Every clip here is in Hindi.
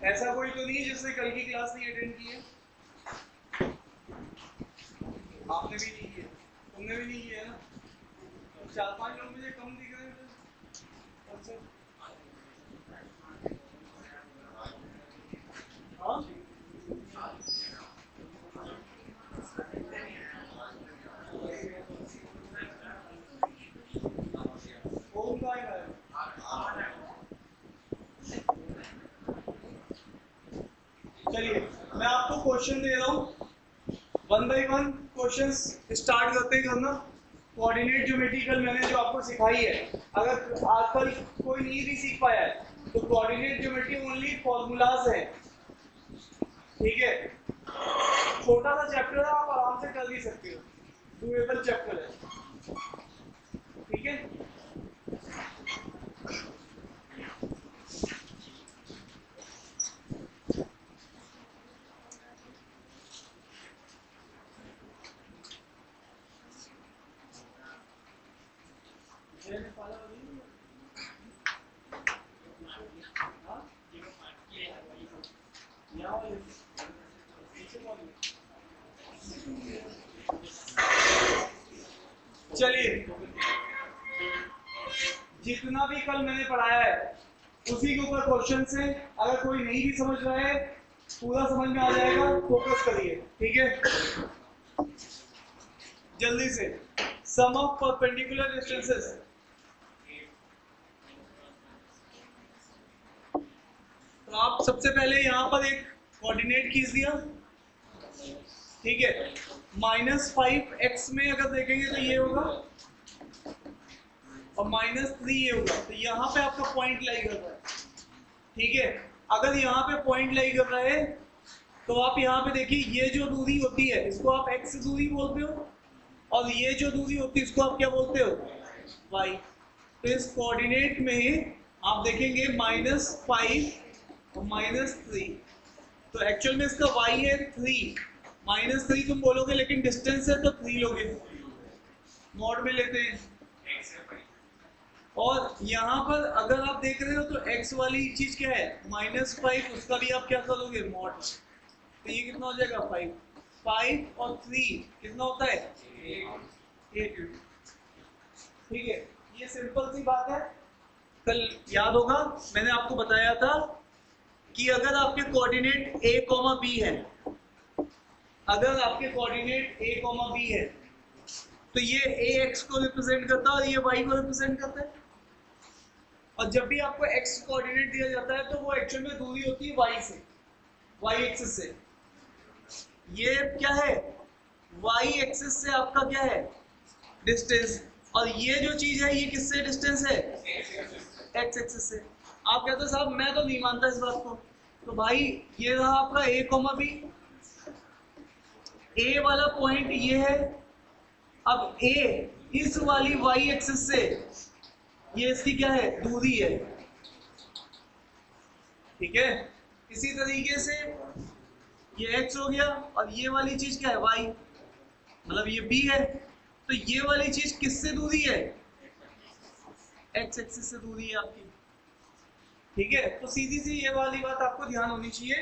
ऐसा कोई तो नहीं है जिसने कल की क्लास नहीं अटेंड की है? आपने भी नहीं किया, तुमने भी नहीं किया ना? 4-5 लोग मुझे कम दिख रहे हैं। अच्छा, हाँ ओम का है। चलिए मैं आपको क्वेश्चन दे रहा हूँ, one by one questions start करते हैं करना। कोऑर्डिनेट ज्योमेट्री कल मैंने जो आपको सिखाई है, अगर आज कल कोई नहीं भी सीख पाया है तो कोऑर्डिनेट ज्योमेट्री ओनली फॉर्मूलाज है, ठीक है? छोटा सा चैप्टर है, आप आराम से कर भी सकते हो, डूएबल चैप्टर है, ठीक है? चलिए, जितना भी कल मैंने पढ़ाया है उसी के ऊपर क्वेश्चन से, अगर कोई नहीं भी समझ रहा है पूरा समझ में आ जाएगा, फोकस करिए, ठीक है? जल्दी से सम ऑफ परपेंडिकुलर डिस्टेंसेस। तो आप सबसे पहले यहाँ पर एक कोऑर्डिनेट खींच दिया, ठीक है? -5x में अगर देखेंगे तो ये होगा और -3 ये होगा, तो यहाँ पे आपका पॉइंट लाई कर रहा है, ठीक है? अगर यहाँ पे पॉइंट लाई कर रहा है तो आप यहाँ पे देखिए, ये जो दूरी होती है इसको आप x दूरी बोलते हो, और ये जो दूरी होती है इसको आप क्या बोलते हो? y। तो इस कोऑर्डिनेट में आप देखेंगे -5 और -3, तो एक्चुअल में इसका y है 3, -3 तुम बोलोगे लेकिन डिस्टेंस है तो 3 लोगे, मॉड में लेते हैं। और यहाँ पर अगर आप देख रहे हो तो x वाली चीज क्या है? -5, उसका भी आप क्या करोगे? मॉड। तो ये कितना हो जाएगा? 5 और 3 कितना होता है? 8। ठीक है, ये सिंपल सी बात है। कल याद होगा मैंने आपको बताया था कि अगर आपके कोऑर्डिनेट a, b है, अगर आपके कोऑर्डिनेट a, b है तो ये a x को रिप्रेजेंट करता है और ये y को रिप्रेजेंट करता है। और जब भी आपको x कोऑर्डिनेट दिया जाता है तो वो एक्चुअल में दूरी होती है y से, y एक्सिस से। ये क्या है? y एक्सिस से आपका क्या है? डिस्टेंस। और ये जो चीज है ये किससे डिस्टेंस है? x एक्सिस से। आप कहते हो साहब मैं तो नहीं मानता इस बात को, तो भाई ये रहा आपका a, b, a वाला पॉइंट ये है। अब a इस वाली y एक्सिस से, ये इसकी क्या है? दूरी है, ठीक है? इसी तरीके से ये x हो गया और ये वाली चीज क्या है? y, मतलब ये b है, तो ये वाली चीज किससे दूरी है? x एक्सिस से दूरी है आपकी, ठीक है? तो सीधी सी ये वाली बात आपको ध्यान होनी चाहिए।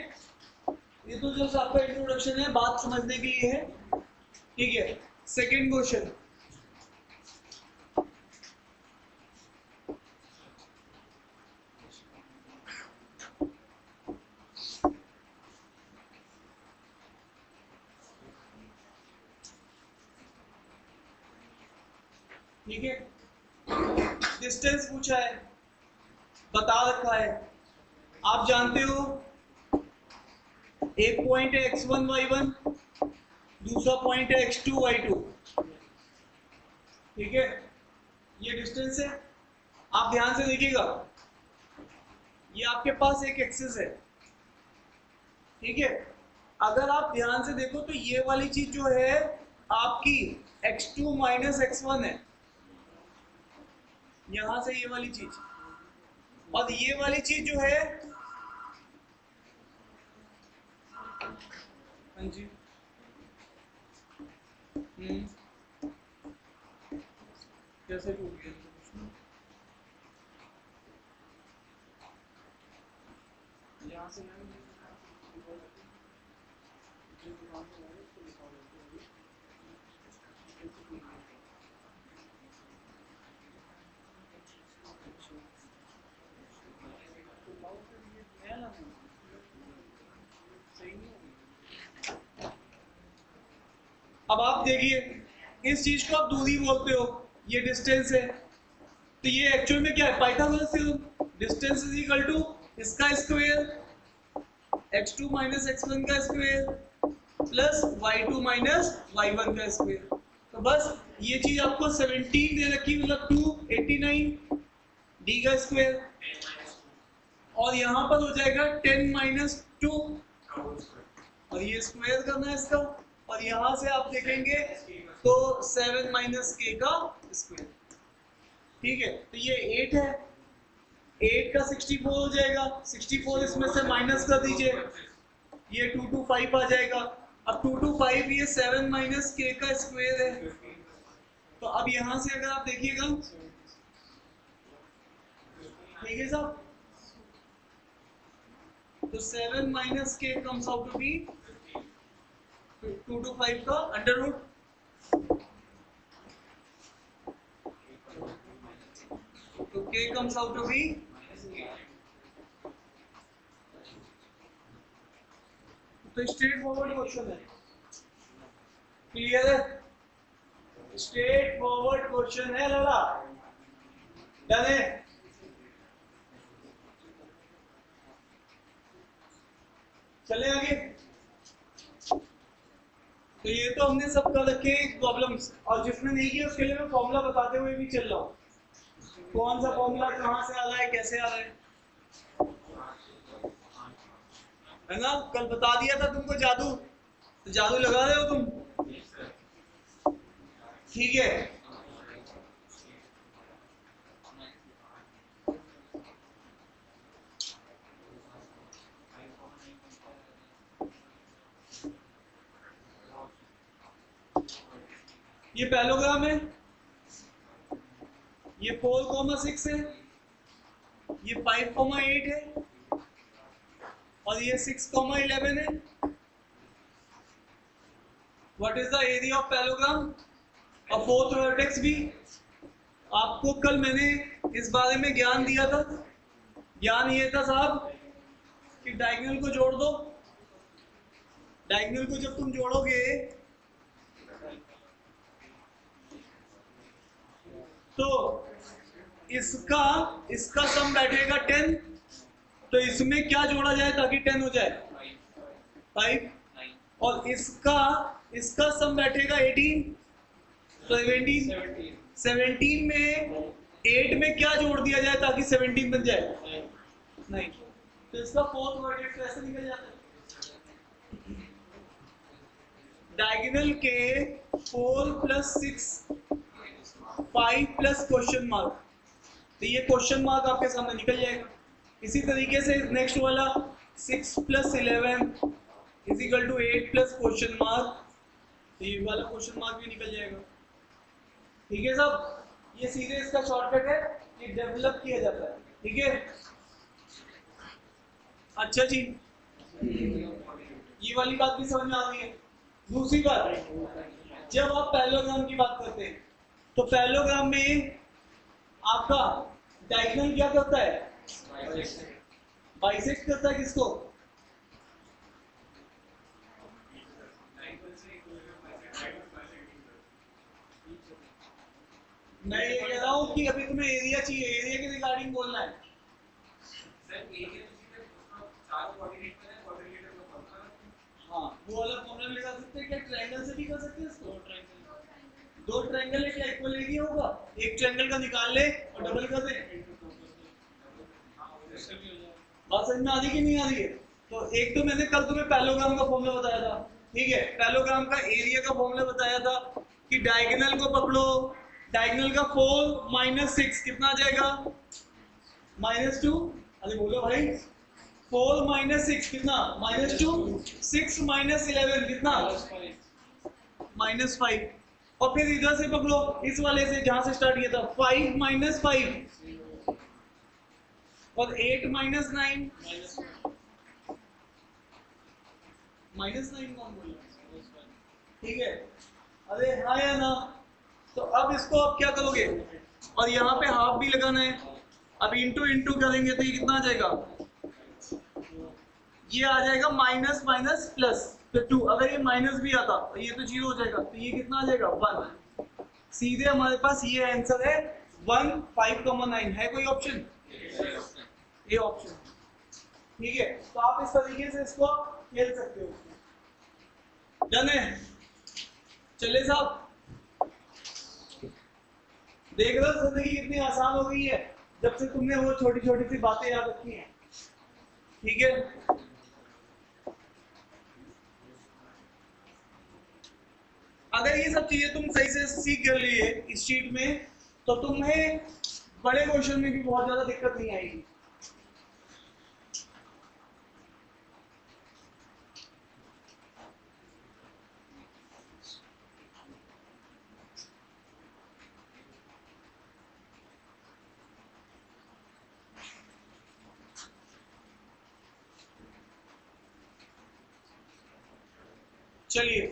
ये तो जस्ट आपका इंट्रोडक्शन है, बात समझने के लिए है, ठीक है? सेकंड क्वेश्चन, ठीक है? डिस्टेंस पूछा है, बता रखा है, आप जानते हो एक पॉइंट है x1 y1, दूसरा पॉइंट है x2 y2, ठीक है? ये डिस्टेंस है। आप ध्यान से देखिएगा, ये आपके पास एक एक्सिस है, ठीक है? अगर आप ध्यान से देखो तो ये वाली चीज जो है आपकी x2 माइनस x1 है, यहां से ये वाली चीज, और ये वाली चीज जो है, हाँ जी, कैसे टूट गया? यहाँ अब आप देखिए, इस चीज को आप दूरी बोलते हो, ये डिस्टेंस है, तो ये एक्चुअल में क्या है? Pythagoras theorem. Distance is equal to इसका स्क्वायर x2 माइनस x1 का square plus y2 minus y1 का स्क्वायर। तो बस ये चीज आपको 17 दे रखी, मतलब 289 d का स्क्वायर, और यहाँ पर हो जाएगा 10 माइनस 2, और ये स्क्वायर करना है इसका, और यहाँ से आप देखेंगे तो 7 माइनस k का स्क्वायर। ठीक है, तो ये 8 है, 8 का 64 हो जाएगा, 64 इसमें से माइनस कर दीजिए, ये 225 आ जाएगा। अब 225 ये 7 माइनस k का स्क्वायर है, तो अब यहाँ से अगर आप देखिएगा, ठीक है साहब, तो 7 minus k comes out to be 225 का अंडर रूट, तो k comes out to be, तो स्ट्रेट फॉरवर्ड क्वेश्चन है, क्लियर है? स्ट्रेट फॉरवर्ड क्वेश्चन है लला, डन है? चले आगे। तो ये तो हमने सब कर रखे प्रॉब्लम्स, और जिसने नहीं किया उसके लिए मैं फॉर्मूला बताते हुए भी चल रहा हूँ, कौन सा फॉर्मूला कहाँ से आ रहा है, कैसे आ रहा है ना? कल बता दिया था तुमको जादू, तो जादू लगा रहे हो तुम, ठीक है? ये पैरेललोग्राम है, ये 4,6 है, ये 5,8 है, और ये 6,11 है। What is the area of parallelogram? और फोर्थ वर्टेक्स भी आपको कल मैंने इस बारे में ज्ञान दिया था। ज्ञान ये था साहब कि डायगोनल को जोड़ दो, डायगोनल को जब तुम जोड़ोगे तो इसका सम बैठेगा 10, तो इसमें क्या जोड़ा जाए ताकि 10 हो जाए? 5, और इसका सम बैठेगा 18, तो 17 में 8 में क्या जोड़ दिया जाए ताकि 17 बन जाए? नहीं, तो इसका फोर्थ वर्टेक्स कैसे निकल जाता है? डायगोनल के 4 प्लस 6 5 प्लस क्वेश्चन मार्क, तो ये क्वेश्चन मार्क आपके सामने निकल जाएगा। इसी तरीके से नेक्स्ट वाला 6 plus 11 is equal to 8 plus question mark, तो ये वाला क्वेश्चन मार्क भी निकल जाएगा। ठीक है साहब, ये सीधे इसका शॉर्टकट है, ये डेवलप किया जाता है। ठीक है, अच्छा जी, ये वाली बात भी समझ में आ रही है। दूसरी बात, जब आप पैरेललोग्राम की बात करते हैं तो पैरेललोग्राम में आपका डायगोनल क्या करता है? बाइसेक्ट करता है किसको? मैं ये कह रहा हूँ कि अभी तुम्हें एरिया चाहिए, एरिया के रिगार्डिंग बोलना है। हाँ, वो वाला फॉर्मूला लगा सकते हैं क्या? ट्रायंगल से भी कर सकते हैं इसको। दो ट्रायंगल है, क्या इक्वल एरिया होगा? एक ट्रायंगल का निकाल ले और डबल कर दे, बात समझ में आ रही कि नहीं आ रही है? तो एक तो मैंने कल तुम्हें पैरेललोग्राम का फॉर्मूला बताया था, ठीक है? पैरेललोग्राम का एरिया का फॉर्मूला बताया था कि डायगोनल को पकड़ो, डायगोनल का 4 माइनस 6 कितना आ जाएगा? -2। अरे बोलो भाई, 4 माइनस 6 कितना? -2। 6 माइनस 11 कितना? -5। और फिर इधर से पकड़ो, इस वाले से जहां से स्टार्ट किया था, 5 माइनस 5 और 8 माइनस 9, -9 कौन बोला? ठीक है, अरे हाँ या ना? तो अब इसको आप क्या करोगे, और यहाँ पे हाफ भी लगाना है। अब इंटू इंटू करेंगे तो ये कितना आ जाएगा, ये आ जाएगा माइनस माइनस प्लस, तो 2। अगर ये माइनस भी आता तो ये तो 0 हो जाएगा, तो ये कितना आ जाएगा 1। सीधे हमारे पास ये आंसर है 1 5,9। है कोई ऑप्शन? ये ऑप्शन, ठीक है। तो आप इस तरीके से इसको खेल सकते हो। डन है? चले साहब, देख रहे हो जिंदगी कितनी आसान हो गई है जब से तुमने वो छोटी छोटी सी बातें याद रखी हैं। ठीक है, अगर ये सब चीजें तुम सही से सीख कर लिए इस शीट में, तो तुम्हें बड़े क्वेश्चन में भी बहुत ज्यादा दिक्कत नहीं आएगी। चलिए,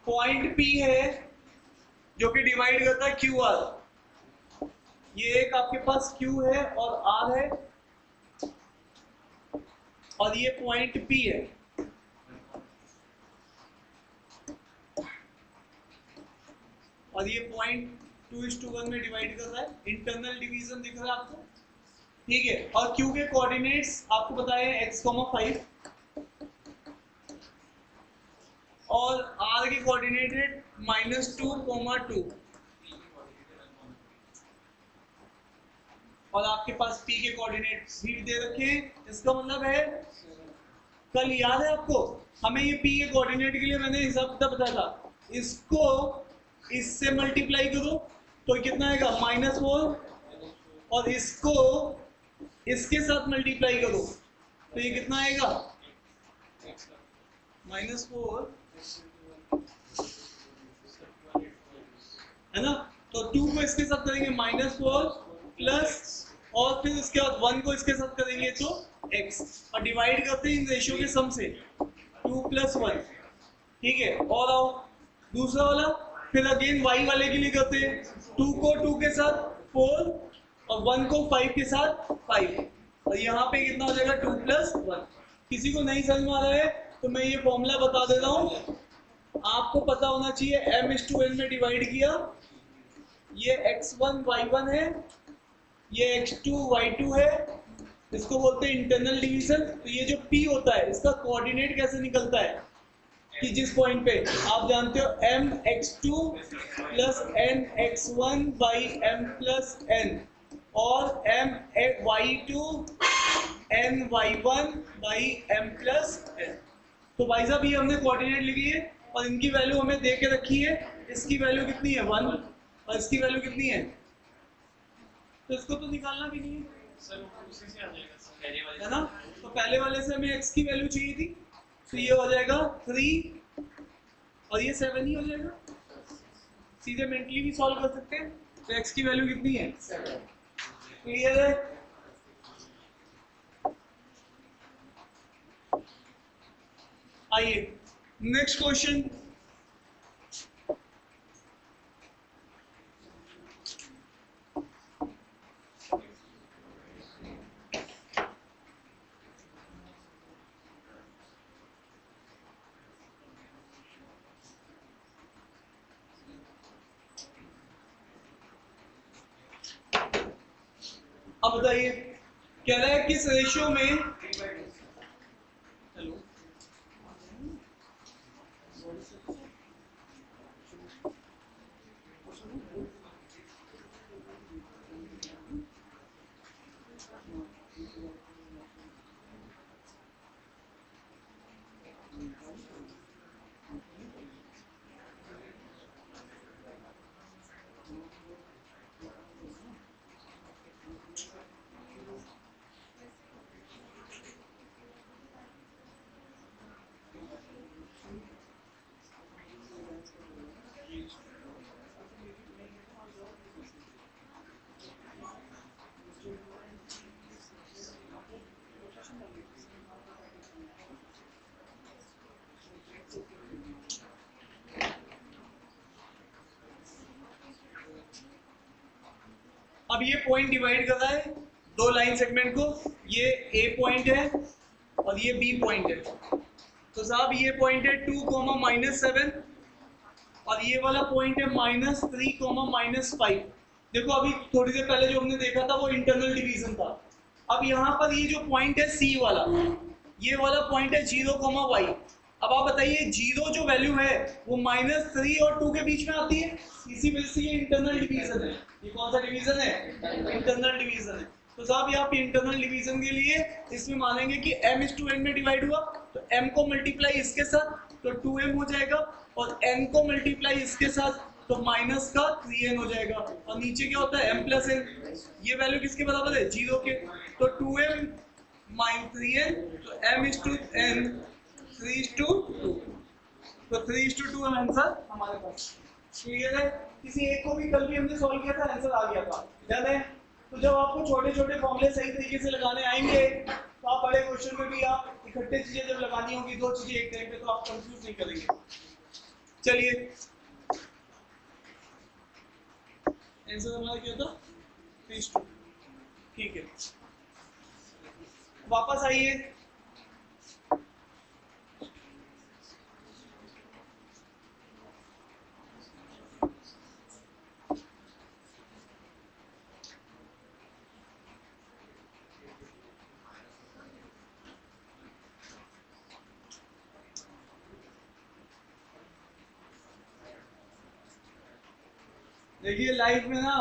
पॉइंट P है जो कि डिवाइड करता है QR। ये एक आपके पास Q है और R है, और ये पॉइंट P है। और ये पॉइंट 2:1 में डिवाइड कर रहा है। इंटरनल डिवीजन दिख रहा है आपको, ठीक है। और Q के कोऑर्डिनेट्स आपको बताए हैं x, 5, और R के कोऑर्डिनेट है -2, 2। और आपके पास P के कोऑर्डिनेट भी दे रखे हैं। इसका मतलब है, कल याद है आपको, हमें ये P के कोऑर्डिनेट के लिए मैंने हिसाब किताब बताया था, इसको इससे मल्टीप्लाई करो तो कितना आएगा -4, और इसको इसके साथ मल्टीप्लाई करो तो ये कितना आएगा -4, है ना। तो 2 को इसके साथ करेंगे -4 प्लस, और फिर इसके बाद 1 को इसके साथ करेंगे तो x, और डिवाइड करते हैं इन रेशियो के सम से 2 + 1, ठीक है। और आओ दूसरा वाला, फिर अगेन y वाले के लिए करते हैं 2 को 2 के साथ 4, और 1 को 5 के साथ 5, और यहाँ पे कितना हो जाएगा 2 + 1। किसी को नहीं समझ में आ रहा है तो मैं ये फॉर्मूला बता दे रहा हूँ, आपको पता होना चाहिए। m/n में डिवाइड किया, ये x1 y1 है, ये x2 y2 है, इसको बोलते हैं इंटरनल डिवीजन। तो ये जो p होता है इसका कोऑर्डिनेट कैसे निकलता है कि जिस पॉइंट पे आप जानते हो mx2 + nx1 / m + n, और my2 ny1 / m + n। तो भाई साहब ये हमने कोऑर्डिनेट लिखी है, और इनकी वैल्यू हमें दे के रखी है। इसकी वैल्यू कितनी है 1, और इसकी वैल्यू कितनी है, तो इसको तो निकालना भी नहीं है सर, उसी से आ जाएगा, है ना। तो पहले वाले से हमें x की वैल्यू चाहिए थी, तो ये हो जाएगा 3, और ये 7 ही हो जाएगा। सीधे मेंटली भी सॉल्व कर सकते हैं। तो x की वैल्यू कितनी है 7, क्लियर है। आइए नेक्स्ट क्वेश्चन, अब बताइए, कह रहा है किस रेशियो में, हेलो, अब ये पॉइंट डिवाइड कर रहा है दो लाइन सेगमेंट को, ये ए पॉइंट है और ये बी पॉइंट है। तो साहब ये पॉइंट है 2, -7 और ये वाला पॉइंट है -3, -5। देखो अभी थोड़ी देर पहले जो हमने देखा था वो इंटरनल डिवीजन था। अब यहाँ पर ये जो पॉइंट है सी वाला, ये वाला पॉइंट है 0, y। अब आप बताइए 0 जो वैल्यू है वो -3 और 2 के बीच में आती है, इसी वजह से ये इंटरनल डिवीजन है। ये कौन सा डिवीजन है? इंटरनल डिवीजन है। तो साहब यहाँ पे इंटरनल डिवीजन के लिए इसमें मानेंगे कि m/n में डिवाइड हुआ तो m को मल्टीप्लाई इसके साथ तो 2m हो जाएगा, और n को मल्टीप्लाई इसके साथ तो -3n हो जाएगा, और नीचे क्या होता है m+n। ये वैल्यू किसके बराबर है? 0 के। तो 2m - 3n तो m/n 3:2। तो 3:2 आंसर हमारे पास। क्लियर है? किसी एक को भी कल भी हमने सॉल्व किया था, आंसर आ गया था, याद है? तो जब आपको छोटे छोटे फॉर्मूले सही तरीके से लगाने आएंगे तो आप बड़े क्वेश्चन में भी आप इकट्ठे चीजें जब लगानी होगी, दो चीजें एक टाइम पे, तो आप कंफ्यूज नहीं करेंगे। चलिए आंसर हमारा क्या था? 3:2। ठीक है, वापस आइए। देखिए लाइफ में ना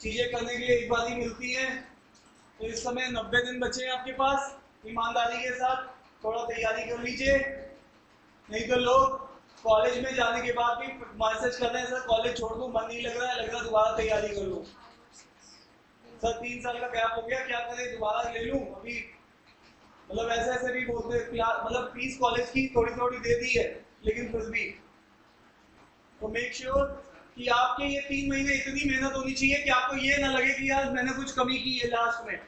चीजें करने के लिए एक बार ही मिलती है। तो इस समय 90 दिन बचे हैं आपके पास, ईमानदारी के साथ थोड़ा तैयारी कर लीजिए। नहीं तो लोग कॉलेज में जाने के बाद भी मैसेज कर रहे हैं, सर कॉलेज छोड़ दूं, मन नहीं लग रहा है, लग रहा दोबारा तैयारी कर लूं। सर 3 साल का गैप हो गया, क्या करें, दोबारा ले लूं अभी। मतलब ऐसे ऐसे भी बोलते, मतलब फीस कॉलेज की थोड़ी थोड़ी दे दी है, लेकिन फिर भी। तो मेक श्योर कि आपके ये 3 महीने इतनी मेहनत होनी चाहिए कि आपको ये ना लगे कि यार मैंने कुछ कमी की है लास्ट में।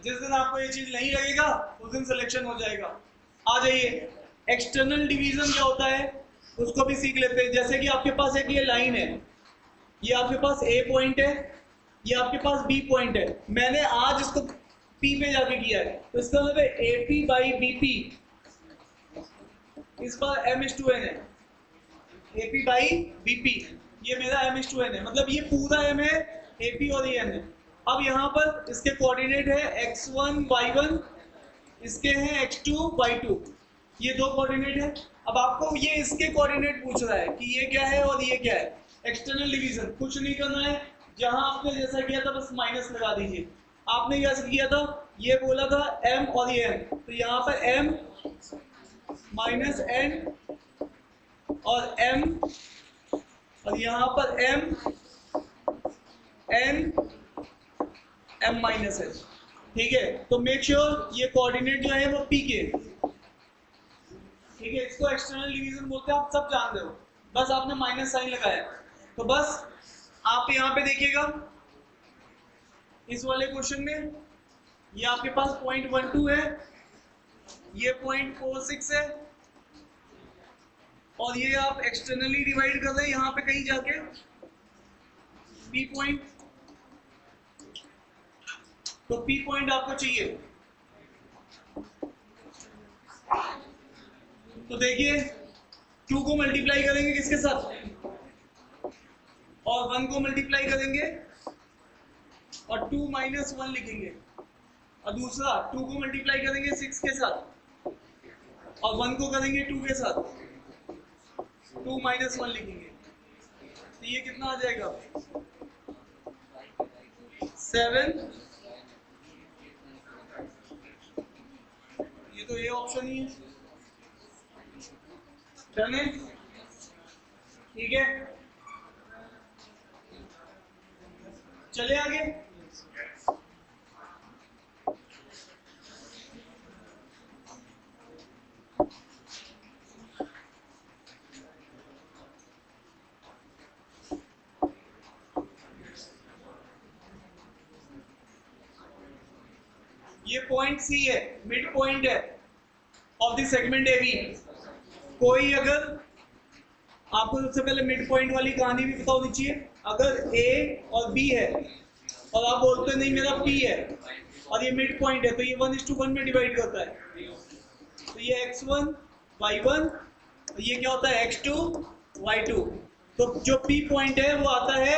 जिस दिन आपको ये चीज नहीं लगेगा उस दिन सिलेक्शन हो जाएगा। आ जाइए, एक्सटर्नल डिवीजन क्या होता है उसको भी सीख लेते हैं। जैसे कि आपके पास एक ये लाइन है, ये आपके पास ए पॉइंट है, ये आपके पास बी पॉइंट है। मैंने आज इसको पी पे जाके किया है, तो इसका मतलब है AP/BP, इस पर m/n है। AP/BP ये मेरा m/n है, मतलब ये पूरा m है, AP और ये n है। अब यहाँ पर इसके कोऑर्डिनेट है x1 y1, इसके हैं x2 y2, ये दो कोऑर्डिनेट है। अब आपको ये इसके कोऑर्डिनेट पूछ रहा है कि ये क्या है और ये क्या है। एक्सटर्नल डिवीजन कुछ नहीं करना है, जहां आपने जैसा किया था बस माइनस लगा दीजिए। आपने क्या किया था, ये बोला था m और ये n, तो यहाँ पर m -n और m, और यहाँ पर m n m -n। ठीक है, तो मेक श्योर ये कोऑर्डिनेट जो है वो p के। ठीक है, इसको एक्सटर्नल डिवीजन बोलते हैं, आप सब जानते हो, बस आपने माइनस साइन लगाया। तो बस आप यहाँ पे देखिएगा इस वाले क्वेश्चन में ये आपके पास 0.12 है, ये 0.46 है, और ये आप एक्सटर्नली डिवाइड कर रहे हैं यहाँ पे कहीं जाके P पॉइंट। तो P पॉइंट आपको चाहिए, तो देखिए 2 को मल्टीप्लाई करेंगे किसके साथ, और 1 को मल्टीप्लाई करेंगे और 2 - 1 लिखेंगे, और दूसरा 2 को मल्टीप्लाई करेंगे 6 के साथ और 1 को करेंगे 2 के साथ, 2 - 1 लिखेंगे। तो ये कितना आ जाएगा 7। ये तो ये ऑप्शन ही है, डन है। ठीक है, चले आगे। ये पॉइंट सी है, मिड पॉइंट है ऑफ द सेगमेंट AB। कोई अगर आपको सबसे पहले मिड पॉइंट वाली कहानी भी पता होनी चाहिए। अगर ए और बी है और आप बोलते नहीं मेरा पी है और ये मिड पॉइंट है, तो ये 1:1 में डिवाइड करता है। तो ये x1 y1, ये क्या होता है x2 y2। तो जो p पॉइंट है वो आता है,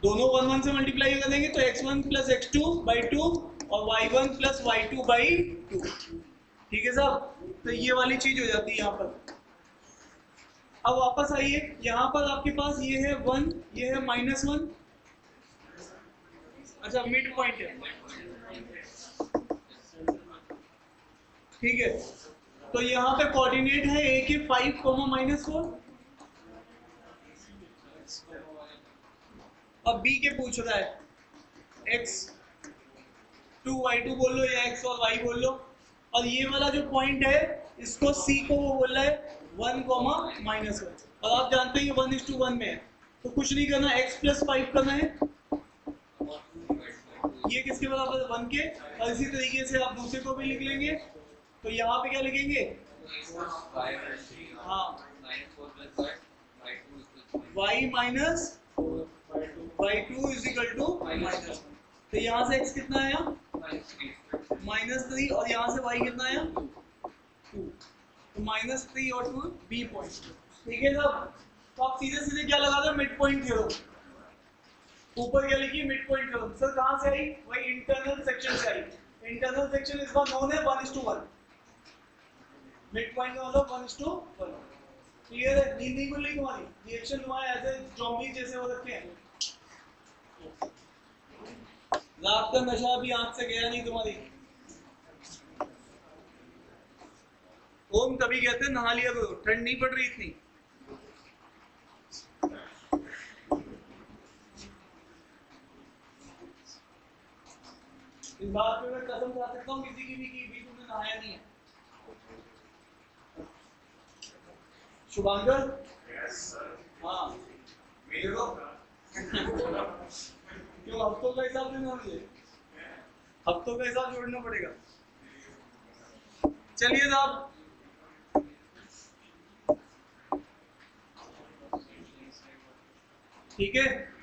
दोनों 1 1 से मल्टीप्लाई कर देंगे तो x1 प्लस x2/2 और y1 प्लस y2/2। ठीक है साहब, तो ये वाली चीज हो जाती है यहाँ पर। अब वापस आइए, यहाँ पर आपके पास ये है 1, ये है -1। अच्छा मिड पॉइंट है, ठीक है। तो यहाँ पे कोऑर्डिनेट है a के 5, -4 और b के पूछ रहा है x2 y2 बोल लो या x और y बोल लो। और ये वाला जो पॉइंट है इसको c को वो बोल रहा है 1, -1। और आप जानते हैं ये 1:1 में है, तो कुछ नहीं करना, x + 5 करना है। ये किसके बराबर है? 1 के। और इसी तरीके से आप दूसरे को भी लिख लेंगे। तो यहाँ पे क्या लिखेंगे? हाँ, y माइनस y2 = तो यहाँ से x कितना आया? -3 और यहाँ से y कितना आया? 2। तो -3 और 2 बी पॉइंट। ठीक है साहब, तो आप सीधे सीधे क्या लगा दो? Mid point theorem. ऊपर क्या लिखिए? Mid point theorem. सर कहाँ से आई? वही इंटरनल सेक्शन से आई। इंटरनल सेक्शन इस बार नोन है 1:1। मिड पॉइंट का मतलब 1:1। क्लियर है? नींद नहीं खुल रही तुम्हारी? रिएक्शन तुम्हारे ऐसे जॉम्बी जैसे हो रखे हैं। रात का नशा भी आंख से गया नहीं तुम्हारी। ओम तभी कहते हैं नहा लिया करो, ठंड नहीं पड़ रही इतनी। इस बात पे मैं कसम खा सकता हूँ किसी की भी कि भी तुमने नहाया नहीं है। शुभांकर? हाँ मेरे को क्यों हफ्तों का हिसाब देना? मुझे हफ्तों का हिसाब जोड़ना पड़ेगा। चलिए साहब, ठीक है।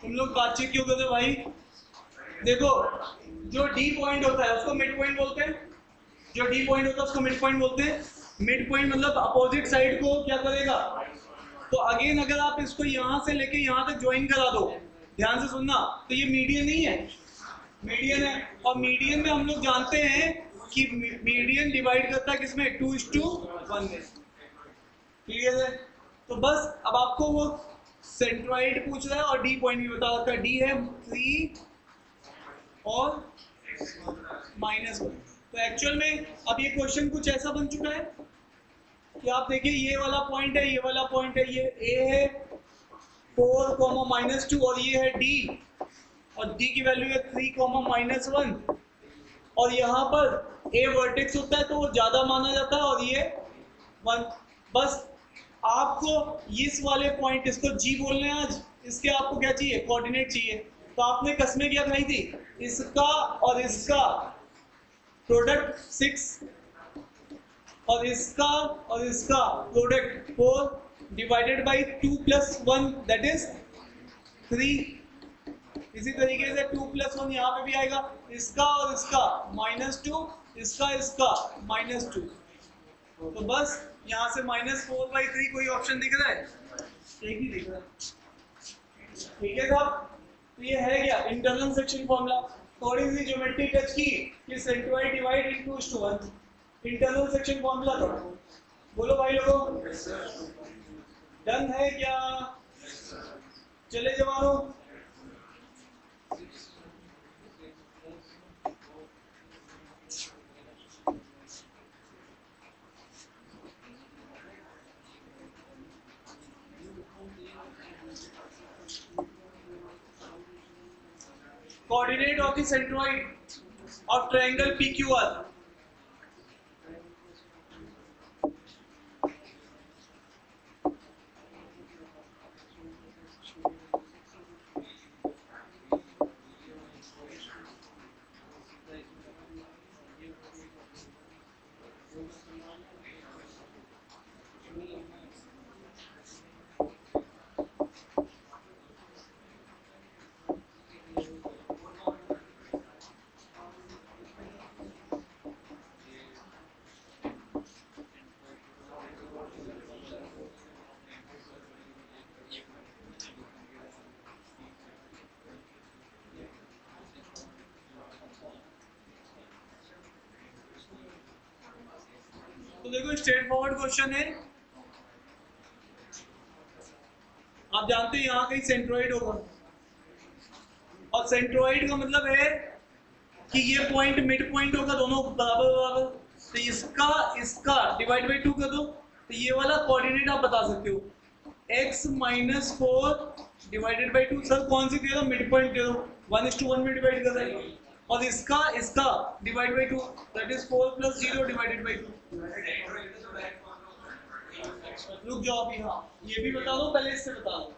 तुम लोग बातचीत क्यों करते भाई? देखो, जो डी पॉइंट होता है उसको मिड पॉइंट बोलते हैं। जो डी पॉइंट होता है उसको मिड पॉइंट बोलते हैं। मिड पॉइंट मतलब अपोजिट साइड को क्या करेगा? तो अगेन अगर आप इसको यहाँ से लेके यहाँ तक ज्वाइन करा दो, ध्यान से सुनना, तो ये मीडियन नहीं है, मीडियन है। और मीडियन में हम लोग जानते हैं कि मीडियन डिवाइड करता है किसमें? 2:1 में। क्लियर है? तो बस अब आपको वो सेंट्रॉइड पूछ रहा है और डी पॉइंट भी बता रखा है। डी है 3 और -1। तो एक्चुअल में अब ये क्वेश्चन कुछ ऐसा बन चुका है कि आप देखिए ये वाला पॉइंट है, ये वाला पॉइंट है, ये ए है 4, -2 और ये है डी, और डी की वैल्यू है 3, -1। और यहाँ पर ए वर्टेक्स होता है तो वो ज्यादा माना जाता है और ये 1। बस आपको इस वाले पॉइंट, इसको जी बोलने हैं आज, इसके आपको क्या चाहिए? कोऑर्डिनेट चाहिए। तो आपने कसमें क्या खाई थी? इसका और इसका प्रोडक्ट 6 और इसका और इसका product 4 divided by 2 + 1 that is 3। इसी तरीके से 2 + 1 यहाँ पे भी आएगा, इसका और इसका -2, इसका इसका -2। तो बस यहाँ से -4/3 कोई ऑप्शन दिख रहा है? एक ही दिख रहा है। ठीक है साहब, तो ये है क्या? Internal section formula. थोड़ी सी ज्योमेट्री टच की कि centroid divide in 2:1। Internal section formula था। बोलो भाई लोगों, डन है क्या? चले जवानों। Coordinate of the centroid of triangle PQR। तो देखो स्ट्रेट फॉरवर्ड क्वेश्चन है, आप जानते हो यहाँ कहीं सेंट्रोइड होगा, और सेंट्रोइड का मतलब है कि ये पॉइंट मिड पॉइंट होगा, दोनों बराबर बराबर, तो इसका इसका डिवाइड बाई 2 कर दो, तो ये वाला कोऑर्डिनेट आप बता सकते हो x - 4 डिवाइडेड बाई 2। सर कौन सी दे दो, मिड पॉइंट दे दो, 1:1 में डिवाइड कर देंगे, और इसका इसका divide by 2, that is 4 + 0 divided by 2। रुक जाओ अभी, हाँ ये भी बता दो, पहले इससे बता दो,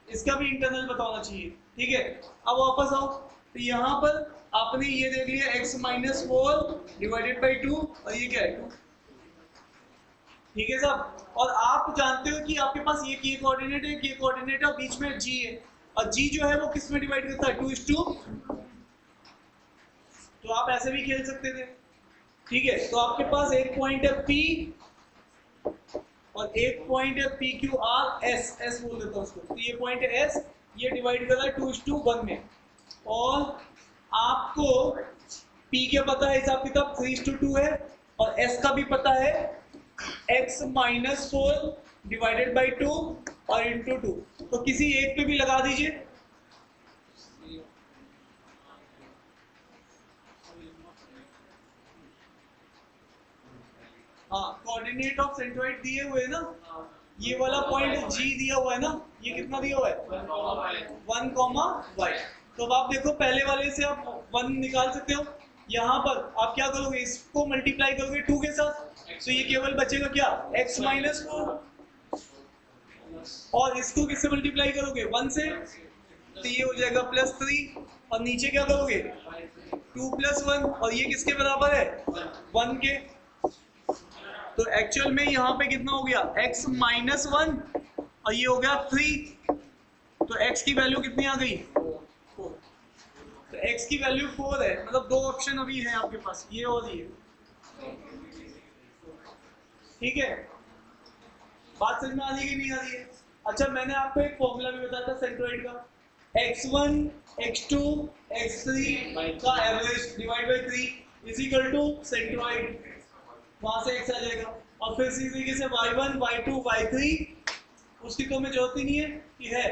इसका भी इंटरनल बताना चाहिए, ठीक है। अब वापस आओ, तो यहाँ पर आपने ये देख लिया x - 4 डिवाइडेड बाई 2, और ये क्या है 2, ठीक है साहब। और आप जानते हो कि आपके पास ये कोऑर्डिनेट है, ये कोऑर्डिनेट है, और बीच में g है, और g जो है वो किस में डिवाइड करता है, 2:2। तो आप ऐसे भी खेल सकते थे, ठीक है। तो आपके पास एक पॉइंट है P और एक पॉइंट है PQR, S बोल देता हूँ उसको, तो ये पॉइंट है S, ये डिवाइड कर रहा है 2:1 में, और आपको P के पता है हिसाब किताब 3:2 है, और S का भी पता है x - 4 डिवाइडेड बाई 2 और इंटू 2, तो किसी एक पे भी लगा दीजिए। हाँ कोऑर्डिनेट ऑफ सेंट्रोइड दिए हुए ना, ये वाला पॉइंट G दिया हुआ है ना, ये कितना दिया हुआ है 1, y। तो अब आप देखो पहले वाले से आप 1 निकाल सकते हो, यहाँ पर आप क्या करोगे, इसको मल्टीप्लाई करोगे 2 के साथ, तो ये केवल बचेगा क्या x - 4, और इसको किससे मल्टीप्लाई करोगे 1 से, तो ये हो जाएगा +3, और नीचे क्या करोगे 2 + 1, और ये किसके बराबर है 1 के। तो एक्चुअल में यहाँ पे कितना हो गया x - 1, और ये हो गया 3, तो x की वैल्यू कितनी आ गई 4, तो x की वैल्यू 4 है, मतलब 2 ऑप्शन अभी है आपके पास, ये और ये, ठीक है। बात समझ में आ रही है कि नहीं आ रही है। अच्छा मैंने आपको एक फॉर्मूला भी बताया था सेंट्रोइड का, x1 x2 x3 का average divide by 3 is equal to centroid, वहां से x आ जाएगा, और फिर इसी तरीके से y1 y2 y3 उसकी तो हमें जरूरत ही नहीं है कि है।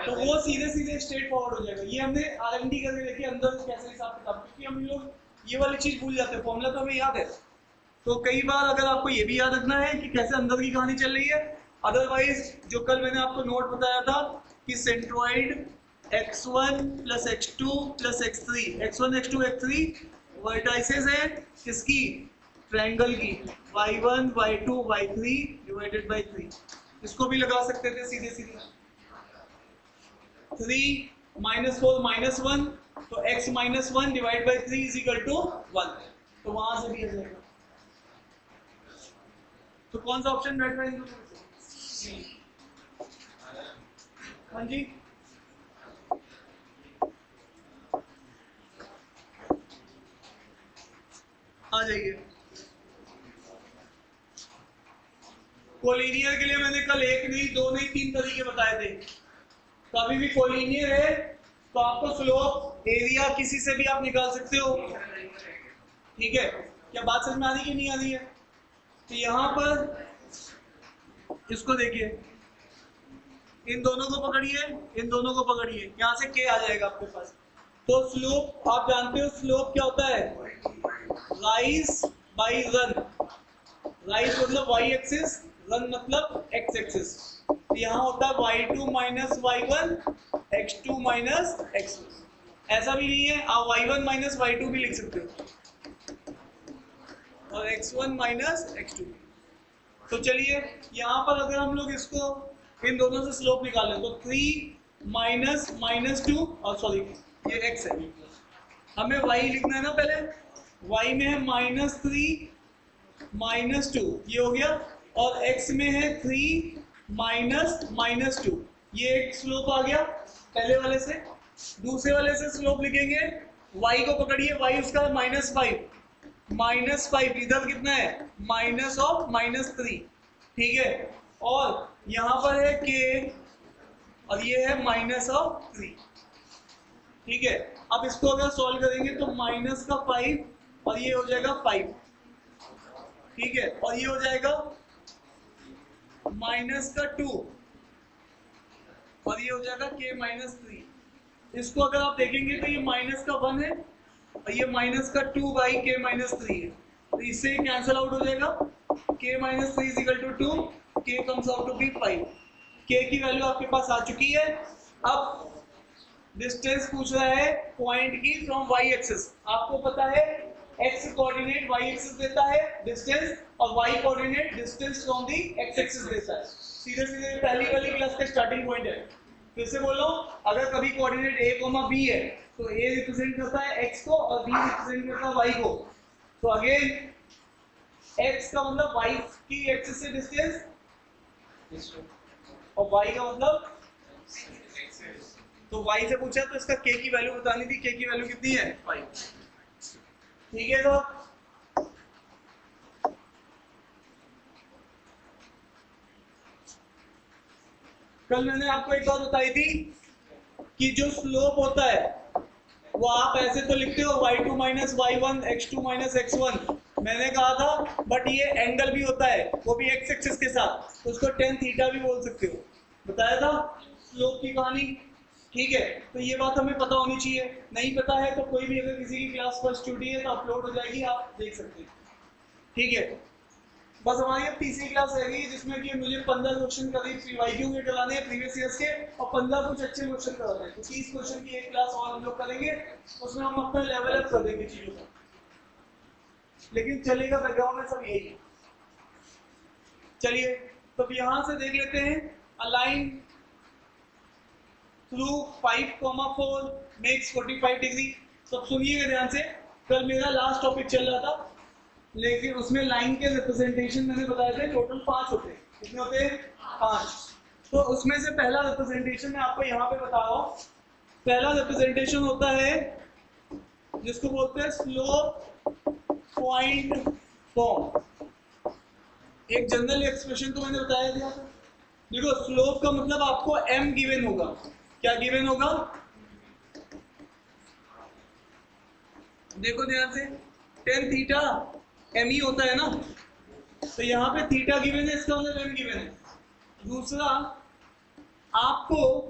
तो वो सीधे सीधे स्ट्रेट फॉरवर्ड हो जाएगा। ये हमने R&D करके देखिए अंदर कैसे हिसाब किताब, क्योंकि हम लोग ये वाली चीज भूल जाते हैं, फॉर्मूला तो हमें याद है, तो कई बार अगर आपको ये भी याद रखना है कि कैसे अंदर की कहानी चल रही है, अदरवाइज जो कल मैंने आपको नोट बताया था कि centroid x1 + x2 + x3, x1 x2 x3 vertices है किसकी, ट्रायंगल की, y1 y2 y3 divided by 3, इसको भी लगा सकते थे सीधे सीधे, 3 - 4 - 1, तो x - 1 divide by 3 is equal to 1, तो वहां से भी आ जाएगा। तो कौन सा ऑप्शन बैठ रहा है इन दोनों में से? हाँ जी आ जाइए। कोलिनियर के लिए मैंने कल 1 नहीं 2 नहीं 3 तरीके बताए थे, तो अभी भी कोलिनियर है तो आपको स्लोप एरिया किसी से भी आप निकाल सकते हो, ठीक है। क्या बात समझ में आ रही है कि नहीं आ रही है। तो यहाँ पर इसको देखिए, इन दोनों को पकड़िए, इन दोनों को पकड़िए, यहाँ से k आ जाएगा आपके पास। तो स्लोप आप जानते हो स्लोप क्या होता है, राइज बाई रन, राइज मतलब y एक्सिस, रन मतलब x एक्सिस, तो यहाँ होता है y2 - y1 x2 - x1, ऐसा भी नहीं है, आप y1 माइनस y2 भी लिख सकते हो और x1 माइनस x2। तो चलिए यहाँ पर अगर हम लोग इसको इन दोनों से स्लोप निकालें तो 3 माइनस माइनस 2 और सॉरी ये x है, हमें y लिखना है ना पहले, y में है -3 -2 ये हो गया, और x में है 3 माइनस -2, ये एक स्लोप आ गया पहले वाले से। दूसरे वाले से स्लोप लिखेंगे, y को पकड़िए, y उसका -5 इधर कितना है -3, ठीक है, और यहाँ पर है k और ये है -3, ठीक है। अब इसको अगर सॉल्व करेंगे तो -5 और ये हो जाएगा 5, ठीक है, और ये हो जाएगा -2 और ये हो जाएगा k-3। इसको अगर आप देखेंगे तो ये -1 है और ये -2/k-3 है, तो इससे ही कैंसिल आउट हो जाएगा, k-3 = 2, k comes out to be 5। k की वैल्यू आपके पास आ चुकी है। अब डिस्टेंस पूछ रहा है पॉइंट की फ्रॉम y एक्सिस, आपको पता है x कोऑर्डिनेट y एक्सिस देता है डिस्टेंस और y coordinate distance from the x axis देता है, सीधे सीधे पहली वाली क्लास का स्टार्टिंग पॉइंट है। फिर से बोलो, अगर कभी कोऑर्डिनेट a, b है तो a रिप्रेजेंट करता है x को और b रिप्रेजेंट करता है y को, तो अगेन x का मतलब y की एक्सिस से डिस्टेंस और y का मतलब, तो y से पूछा तो इसका k की वैल्यू बतानी थी, k की वैल्यू कितनी है 5, ठीक है। तो कल मैंने आपको एक बात बताई थी कि जो स्लोप होता है वो आप ऐसे तो लिखते हो y2 minus y1 x2 minus x1, मैंने कहा था बट ये एंगल भी होता है, वो भी x एक्सिस के साथ, तो उसको tan थीटा भी बोल सकते हो, बताया था स्लोप की कहानी, ठीक है। तो ये बात हमें पता होनी चाहिए, नहीं पता है तो कोई भी अगर किसी की क्लास फर्स्ट छुट्टी है तो अपलोड हो जाएगी, आप देख सकते हैं, ठीक है। बस हमारी अब तीसरी क्लास रह गई जिसमें कि मुझे 15 क्वेश्चन करीब पीवाईक्यू के कराने हैं प्रीवियस ईयर्स के, और 15 कुछ अच्छे क्वेश्चन कराने हैं, तो 30 क्वेश्चन की एक क्लास और हम लोग करेंगे, उसमें हम अपना लेवल अप कर देंगे चीजों का, लेकिन चलेगा बैकग्राउंड में सब यही। चलिए तो यहाँ से देख लेते हैं, अलाइन थ्रू 5,4 मेक्स 45 डिग्री। सब सुनिएगा ध्यान से, कल मेरा लास्ट टॉपिक चल रहा था लेकिन उसमें लाइन के रिप्रेजेंटेशन मैंने बताया थे टोटल 5 होते हैं, कितने होते हैं 5, तो उसमें से पहला रिप्रेजेंटेशन मैं आपको यहाँ पे बता रहा हूँ। पहला रिप्रेजेंटेशन होता है जिसको बोलते हैं स्लोप पॉइंट फॉर्म। एक जनरल एक्सप्रेशन तो मैंने बताया था, देखो स्लोप का मतलब आपको m गिवन होगा, क्या गिवन होगा, देखो ध्यान से, tan थीटा m ही होता है ना, तो यहाँ पे थीटा गिवन है, इसका मतलब m गिवन है। दूसरा आपको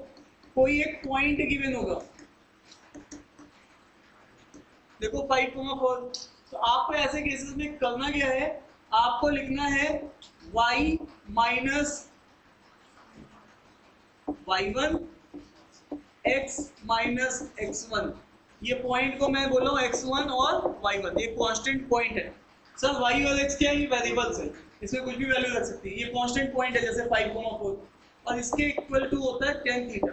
कोई एक पॉइंट गिवन होगा, देखो 5,4, तो आपको ऐसे केसेस में करना क्या है, आपको लिखना है y minus y1 x minus x1, ये पॉइंट को मैं बोल रहा हूँ x1 और y1, ये कांस्टेंट पॉइंट है। सर y और x क्या है, ये वेरिएबल्स है, इसमें कुछ भी वैल्यू रख सकती है, ये कांस्टेंट पॉइंट है जैसे 5,4, और इसके इक्वल टू होता है tan थीटा,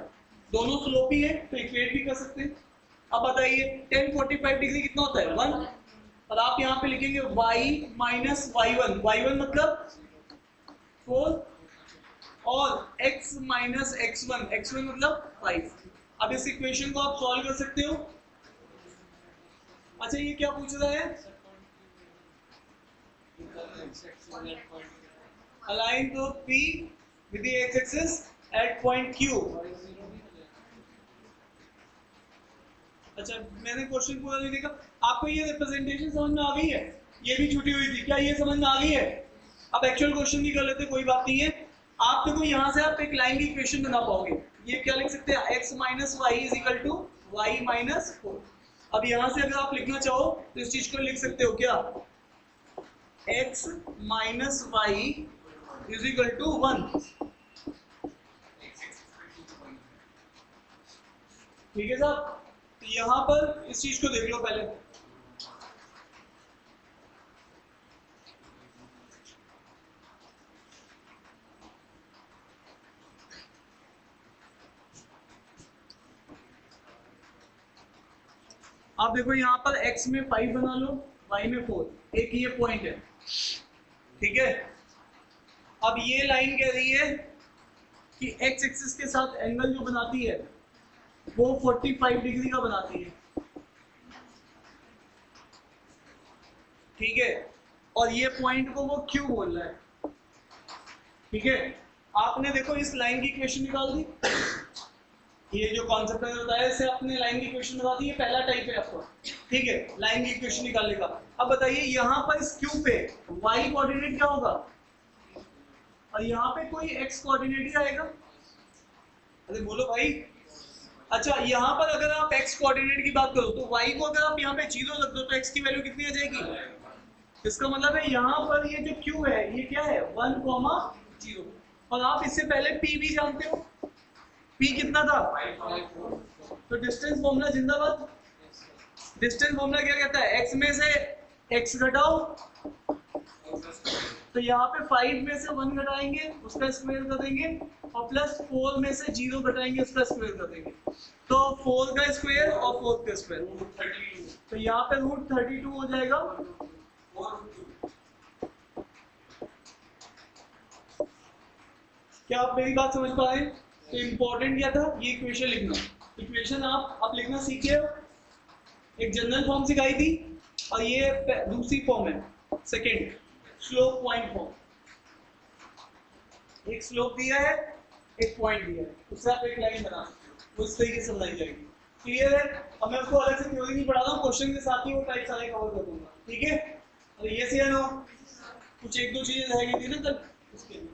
दोनों स्लोप ही है तो इक्वेट भी कर सकते हैं। अब बताइए tan 45 डिग्री कितना होता है 1, और आप यहाँ पे लिखेंगे y माइनस y1, y1 मतलब 4 और x माइनस x1, x1 मतलब 5। अब इस इक्वेशन को आप सॉल्व कर सकते हो। अच्छा ये क्या पूछ रहा है, align the P with the x-axis at point Q। अच्छा मैंने क्वेश्चन पूरा नहीं देखा, आपको ये रिप्रेजेंटेशन समझ में आ गई है, ये भी छुटी हुई थी, क्या ये समझ में आ गई है? अब एक्चुअल क्वेश्चन भी कर लेते, कोई बात नहीं है। आप देखो यहाँ से आप एक लाइन की इक्वेशन बना पाओगे, ये क्या लिख सकते हैं, x minus Y is equal to Y minus 4। अब यहाँ से अगर आप लिखना चाहो तो इस चीज को लिख सकते हो क्या, x minus Y is equal to 1, ठीक है साहब। तो यहाँ पर इस चीज को देख लो पहले। आप देखो यहाँ पर x में 5 बना लो, y में 4, एक ये पॉइंट है, ठीक है। अब ये लाइन कह रही है कि x एक्सिस के साथ एंगल जो बनाती है वो 45 डिग्री का बनाती है, ठीक है। और ये पॉइंट को वो Q बोल रहा है, ठीक है। आपने देखो इस लाइन की इक्वेशन निकाल दी, ये जो कॉन्सेप्ट है बताया इससे आपने लाइन की इक्वेशन निकाल दी, ये पहला टाइप है आपका, ठीक है, लाइन की इक्वेशन निकालने का। अब बताइए यहाँ पर इस Q पे y कोऑर्डिनेट क्या होगा, और यहाँ पे कोई x कोऑर्डिनेट ही आएगा। अरे बोलो भाई। अच्छा, यहाँ पर अगर आप x कोऑर्डिनेट की बात करो तो y को अगर आप यहाँ पे 0 रख दो तो x की वैल्यू कितनी आ जाएगी। इसका मतलब है यहाँ पर ये जो Q है ये क्या है 1,0, और आप इससे पहले P भी जानते हो, P कितना था, तो डिस्टेंस फॉर्मूला जिंदाबाद। डिस्टेंस फॉर्मूला क्या कहता है, x में से x घटाओ, तो यहाँ पे 5 में से 1 घटाएंगे उसका स्क्वायर कर देंगे, और प्लस 4 में से 0 घटाएंगे उसका स्क्वायर कर देंगे, तो 4 का स्क्वायर और 4 का स्क्वायर, तो यहाँ पे √32 हो जाएगा। क्या आप मेरी बात समझ पा रहे हैं। तो इम्पोर्टेंट क्या था, ये इक्वेशन लिखना। इक्वेशन आप लिखना सीखे हो, एक जनरल फॉर्म सिखाई थी और ये दूसरी फॉर्म है, सेकेंड स्लोप पॉइंट फॉर्म। एक स्लोप दिया है, एक पॉइंट दिया है, उससे आप एक लाइन बना सकते हो, उस तरीके से बनाई जाएगी। क्लियर है। अब मैं उसको अलग से थ्योरी नहीं पढ़ा रहा हूँ, क्वेश्चन के साथ ही वो टाइप सारे कवर कर दूंगा, ठीक है। और ये सी नो कुछ एक दो चीजें रह गई थी ना तब उसके लिए।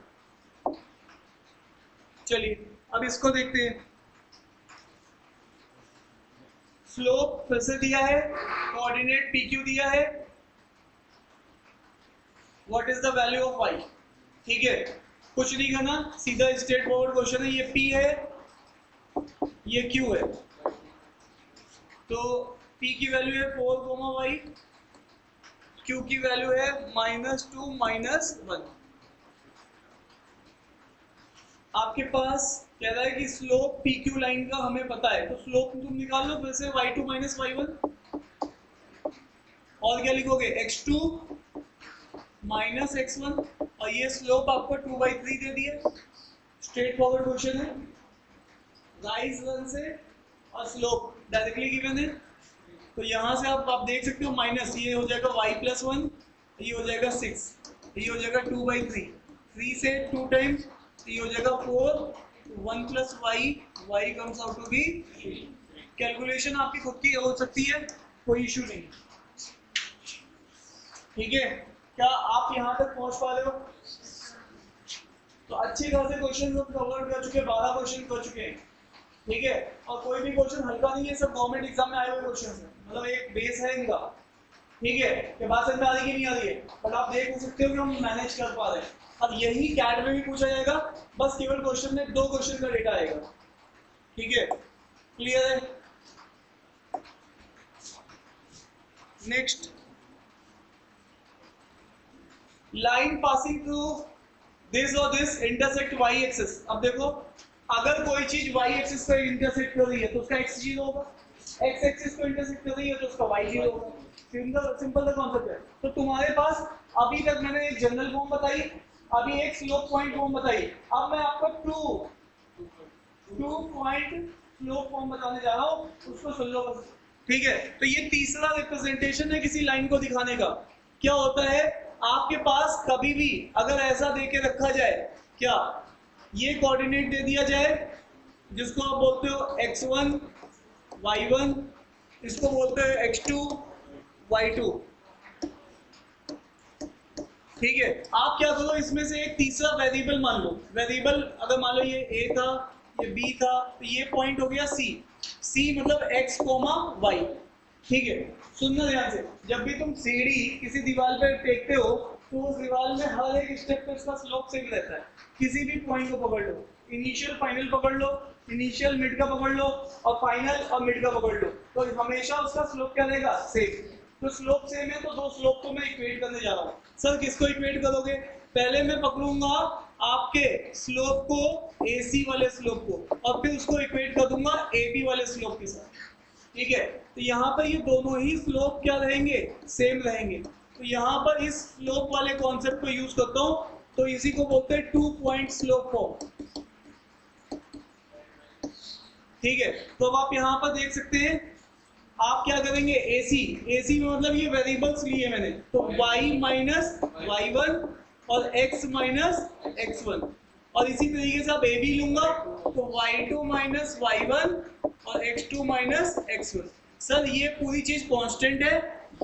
चलिए अब इसको देखते हैं। स्लोप फिर से दिया है, कोऑर्डिनेट PQ दिया है, what is the value of y, ठीक है। कुछ नहीं करना, सीधा स्ट्रेट फॉरवर्ड क्वेश्चन है। ये P है, ये Q है, तो P की वैल्यू है 4, y, Q की वैल्यू है -2 -1। आपके पास कह रहा है कि स्लोप PQ लाइन का हमें पता है, तो स्लोप तुम निकाल लो फिर से y2 - y1, और क्या लिखोगे x2 -x1, और ये स्लोप आपको 2/3 दे दिया। स्ट्रेट फॉरवर्ड क्वेश्चन है, राइज 1 से और स्लोप डायरेक्टली गिवन है, तो यहाँ से आप देख सकते हो माइनस, ये हो जाएगा y+1, ये हो जाएगा 6, ये हो जाएगा 2/3, 3 से 2 टाइम्स, ये हो जाएगा 4, 1 + y comes out to be 3। Calculation आपकी खुद की हो सकती है, कोई इशू नहीं, ठीक है। क्या आप यहाँ तक पहुँच पा रहे हो। तो अच्छे खासे क्वेश्चन हम कवर कर चुके हैं, 12 क्वेश्चन कर चुके हैं, ठीक है। और कोई भी क्वेश्चन हल्का नहीं है, सब गवर्नमेंट एग्जाम में आए हुए क्वेश्चन हैं, मतलब एक बेस है इनका, ठीक है। कि बात समझ में आ रही है कि नहीं आ रही है, बट आप देख सकते हो कि हम मैनेज कर पा रहे हैं। अब यही कैट में भी पूछा जाएगा, बस केवल क्वेश्चन में 2 क्वेश्चन का डेटा आएगा, ठीक है। क्लियर है। Next, line passing through this और दिस इंटरसेक्ट y एक्सिस। अब देखो अगर कोई चीज y एक्सिस पे इंटरसेक्ट कर रही है तो उसका x 0 होगा, x एक्सिस पे इंटरसेक्ट कर रही है तो उसका y 0 होगा। सिंपल सा कॉन्सेप्ट है। तो तुम्हारे पास अभी तक मैंने एक जनरल फॉर्म बताई, अभी एक स्लोप पॉइंट फॉर्म बताई, अब मैं आपको टू पॉइंट स्लोप फॉर्म बताने जा रहा हूँ, उसको सुन लो बस, ठीक है। तो ये तीसरा रिप्रेजेंटेशन है किसी लाइन को दिखाने का। क्या होता है, आपके पास कभी भी अगर ऐसा दे के रखा जाए, क्या ये कोऑर्डिनेट दे दिया जाए जिसको आप बोलते हो x1 y1, इसको बोलते हो x2 y2, ठीक है। आप क्या करो, इसमें से एक तीसरा वेरिएबल मान लो। वेरिएबल अगर मान लो ये a था, ये b था, तो ये पॉइंट हो गया c मतलब x, y, ठीक है। सुनना ध्यान से, जब भी तुम सीढ़ी किसी दीवार पे टेकते हो तो उस दीवार में हर एक स्टेप पे उसका स्लोप सेम रहता है। किसी भी पॉइंट को पकड़ लो, इनिशियल फाइनल पकड़ लो, इनिशियल मिड का पकड़ लो और फाइनल और मिड का पकड़ लो, तो हमेशा उसका स्लोप क्या रहेगा, सेम। तो स्लोप सेम है तो दो स्लोप को मैं इक्वेट करने जा रहा हूँ। सर किसको इक्वेट करोगे? पहले मैं पकड़ूंगा आपके स्लोप को, AC वाले स्लोप को, और फिर उसको इक्वेट कर दूंगा AB वाले स्लोप के साथ। ठीक है, तो यहाँ पर ये दोनों ही स्लोप क्या रहेंगे, सेम रहेंगे। तो यहाँ पर इस स्लोप वाले कॉन्सेप्ट को यूज करता हूँ, तो इसी को बोलते हैं 2 पॉइंट स्लोप फॉर्म। ठीक है, तो अब आप यहाँ पर देख सकते हैं, आप क्या करेंगे, AC में मतलब ये वेरिएबल्स लिए मैंने, तो y माइनस y1 और x माइनस x1, और इसी तरीके से आप AB लूंगा तो y2 माइनस y1 और x2 माइनस x1। सर ये पूरी चीज कांस्टेंट है,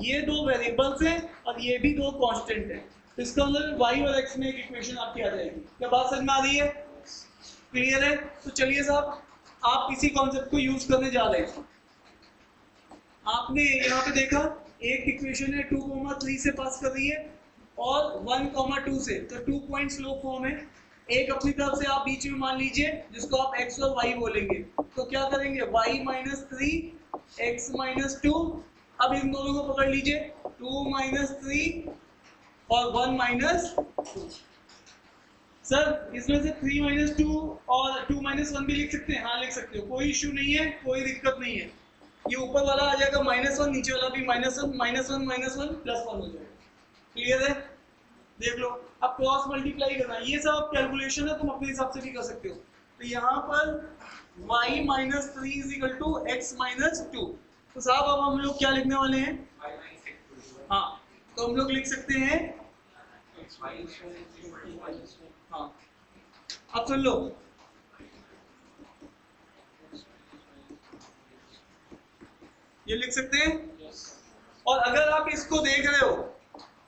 ये दो वेरिएबल्स हैं और ये भी दो कांस्टेंट है, तो इसका मतलब y और x में एक इक्वेशन आपकी आ जाएगी। क्या बात समझ में आ रही है, क्लियर है? तो चलिए साहब, आप इसी कॉन्सेप्ट को यूज करने जा रहे हैं। आपने यहाँ पे देखा एक इक्वेशन है 2,3 से पास कर रही है और 1,2 से, तो 2 पॉइंट स्लोप फॉर्म है। एक अपनी तरफ से आप बीच में मान लीजिए जिसको आप x और y बोलेंगे, तो क्या करेंगे, y माइनस 3 x माइनस 2। अब इन दोनों को पकड़ लीजिए, 2 माइनस 3 और 1 माइनस 2। सर इसमें से 3 माइनस 2 और 2 माइनस 1 भी लिख सकते हैं, हाँ लिख सकते हो, कोई इश्यू नहीं है, कोई दिक्कत नहीं है। ये ऊपर वाला आ जाएगा -1, नीचे वाला भी -1, -1 -1 +1 हो जाएगा। क्लियर है? देख लो, अब क्रॉस मल्टीप्लाई करना, ये सब कैलकुलेशन है, तुम अपने हिसाब से भी कर सकते हो। तो यहाँ पर y minus 3 is equal to x minus 2। तो साहब अब हम लोग क्या लिखने वाले हैं, हाँ तो हम लोग लिख सकते हैं, हाँ अब सुन लो, ये लिख सकते हैं। और अगर आप इसको देख रहे हो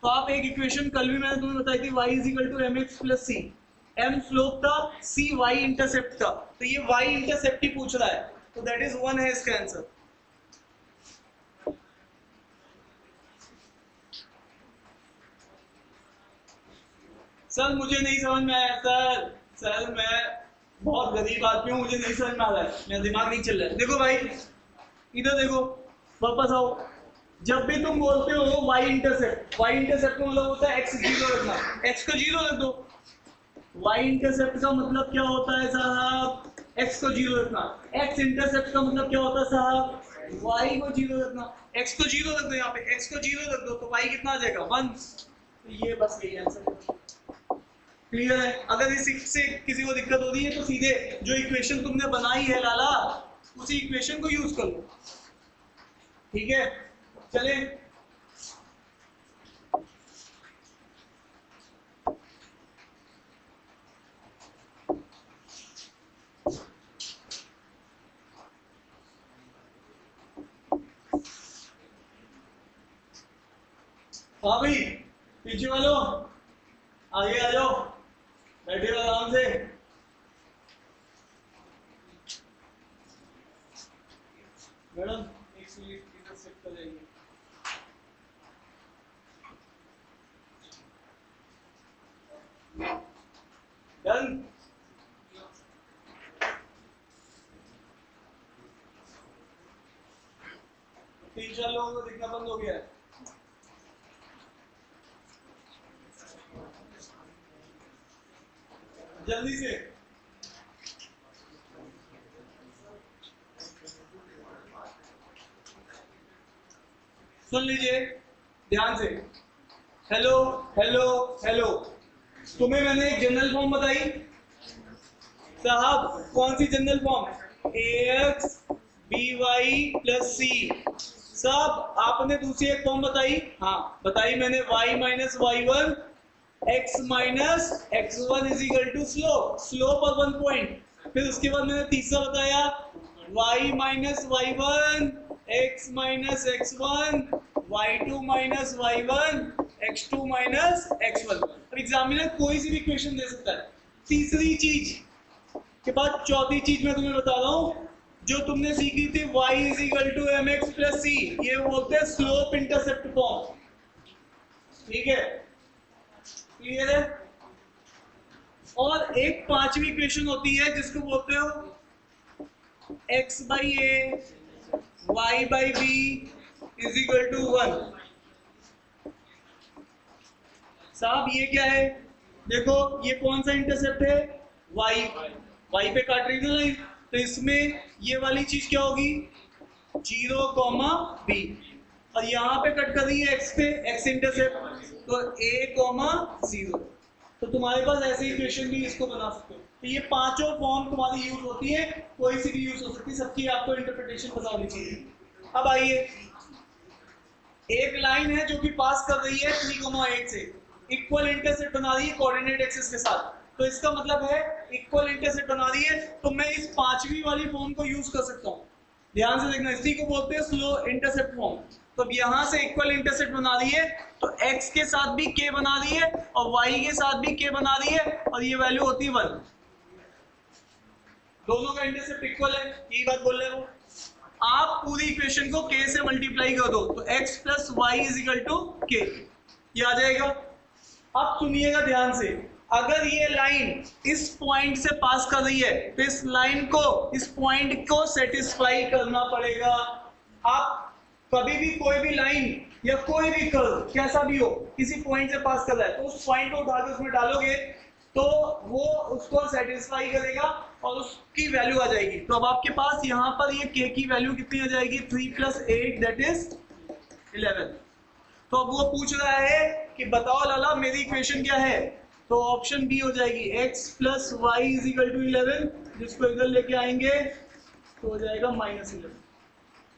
तो आप एक इक्वेशन कल भी मैंने तुम्हें बताई थी, y is equal to mx plus c। m slope था, c y इंटरसेप्ट था, तो ये y इंटरसेप्ट ही पूछ रहा है, तो दैट इज 1 है इसका आंसर। सर मुझे नहीं समझ में आया सर मैं बहुत गरीब आदमी हूँ, मुझे नहीं समझ में आ रहा है, मेरा दिमाग नहीं चल रहा है। देखो भाई इधर देखो, वापस आओ, जब भी तुम बोलते हो y इंटरसेप्ट का मतलब होता है x 0 रखना, x को 0 रख दो। y इंटरसेप्ट का मतलब क्या होता है साहब, x को 0 रखना। x इंटरसेप्ट का मतलब क्या होता है साहब, y को 0 रखना। x को 0 रख दो, यहाँ पे x को 0 रख दो तो y कितना आ जाएगा, 1। तो ये बस यही आंसर है। क्लियर है? अगर इससे किसी को दिक्कत हो रही है तो सीधे जो इक्वेशन तुमने बनाई है लाला, उसी इक्वेशन को यूज कर लो। ठीक है, चले हाँ भाई, पीछे वालों आगे आ जाओ, बैठे हो आराम से। मैडम एक मिनट इधर शिफ्ट कर जाइए। डन। तीन चार लोगों को दिखना बंद हो गया है। जल्दी से सुन लीजिए ध्यान से। हेलो हेलो हेलो, तुम्हें मैंने एक जनरल फॉर्म बताई साहब, कौन सी general form, ax by plus c। साहब आपने दूसरी एक फॉर्म बताई, हाँ बताई मैंने, y minus y1 x minus x1 is equal to slope और 1 पॉइंट। फिर उसके बाद मैंने तीसरा बताया y minus y1 x minus x1 y2 minus y1 x2 minus x1। अब एग्जामिनर कोई सी भी इक्वेशन दे सकता है। तीसरी चीज के बाद चौथी चीज मैं तुम्हें बता रहा हूँ, जो तुमने सीखी थी y is equal to mx plus c, ये बोलते हैं स्लोप इंटरसेप्ट फॉर्म। ठीक है, क्लियर है? और एक पांचवी इक्वेशन होती है जिसको बोलते हो x by A y by B is equal to 1। साहब ये क्या है? देखो ये कौन सा इंटरसेप्ट है? y पे काट रही थी लाइन, तो इसमें ये वाली चीज क्या होगी? 0, b, और यहाँ पे कट कर रही है x पे, x इंटरसेप्ट, तो a, 0। तो तुम्हारे पास ऐसी इक्वेशन भी इसको बना सकते हो। तो ये पांचों फॉर्म तुम्हारी यूज होती है, कोई सी भी यूज हो सकती है, सबकी आपको इंटरप्रिटेशन पता होनी चाहिए। अब आइए, एक लाइन है जो कि पास कर रही है 3,8 से, इक्वल इंटरसेप्ट बना रही है कोऑर्डिनेट एक्सिस के साथ, तो इसका मतलब है इक्वल इंटरसेप्ट बना रही है, तो मैं इस पांचवी वाली फॉर्म को यूज कर सकता हूँ। ध्यान से देखना, इसी को बोलते हैं स्लो इंटरसेप्ट फॉर्म। तो अब यहाँ से इक्वल इंटरसेप्ट बना रही है, तो x के साथ भी k बना रही है और y के साथ भी k बना रही है, और ये वैल्यू होती है 1। दोनों का इंटरसेप्ट इक्वल है, यही बात बोल रहे हो। आप पूरी इक्वेशन को k से मल्टीप्लाई कर दो, तो x plus y is equal to k, ये आ जाएगा। अब सुनिएगा ध्यान से, अगर ये लाइन इस पॉइंट से पास कर रही है, तो इस लाइन को, इस पॉइंट को सेटिस्फाई करना पड़ेगा। आप कभी भी कोई भी लाइन या कोई भी कर्व कैसा भी हो, किसी पॉइंट से पास कर रहा है, तो उस पॉइंट को उठाकर उसमें डालोगे तो वो उसको सेटिस्फाई करेगा और उसकी वैल्यू आ जाएगी। तो अब आपके पास यहाँ पर ये k की वैल्यू कितनी आ जाएगी? 3 + 8 दैट इज 11। तो अब वो पूछ रहा है कि बताओ लाला मेरी इक्वेशन क्या है, तो ऑप्शन बी हो जाएगी x + y = 11, जिसको इधर लेके आएंगे तो हो जाएगा -11।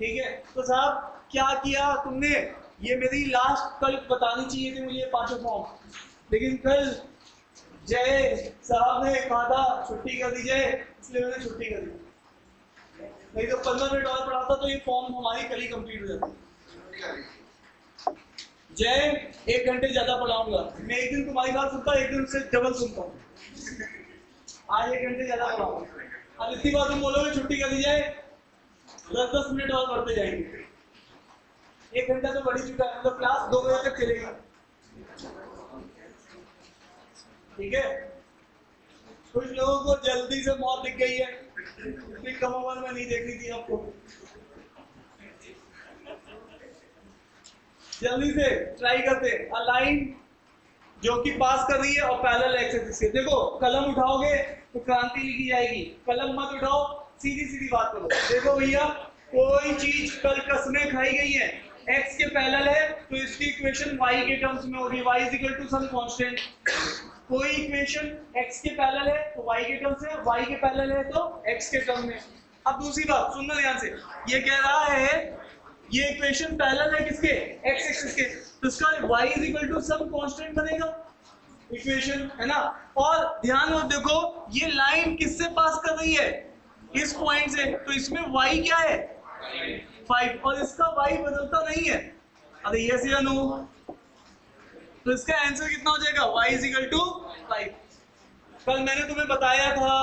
ठीक है, तो साहब क्या किया तुमने? ये मेरी लास्ट कल बतानी चाहिए थी मुझे ये पांचों फॉर्म, लेकिन कल जय साहब ने कहा था छुट्टी कर दीजिए, इसलिए मैंने छुट्टी कर दी। नहीं तो 15 मिनट और पढ़ाता तो ये फॉर्म हमारी कल ही कंप्लीट हो जाती। जय 1 घंटे ज्यादा पढ़ाऊंगा मैं, एक दिन तुम्हारी बात सुनता हूँ, एक दिन से डबल सुनता हूँ। आज 1 घंटे ज्यादा पढ़ाऊंगा। अब इतनी बात तुम बोलोगे छुट्टी कर दी जाए, 10-10 मिनट और पढ़ते जाएंगे। 1 घंटा तो बढ़ ही चुका है, मतलब क्लास 2 बजे तक चलेगी। ठीक है, कुछ लोगों को जल्दी से मौत दिख गई है, इतनी कम उम्र में नहीं देखनी थी आपको। जल्दी से ट्राई करते, अलाइन जो कि पास कर रही है और पैरेलल एक्सिस से। देखो कलम उठाओगे तो क्रांति लिखी जाएगी, कलम मत उठाओ, सीधी सीधी बात करो। देखो भैया, कोई चीज कल कसमें खाई गई है, x के पैरेलल है तो इसकी इक्वेशन y के टर्म्स में होगी, y = सम कांस्टेंट। कोई इक्वेशन x के पैरेलल है तो y के टर्म्स में, y के पैरेलल है तो x के टर्म में। अब दूसरी बात सुनना ध्यान से, ये कह रहा है ये इक्वेशन पैरेलल है किसके? x एक्सिस के, तो इसका y = सम कांस्टेंट बनेगा इक्वेशन, है ना। और ध्यान में देखो ये लाइन किससे पास कर रही है? इस पॉइंट से, तो इसमें y क्या है? 5, और इसका y बदलता नहीं है। अरे यस या नो? तो इसका आंसर कितना हो जाएगा? y = 5। कल मैंने तुम्हें बताया था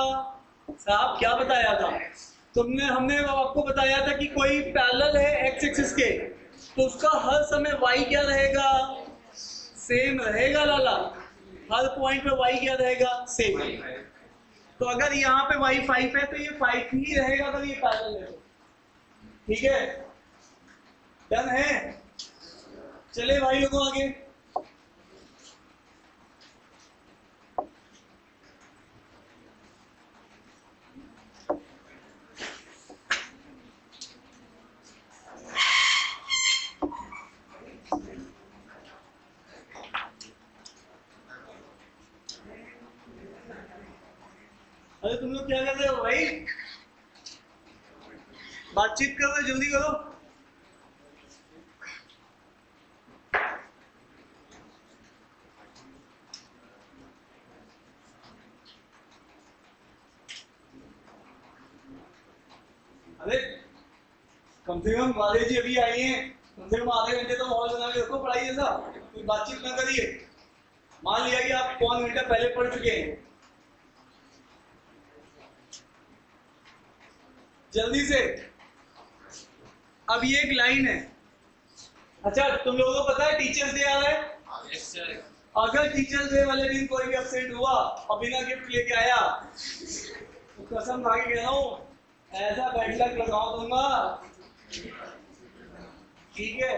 साहब, क्या बताया था हमने आपको बताया था कि कोई पैरेलल है x एक्सिस के, तो उसका हर समय y क्या रहेगा? सेम रहेगा लाला, हर पॉइंट पे y क्या रहेगा? सेम। तो अगर यहाँ पे y 5 है तो ये 5 ही रहेगा अगर ये पैरेलल है। ठीक है, डन है? चले भाई लोगों आगे। अरे तुम लोग क्या कर रहे हो भाई? बातचीत कर रहे, जल्दी करो। अरे कम से कम वाले जी अभी आई हैं, कम से कम आधे घंटे तो माहौल बना के रखो पढ़ाई जैसा, कोई बातचीत ना करिए। मान लिया कि आप पौन घंटा पहले पढ़ चुके हैं, जल्दी से। अब ये एक लाइन है। अच्छा तुम लोगों को पता है टीचर्स डे आ रहा है? अगर टीचर्स डे वाले दिन कोई भी अपसेंट हुआ और बिना गिफ्ट लेके आया तो कसम खा के कह रहा हूं ऐसा बैड लक लगा दूंगा। ठीक है,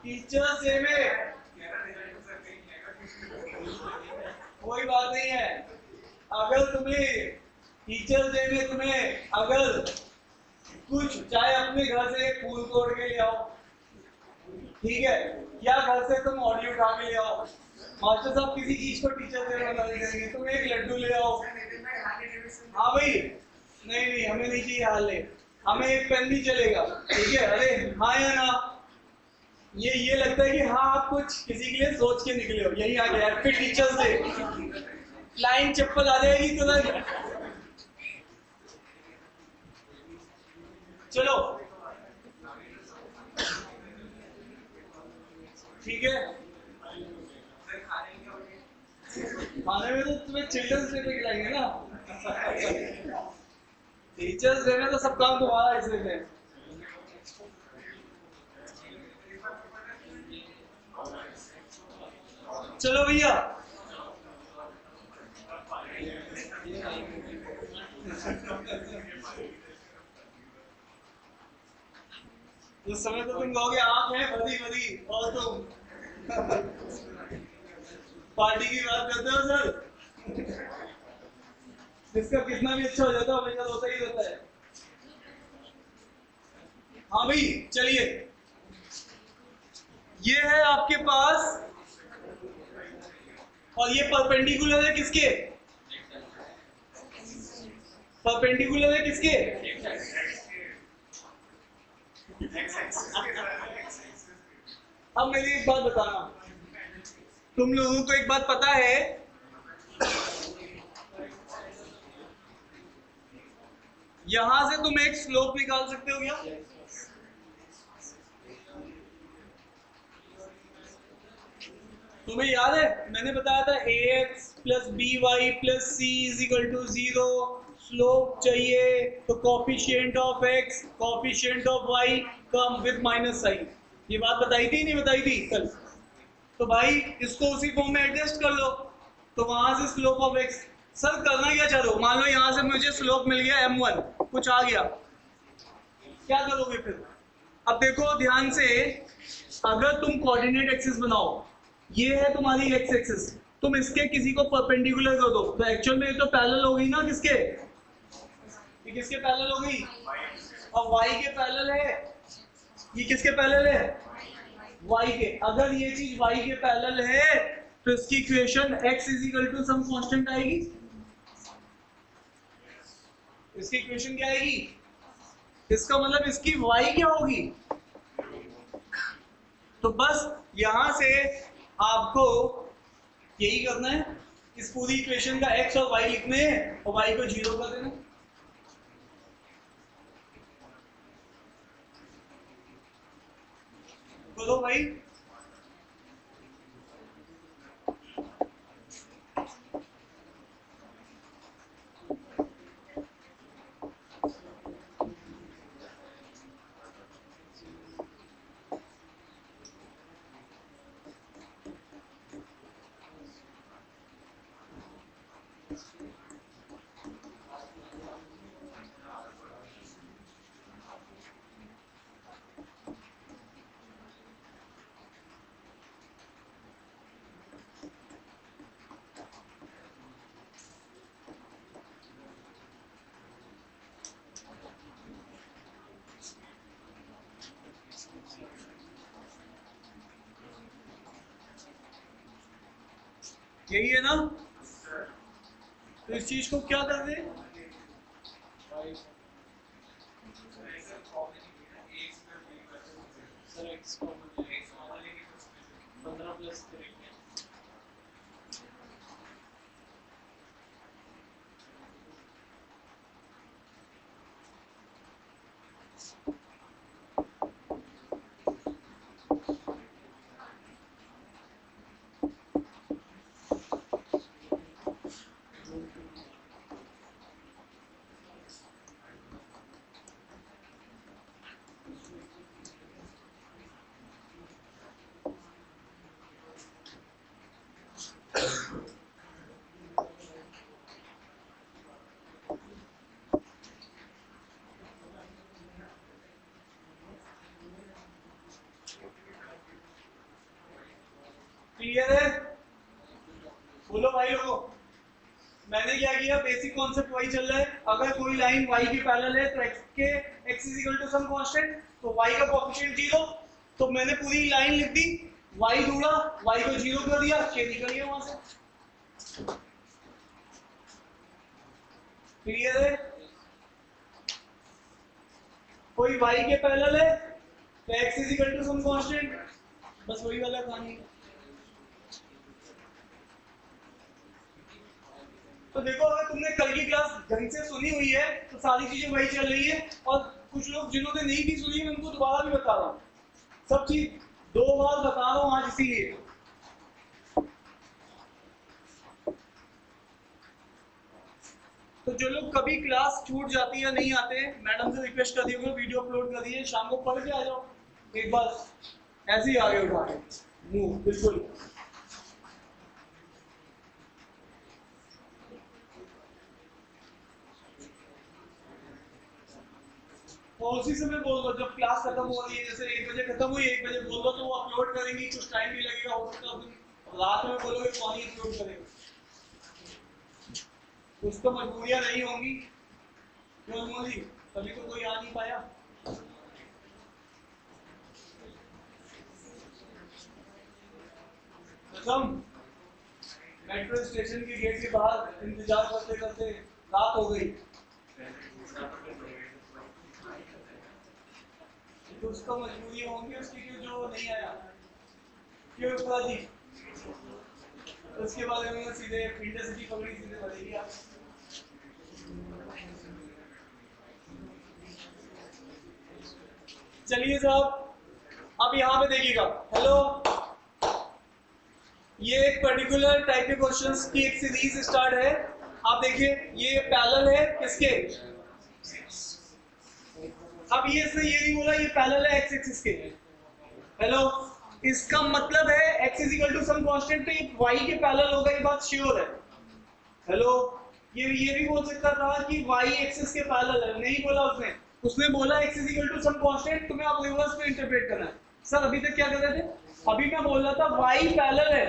टीचर्स डे में कोई बात नहीं है। अगर तुम्हें टीचर्स डे में तुम्हें अगर कुछ चाहे अपने घर से एक फूल तोड़ के ले आओ, ठीक है, या घर से तुम ऑडियो उठा के ले आओ, मास्टर साहब किसी चीज को टीचर डे बना देंगे, तुम एक लड्डू ले आओ। हाँ भाई, नहीं नहीं हमें नहीं चाहिए हाले, हमें एक पेन भी चलेगा, ठीक है। अरे हाँ या ना, ये लगता है कि हाँ आप कुछ किसी के लिए सोच के निकले हो, यही आ गया फिर टीचर्स डे, फ्लाइंग चप्पल आ जाएगी तुरंत। चलो ठीक है, खाने में तो तुम्हें चिल्ड्रंस डे पे खिलाएंगे ना, टीचर्स डे में तो सब काम तुम्हारा इसलिए में। चलो भैया, उस समय तो तुम कहोगे आंख है बड़ी बड़ी और तुम पार्टी की बात करते हो सर। जिसका कितना भी अच्छा हो जाता है हमेशा होता ही रहता है। हाँ भाई चलिए, ये है आपके पास और ये परपेंडिकुलर है किसके, परपेंडिकुलर है किसके, अब मेरी एक बात बताना, तुम लोगों को एक बात पता है, यहां से तुम एक स्लोप निकाल सकते हो क्या? तुम्हें याद है मैंने बताया था ax plus b y plus c is equal to 0, slope चाहिए तो coefficient of x coefficient of y come with minus sign. ये बात बताई थी नहीं बताई थी कल? तो भाई इसको उसी फॉर्म में एडजस्ट कर लो, तो वहां से स्लोप ऑफ x, सर करना क्या चाहो, मान लो यहां से मुझे स्लोप मिल गया m1, कुछ आ गया, क्या करोगे फिर? अब देखो ध्यान से, अगर तुम कोऑर्डिनेट एक्सिस बनाओ, ये है तुम्हारी x एक्सिस, तुम इसके किसी को परपेंडिकुलर कर दो तो एक्चुअल में ये तो पैरेलल हो गई ना किसके, ये किसके पैरेलल हो गई, और y के पैरेलल है, ये किसके पैरेलल है, y के। अगर ये चीज y के पैरेलल है तो इसकी equation x is equal to some constant आएगी, इसकी इक्वेशन क्या आएगी, इसका मतलब इसकी y क्या होगी। तो बस यहां से आपको यही करना है, इस पूरी इक्वेशन का x और y लिखने हैं और y को 0 कर देना। बोलो भाई, यही है ना, तो इस चीज को क्या कर दे, क्लियर है? बोलो भाई लोगों। मैंने क्या किया, बेसिक कॉन्सेप्ट वही चल रहा है। अगर कोई लाइन y के पैरेलल है तो x is equal to some constant, तो y का कोएफिशिएंट 0, तो मैंने पूरी लाइन लिख दी, y जोड़ा, y को 0 कर दिया, k निकल गया वहां से। क्लियर है? कोई y के पैरेलल है तो x is equal to some constant, बस वही वाला कहानी। तो देखो, अगर तुमने कल की क्लास ढंग से सुनी हुई है तो सारी चीजें वही चल रही है, और कुछ लोग जिन्होंने नहीं भी सुनी, मैं उनको दोबारा भी बता रहा हूँ, सब चीज 2 बार बता रहा हूँ आज इसीलिए। तो जो लोग कभी क्लास छूट जाती है, नहीं आते, मैडम से रिक्वेस्ट कर दिए, वीडियो अपलोड कर दिए, शाम को पढ़ के आ जाओ एक बार, ऐसे ही आगे उठा के मुंह बिल्कुल। और उसी समय बोल दो, जब क्लास खत्म हो रही है, जैसे 1 बजे खत्म हुई, 1 बजे बोल दो, तो वो अपलोड करेंगी, कुछ टाइम भी लगेगा, हो सकता है रात में बोलोगे कौन ही अपलोड करेगा, कुछ तो मजबूरियां नहीं होंगी, क्यों मोदी? कभी तो कोई आ नहीं पाया। मेट्रो स्टेशन के गेट के बाहर इंतजार करते करते रात हो गई, तो उसका मजबूरी होंगी उसकी, क्यों जो नहीं आया, क्यों उसका जी? उसके बाद उन्होंने सीधे इंटरसिटी पकड़ी, सीधे बढ़ेगी आप। चलिए साहब, अब यहाँ पे देखिएगा, हेलो, ये एक पर्टिकुलर टाइप के क्वेश्चंस की एक सीरीज स्टार्ट है। आप देखिए, ये पैरेलल है किसके? अब ये इसने ये नहीं बोला ये पैरेलल है x एक्सिस के, हेलो, इसका मतलब है x is equal to some constant, तो ये y के पैरेलल होगा, ये बात श्योर है। हेलो, ये भी बोल सकता था कि y एक्सिस के पैरेलल है, नहीं बोला उसने, उसने बोला x is equal to some constant, तुम्हें आप रिवर्स में इंटरप्रेट करना है। सर अभी तक क्या कर रहे थे? अभी मैं बोल रहा था y पैरेलल है,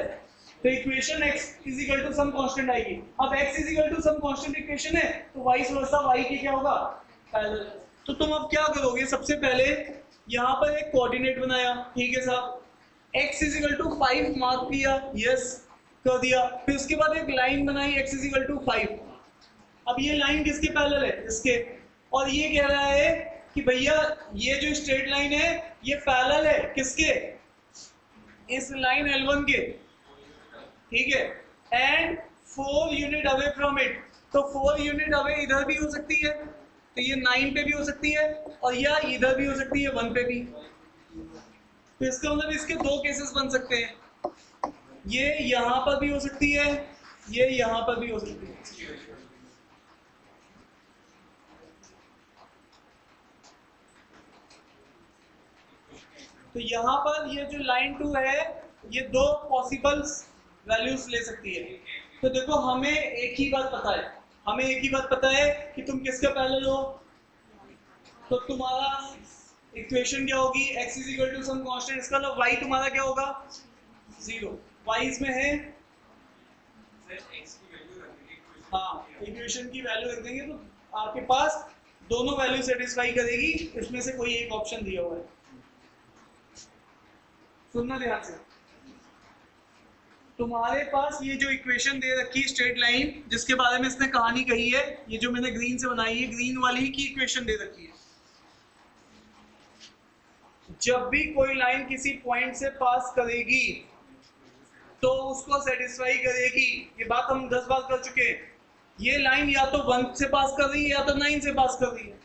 तो equation x is equal to some constant आएगी। अब x is equal to some constant equation है, तो y वर्सा y की क्या होगा? पैरेलल। तो तुम अब क्या करोगे, सबसे पहले यहाँ पर एक कोऑर्डिनेट बनाया, ठीक है साहब, x is equal to 5 mark किया, यस कर दिया, फिर उसके बाद एक लाइन बनाई x इज इक्वल टू 5। अब ये लाइन किसके पैरेलल है? इसके। और ये कह रहा है कि भैया ये जो स्ट्रेट लाइन है ये पैरेलल है किसके? इस लाइन L1 के, ठीक है, and 4 unit away from it, तो 4 यूनिट अवे इधर भी हो सकती है, तो ये 9 पे भी हो सकती है, और या इधर भी हो सकती है 1 पे भी। तो इसका मतलब इसके 2 केसेस बन सकते हैं, ये यहां पर भी हो सकती है, ये यहां पर भी हो सकती है। तो यहां पर ये जो लाइन 2 है, ये 2 पॉसिबल वैल्यूज ले सकती है। तो देखो, हमें एक ही बात पता है, हमें एक ही बात पता है कि तुम किसका पैरेलल हो, तो तुम्हारा इक्वेशन क्या होगी? x is equal to some constant, इसका मतलब y तुम्हारा क्या होगा? 0। y इसमें है, हाँ, इक्वेशन की वैल्यू रख देंगे तो आपके पास दोनों वैल्यू सेटिस्फाई करेगी, इसमें से कोई एक ऑप्शन दिया हुआ है। सुनना ध्यान से, तुम्हारे पास ये जो इक्वेशन दे रखी है स्ट्रेट लाइन, जिसके बारे में इसने कहानी कही है, ये जो मैंने ग्रीन से बनाई है, ग्रीन वाली की इक्वेशन दे रखी है। जब भी कोई लाइन किसी पॉइंट से पास करेगी तो उसको सेटिस्फाई करेगी, ये बात हम 10 बार कर चुके हैं। ये लाइन या तो 1 से पास कर रही है या तो 9 से पास कर रही है।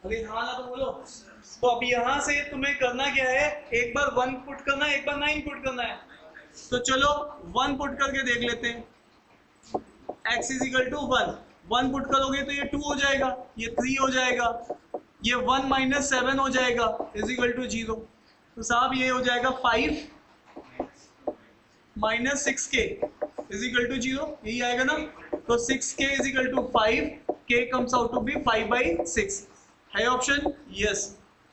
अरे हाँ ना तो बोलो। तो अब यहाँ से तुम्हें करना क्या है, एक बार 1 पुट करना है, एक बार 9 पुट करना है। तो चलो 1 पुट करके देख लेते हैं, x is equal to 1, 1 put करोगे तो ये 2 हो जाएगा, ये 3 हो जाएगा, ये 1 माइनस 7 हो जाएगा, इज इक्वल टू 0। तो साहब ये हो जाएगा 5 minus 6k is equal to 0, यही आएगा ना। तो 6k is equal to 5, k comes out to be 5/6 है ऑप्शन, यस।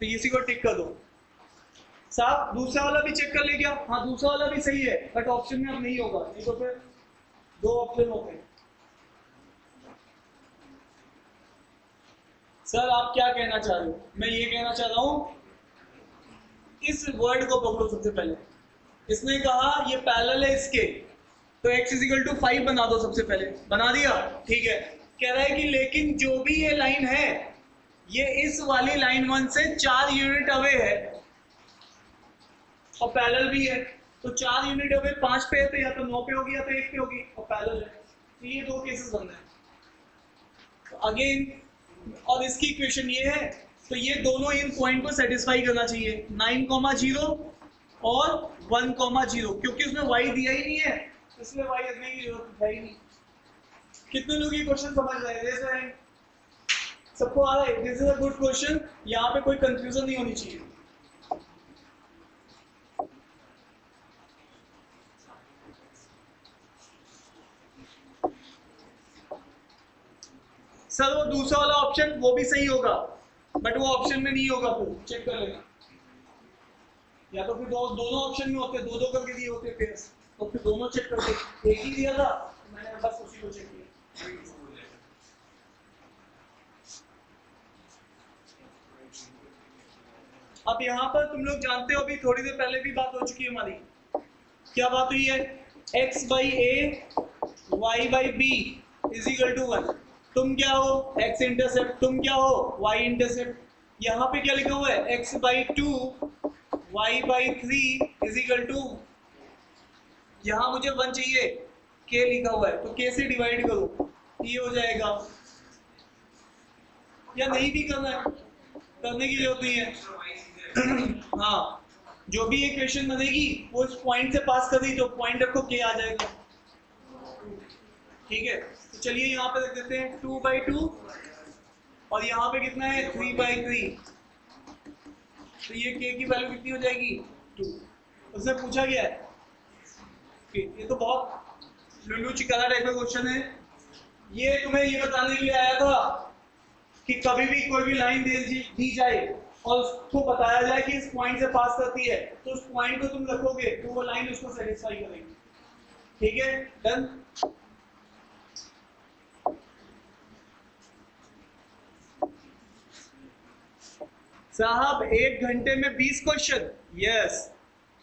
तो इसी को टिक कर दो। साहब दूसरा वाला भी चेक कर ले क्या? हाँ दूसरा वाला भी सही है, बट ऑप्शन में अब नहीं होगा, नहीं तो फिर दो ऑप्शन होते हैं। सर आप क्या कहना चाह रहे हो? मैं ये कहना चाह रहा हूं, इस वर्ड को पकड़ो सबसे पहले। इसने कहा ये पैरेलल है इसके, तो x = 5 बना दो सबसे पहले। बना दिया, ठीक है। कह रहा है कि लेकिन जो भी ये लाइन है, ये इस वाली लाइन 1 से 4 यूनिट अवे है और पैरेलल भी है। तो 4 यूनिट अवे 5 पे है, तो या तो 9 पे होगी या तो 1 पे होगी, और पैरेलल है। तो ये दो केसेस बन रहे हैं। तो अगेन, और इसकी इक्वेशन ये है, तो ये दोनों इन पॉइंट को सेटिस्फाई करना चाहिए, 9,0 और 1,0, क्योंकि उसमें y दिया ही नहीं है, इसलिए y रखने की जरूरत है ही नहीं। कितने लोग ये क्वेश्चन समझ रहे हैं? सबको आ रहा है? This is a good question, यहाँ पे कोई कंफ्यूजन नहीं होनी चाहिए। सर वो दूसरा वाला ऑप्शन वो भी सही होगा, बट वो ऑप्शन में नहीं होगा, फिर चेक कर लेना। या तो फिर दोनों ऑप्शन में होते, दो करके दिए होते पेयर्स, तो फिर दोनों चेक करते। एक ही दिया था, मैंने बस उसी को चेक किया। अब यहाँ पर तुम लोग जानते हो, अभी थोड़ी देर पहले भी बात हो चुकी है हमारी। क्या बात हुई है? x/a y/b = 1। तुम क्या हो? x intercept. तुम क्या हो? y intercept. यहाँ पे क्या लिखा हुआ है? x/2 y/3 = यहाँ मुझे 1 चाहिए, k लिखा हुआ है, तो k से डिवाइड करो, ये हो जाएगा। या नहीं भी करना है, करने की जरूरत नहीं है। हाँ, जो भी इक्वेशन बनेगी वो इस पॉइंट से पास कर दी, तो पॉइंट रखो, k आ जाएगा। ठीक है, तो चलिए यहाँ पे रख देते हैं 2/2, और यहाँ पे कितना है? 3/3। तो ये k की वैल्यू कितनी हो जाएगी? 2। उससे पूछा गया है, ये तो बहुत लुल्लू चिकारा टाइप का क्वेश्चन है। ये तुम्हें ये बताने के लिए आया था कि कभी भी कोई भी लाइन दी जाए और उसको बताया जाए कि इस पॉइंट से पास करती है, तो उस पॉइंट को तुम रखोगे तो वो लाइन उसको सेटिस्फाई करेगी। ठीक है, डन। साहब 1 घंटे में 20 क्वेश्चन? यस,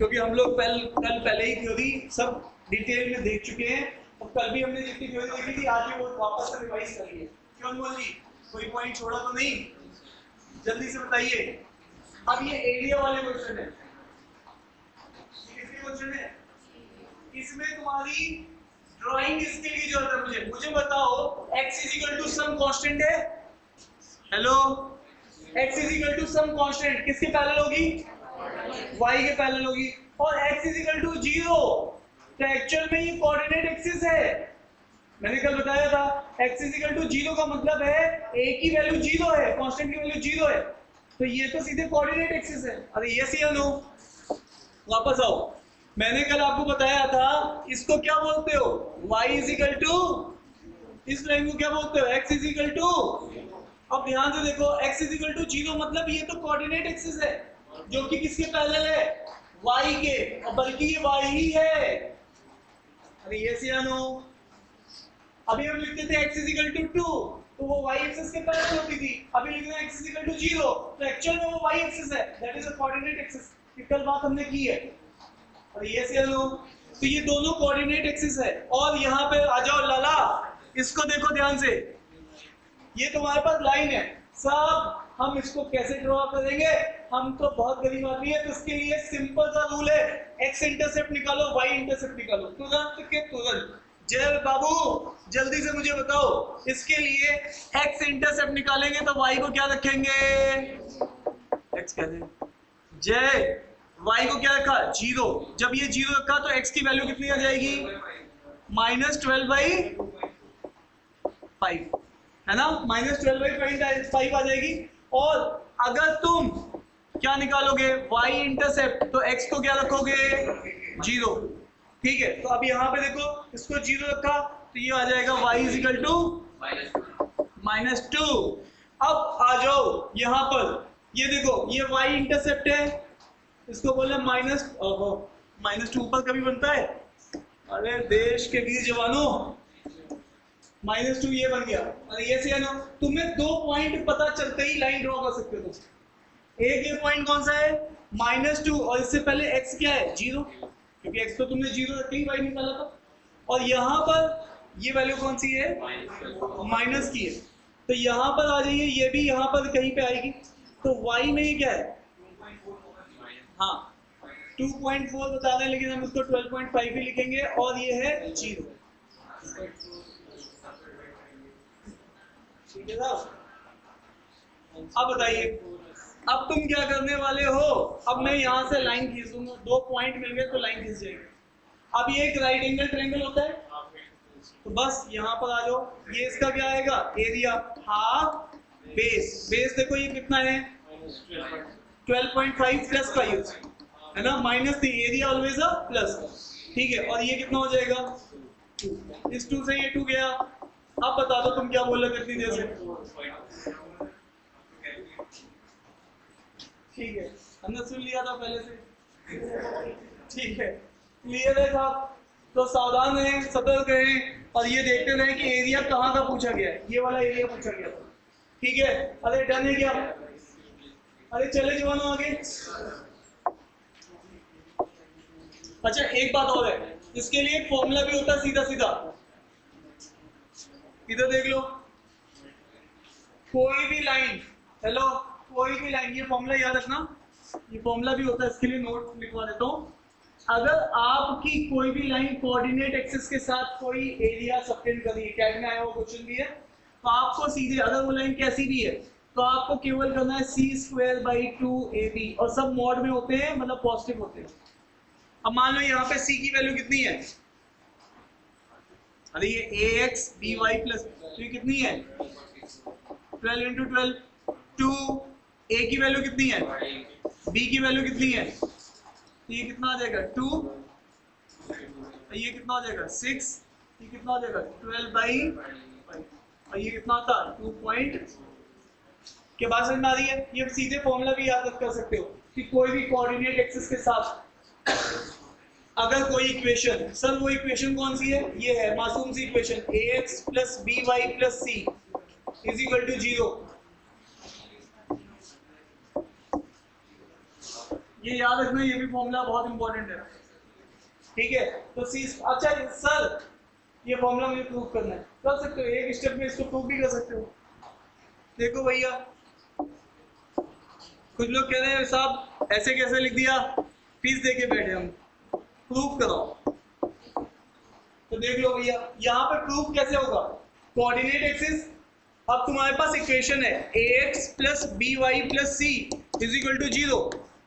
क्योंकि हम लोग कल पहले ही थ्योरी सब डिटेल में देख चुके हैं, और कल भी हमने जितनी थ्योरी देखी थी आज भी वो वापस से रिवाइज कर लिए। क्यों अनमोल जी, कोई पॉइंट छोड़ा तो नहीं? जल्दी से बताइए। अब ये एरिया वाले क्वेश्चन है, किसके क्वेश्चन है? इसमें तुम्हारी ड्राइंग स्किल की जरूरत है। मुझे बताओ, x = सम कांस्टेंट है। हेलो, x = सम कांस्टेंट किसके पैरेलल होगी? y के पैरेलल होगी। और x = 0, तो एक्चुअल में ये कोऑर्डिनेट एक्सिस है। मैंने कल बताया था, x = 0 का मतलब है a की वैल्यू 0 है, कांस्टेंट की वैल्यू 0 है, तो ये तो सीधे कोऑर्डिनेट एक्सिस है। अरे यस या नो? वापस आओ, मैंने कल आपको बताया था इसको क्या बोलते हो? y = इस लाइन को क्या बोलते हो? x = अब ध्यान से देखो, x = 0 मतलब ये तो कोऑर्डिनेट एक्सिस है, जो कि किसके पैरेलल है? y के, और बल्कि ये y ही है। अरे यस या नो? अभी हम लिखते थे x = 2, तो वो y एक्सिस के पैरेलल होती थी। अभी लिख रहे हैं x = 0, तो एक्चुअल में वो y एक्सिस है, that is a coordinate axis. कल बात हमने की है। और यस या नो? तो ये दोनों कोऑर्डिनेट एक्सिस है। और यहाँ पे आ जाओ लाला, इसको देखो ध्यान से, ये तुम्हारे पास लाइन है। सब हम इसको कैसे ड्रॉ करेंगे? हम तो बहुत गरीब आदमी है, तो इसके लिए सिंपल सा रूल है, x इंटरसेप्ट निकालो, y इंटरसेप्ट निकालो, तुरंत के तुरंत। जय बाबू, जल्दी से मुझे बताओ, इसके लिए x इंटरसेप्ट निकालेंगे तो y को क्या रखेंगे? x कह दे। जय, y को क्या रखा? 0। जब ये 0 रखा तो x की वैल्यू कितनी आ जाएगी? -12/5, है ना? -12/5 आ जाएगी। और अगर तुम क्या निकालोगे? y इंटरसेप्ट, तो x को क्या रखोगे? 0। ठीक है, तो अब यहाँ पे देखो, इसको 0 रखा तो ये आ जाएगा y = -2। अब आ जाओ यहाँ पर, ये देखो, ये y इंटरसेप्ट है, इसको बोले -2 ऊपर कभी बनता है? अरे देश के वीर जवानों, -2 ये बन गया। अरे ये से ना तुम्हें 2 पॉइंट पता चलते ही लाइन ड्रॉ कर सकते हो तुम। एक ये पॉइंट कौन सा है? -2, और इससे पहले x क्या है? 0, क्योंकि x तो तुमने 0 रख के ही y निकाला था। और यहाँ पर ये वैल्यू कौन सी है? माइनस की है। तो यहाँ पर आ जाइए, ये भी यहाँ पर कहीं पे आएगी। तो y में ये क्या है? हाँ 2.4 बता रहे हैं, लेकिन हम इसको 12.5 ही लिखेंगे, और ये है 0। ठीक है साहब? अब बताइए, अब तुम क्या करने वाले हो? अब मैं यहाँ से लाइन खींच दूंगा, 2 पॉइंट मिल गए तो लाइन खींच जाएगी। अब ये एक राइट एंगल ट्रायंगल होता है, तो बस यहाँ पर आ जाओ। ये इसका क्या आएगा? Area half base. बेस देखो ये कितना है? 12.5 प्लस का यूज है ना, माइनस थी, एरिया ऑलवेज अ प्लस। ठीक है, और ये कितना हो जाएगा? 2। इस 2 से ये 2 गया। अब बता दो तुम क्या बोल रहे थे इतनी देर से? ठीक है, हमने सुन लिया था पहले से। ठीक है, क्लियर है साहब? तो सावधान रहें, सतर्क रहें, और ये देखते रहें कि एरिया कहाँ का पूछा गया है। ये वाला एरिया पूछा गया था। ठीक है, अरे डन है क्या? अरे चले जवानों आगे। अच्छा एक बात और है, इसके लिए एक फॉर्मूला भी होता है सीधा सीधा। इधर देख लो, कोई भी लाइन, हेलो, कोई भी लाइन, ये फॉर्मूला याद रखना, ये फॉर्मूला भी होता है, इसके लिए नोट लिखवा देता हूँ। अगर आपकी कोई भी लाइन कोऑर्डिनेट एक्सिस के साथ कोई एरिया सबटेंड कर रही है, कैट में आया हुआ क्वेश्चन भी है, तो आपको सीधे, अगर वो लाइन कैसी भी है, तो आपको केवल करना है c²/2ab, और सब मॉड में होते हैं, मतलब पॉजिटिव होते हैं। अब मान लो यहाँ पे c की वैल्यू कितनी है? अरे ये ax by प्लस, तो ये कितनी है? 12 × 12, 2। a की वैल्यू कितनी है? b की वैल्यू कितनी है? तो ये कितना आ जाएगा? 2। ये कितना हो जाएगा? 6। ये कितना हो जाएगा? 12/5। और ये कितना होता है? 2 पॉइंट। के बाद समझ में आ रही है? ये सीधे फॉर्मूला भी याद कर सकते हो कि कोई भी कोऑर्डिनेट एक्सिस के साथ अगर कोई इक्वेशन, सर वो इक्वेशन कौन सी है? ये है मासूम सी इक्वेशन, ax + by + c = 0। ये याद रखना, ये भी फॉर्मूला बहुत इंपॉर्टेंट है। ठीक है, तो सी, अच्छा सर ये फॉर्मूला मुझे प्रूव करना है, कर सकते हो, एक स्टेप में इसको प्रूव भी कर सकते हो। देखो भैया, कुछ लोग कह रहे हैं साहब ऐसे कैसे लिख दिया, फीस दे के बैठे हम, प्रूफ कराओ। तो देख लो भैया, यहाँ पे प्रूफ कैसे होगा? कोऑर्डिनेट एक्सिस, अब तुम्हारे पास इक्वेशन है ax + by + c = 0।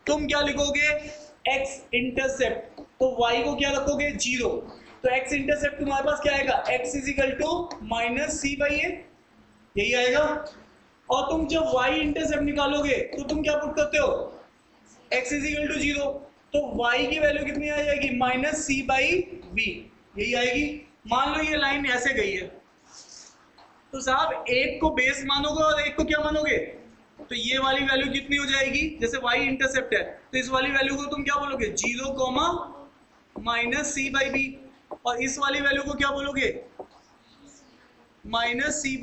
तुम क्या लिखोगे? x इंटरसेप्ट, तो y को क्या रखोगे? 0। तो x इंटरसेप्ट तुम्हारे पास क्या आएगा? x = -c/a, यही आएगा। और तुम जब y इंटरसेप्ट निकालोगे तो तुम क्या पुट करते हो? x = 0, तो y की वैल्यू कितनी आ जाएगी? -c/b, यही आएगी। मान लो ये लाइन ऐसे गई है, तो साहब एक को बेस मानोगे और एक को क्या मानोगे? तो ये वाली वैल्यू कितनी हो जाएगी? जैसे y इंटरसेप्ट है, तो इस वाली वैल्यू को तुम क्या बोलोगे? 0, -c/b, और इस वाली वैल्यू को क्या बोलोगे? -c/a,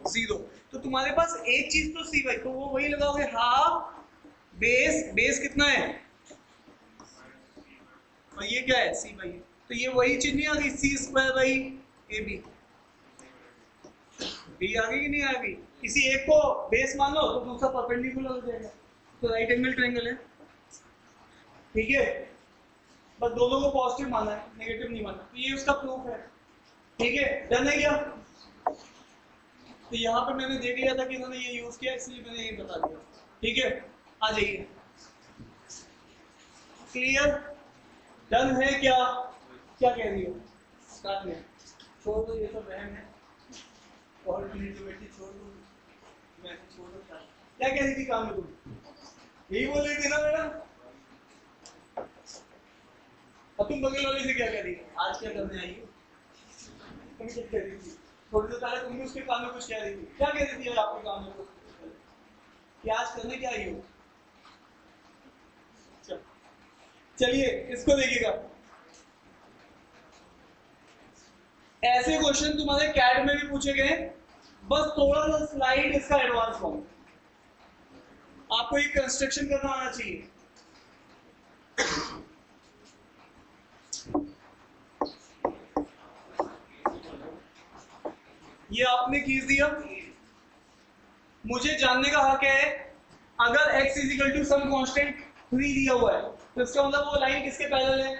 0। तो तुम्हारे पास एक चीज तो c/, तो वो वही लगाओगे, हाफ बेस, बेस कितना है? और ये क्या है? c/a, तो ये वही चीज नहीं आ गई, c²/ab, भी आ गई कि नहीं आ गई? किसी एक को बेस मान लो तो दूसरा परपेंडिकुलर हो जाएगा, तो राइट एंगल ट्रायंगल है। ठीक है, बस दोनों को पॉजिटिव माना है, नेगेटिव नहीं माना, तो ये उसका प्रूफ है। ठीक है, डन है क्या? तो यहाँ पे मैंने देख लिया था कि इन्होंने ये यूज किया, इसलिए मैंने ये बता दिया। ठीक है, आ जाइए, क्लियर? डन है क्या? क्या कह रही हो? स्टार्ट में छोड़ दो, ये सब वहम है, और छोड़ दो, मैं छोड़ दो। क्या कह रही थी काम में तुम? यही बोल रही थी ना मैडम? अब तुम बगल वाली से क्या कह रही थी? आज क्या करने आई हो? तुम क्या कह रही थी? थोड़ी देर पहले तुम भी उसके काम में कुछ कह रही थी। क्या कह रही थी यार आपके काम में? कि आज करने क्या आई हो? चलिए इसको देखिएगा, ऐसे क्वेश्चन तुम्हारे कैट में भी पूछे गए, बस थोड़ा सा स्लाइड इसका एडवांस फॉर्म, आपको ये कंस्ट्रक्शन करना आना चाहिए। ये आपने खींच दिया, मुझे जानने का हक है अगर x is equal to some constant 3 दिया हुआ है तो इसका मतलब वो लाइन किसके पैरेलल है,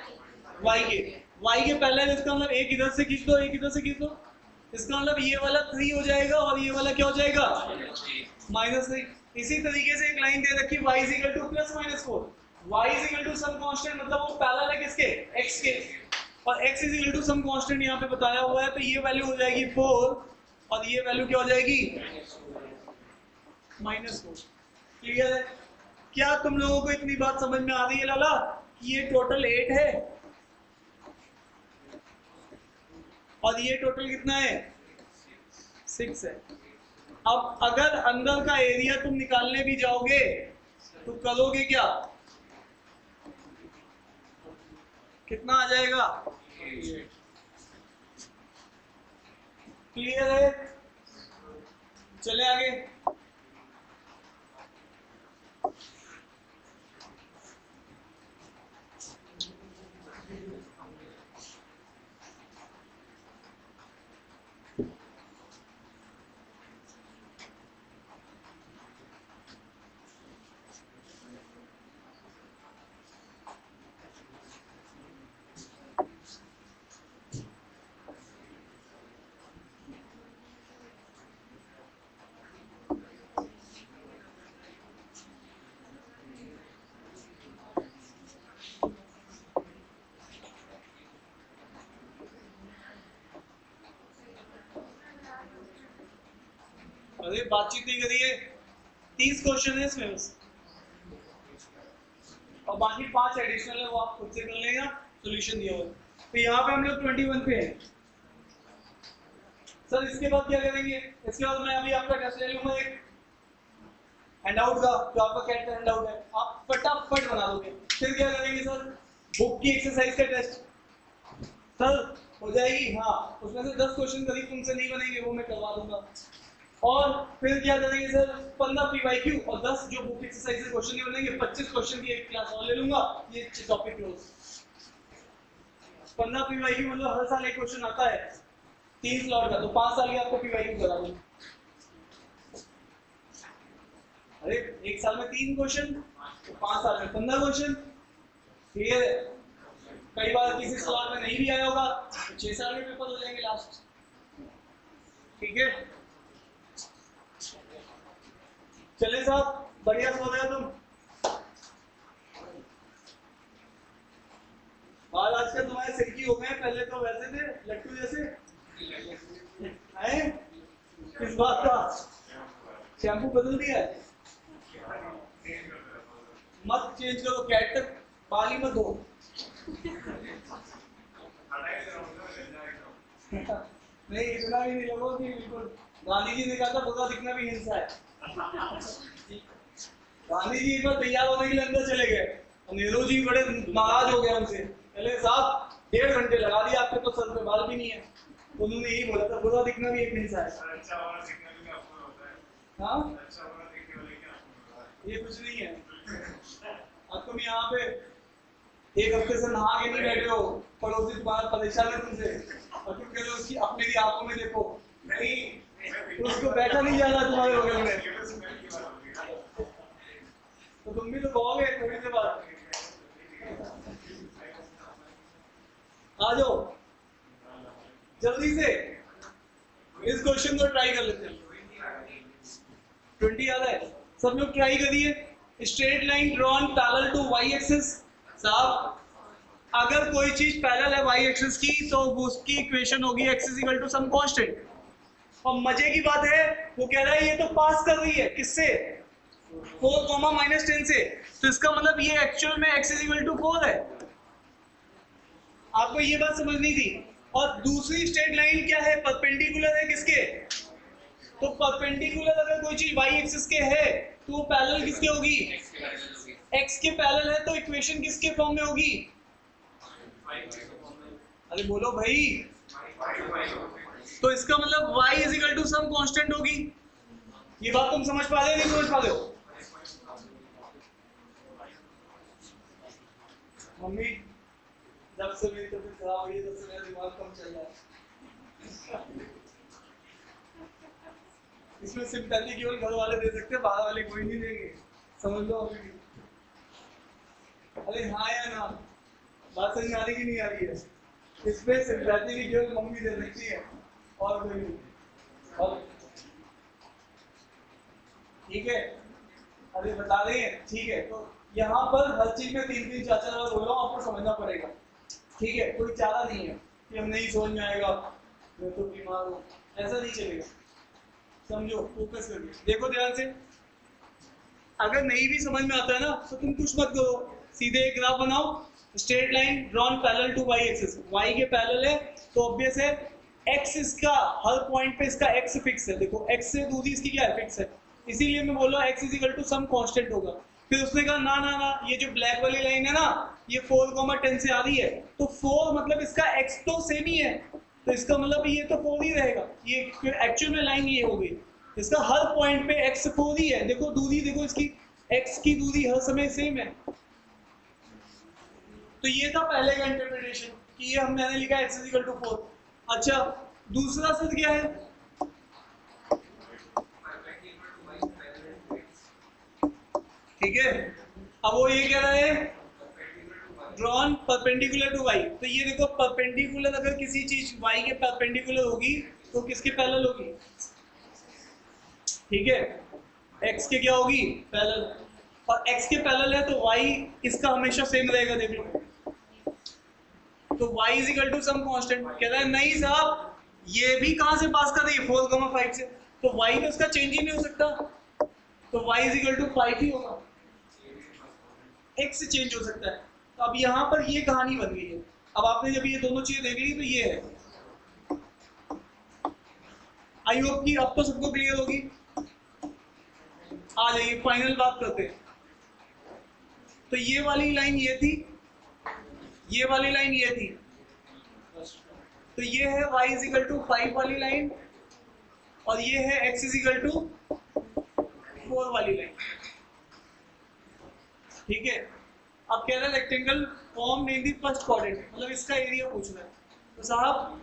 y के पैरेलल। इसका मतलब एक इधर से खींच दो, एक इधर से खींच दो, इसका मतलब ये वाला 3 हो जाएगा और ये वाला क्या हो जाएगा, -3। इसी तरीके से एक लाइन दे रखी y is equal to +-4, y is equal to some constant, मतलब वो पैरेलल है किसके, x के, और x is equal to some constant यहाँ पे बताया हुआ है, तो ये वैल्यू हो जाएगी 4 और ये वैल्यू क्या हो जाएगी, -4। क्लियर है? क्या तुम लोगों को इतनी बात समझ में आ रही है लाला कि ये टोटल 8 है और ये टोटल कितना है, 6 है। अब अगर अंदर का एरिया तुम निकालने भी जाओगे तो करोगे क्या, कितना आ जाएगा, क्लियर है? चले आगे। अरे बातचीत नहीं करिए, 30 क्वेश्चन है इसमें बस, और बाकी 5 एडिशनल है, वो आप खुद से कर लेगा, सॉल्यूशन दिया हुआ है। तो यहाँ पे हम लोग 21 पे हैं। सर इसके बाद क्या करेंगे, इसके बाद मैं अभी आपका टेस्ट ले लूंगा एक हैंडआउट का, जो आपका कैट का हैंडआउट है, आप फटाफट बना दोगे। फिर क्या करेंगे सर, बुक की एक्सरसाइज का टेस्ट सर हो जाएगी, हाँ उसमें से 10 क्वेश्चन करीब तुमसे नहीं बनेंगे, वो मैं करवा दूंगा। और फिर क्या करेंगे सर, 15 पीवाईक्यू और 10 जो बुक एक्सरसाइज से क्वेश्चन नहीं बनेंगे, 25 क्वेश्चन की एक क्लास और ले लूंगा, ये टॉपिक क्लोज। 15 पीवाईक्यू मतलब हर साल एक क्वेश्चन आता है 3 स्लॉट का, तो 5 साल की आपको पीवाईक्यू करा दूंगा। अरे एक साल में 3 क्वेश्चन, तो 5 साल में 15 क्वेश्चन। क्लियर है? कई बार किसी स्लॉट में नहीं भी आया होगा तो 6 साल में पेपर हो जाएंगे लास्ट। ठीक है, चले साहब, बढ़िया सो रहे हो तुम। बाल आजकल तुम्हारे सिल्की हो गए, पहले तो वैसे थे लट्टू जैसे हैं। किस बात का, शैम्पू बदल दिया है? मत चेंज करो, कैट तक बाल ही मत धो। नहीं इतना भी नहीं लगो कि बिल्कुल, गांधी जी ने कहा था बुरा दिखना भी हिंसा है। गांधी जी एक बार तैयार होने के लिए अंदर चले गए, नेहरू जी बड़े नाराज हो गए उनसे, पहले साहब 1.5 घंटे लगा दिया, आपके तो सर पे बाल भी नहीं है। उन्होंने यही बोला था, बुरा दिखना भी एक हिंसा है। हाँ ये कुछ नहीं है। अब तुम यहाँ पे 1 हफ्ते से नहा के नहीं बैठे हो, पड़ोसी तुम्हारा परेशान है तुमसे, और तुम कह रहे हो उसकी अपने की आंखों में देखो, नहीं उसको बैठा नहीं जा रहा तुम्हारे बगल में, तो तुम भी तो कहोगे थोड़ी देर बाद। आ जाओ जल्दी से, इस क्वेश्चन को ट्राई कर लेते हैं। 20 याद है? सब लोग ट्राई करिए। Straight line drawn parallel to y axis. साहब अगर कोई चीज पैरेलल है वाई एक्सिस की तो उसकी इक्वेशन होगी x is equal to some constant. और मजे की बात है वो कह रहा है ये तो पास कर रही है किससे, 4, -10 से, तो इसका मतलब ये एक्चुअल में x इज इक्वल टू 4 है। आपको ये बात समझनी थी। और दूसरी स्ट्रेट लाइन क्या है, परपेंडिकुलर है किसके, तो परपेंडिकुलर अगर कोई चीज y एक्सिस के है तो वो पैरेलल किसके होगी, x के पैरेलल है तो इक्वेशन किसके फॉर्म में होगी? अरे बोलो भाई। तो इसका मतलब y is equal to some constant होगी। ये बात तुम समझ पा रहे हो नहीं समझ पा रहे हो? मम्मी जब से मेरी तबीयत खराब हुई है तब से मेरा दिमाग कम चल रहा है। इसमें सिंपैथी केवल घर वाले दे सकते हैं, बाहर वाले कोई नहीं देंगे, समझ लो अभी। अरे हाँ या ना, बात समझ में आ रही कि नहीं आ रही है? इसमें सिंपैथी भी केवल मम्मी दे सकती है और कोई नहीं। और ठीक है, अरे बता रहे हैं ठीक है। तो यहाँ पर हर चीज में 3-3 4-4 बार बोल रहा हूँ, आपको समझना पड़ेगा। ठीक है, कोई चारा नहीं है कि हम नहीं समझ में आएगा, मैं तो बीमार हूँ, ऐसा नहीं चलेगा। समझो, फोकस करके देखो ध्यान से। अगर नहीं भी समझ में आता है ना तो तुम कुछ मत करो, सीधे एक ग्राफ बनाओ, straight line drawn parallel to y axis. Y के पैरेलल है तो ऑब्वियस है एक्स इसका हर पॉइंट पे इसका एक्स फिक्स है। देखो एक्स से दूरी इसकी क्या है? फिक्स है। इसीलिए मैं बोल रहा हूँ x is equal to some constant होगा। फिर उसने कहा ना ना ना, ये जो ब्लैक वाली लाइन है ना, ये 4,10 से आ रही है, तो 4 मतलब इसका एक्स तो सेम ही है, तो इसका मतलब ये तो 4 ही रहेगा। ये फिर एक्चुअल में लाइन ये हो गई, इसका हर पॉइंट पे एक्स 4 ही है। देखो दूरी, देखो इसकी एक्स की दूरी हर समय सेम है। तो ये था पहले का इंटरप्रिटेशन कि ये मैंने लिखा एक्स इज इक्वल टू 4। अच्छा, दूसरा सिद्ध क्या है? ठीक है, अब वो ये कह रहा है ड्रॉन परपेंडिकुलर टू वाई। तो ये देखो परपेंडिकुलर, अगर किसी चीज वाई के परपेंडिकुलर होगी तो किसके पैरेलल होगी? ठीक है, एक्स के क्या होगी? पैरेलल। और एक्स के पैरेलल है तो वाई इसका हमेशा सेम रहेगा। देख लो, तो y is equal to some constant. कह रहा है नहीं साहब, ये भी कहां से पास कर रही है? 4,5 से, तो y में उसका चेंज ही नहीं हो सकता, तो y इज इक्वल टू 5 ही होगा। x से चेंज हो सकता है। तो अब यहाँ पर ये कहानी बन गई है। अब आपने जब ये दोनों चीजें देख ली तो ये है। आई होप कि अब तो सबको क्लियर होगी। आ जाइए फाइनल बात करते हैं। तो ये वाली लाइन ये थी, ये वाली लाइन ये थी, तो ये है y इज इक्वल टू 5 वाली लाइन, और ये है x इज इक्वल टू 4 वाली लाइन। ठीक है, अब कह रहा है rectangle form in the first quadrant, मतलब इसका एरिया पूछ रहा है। तो साहब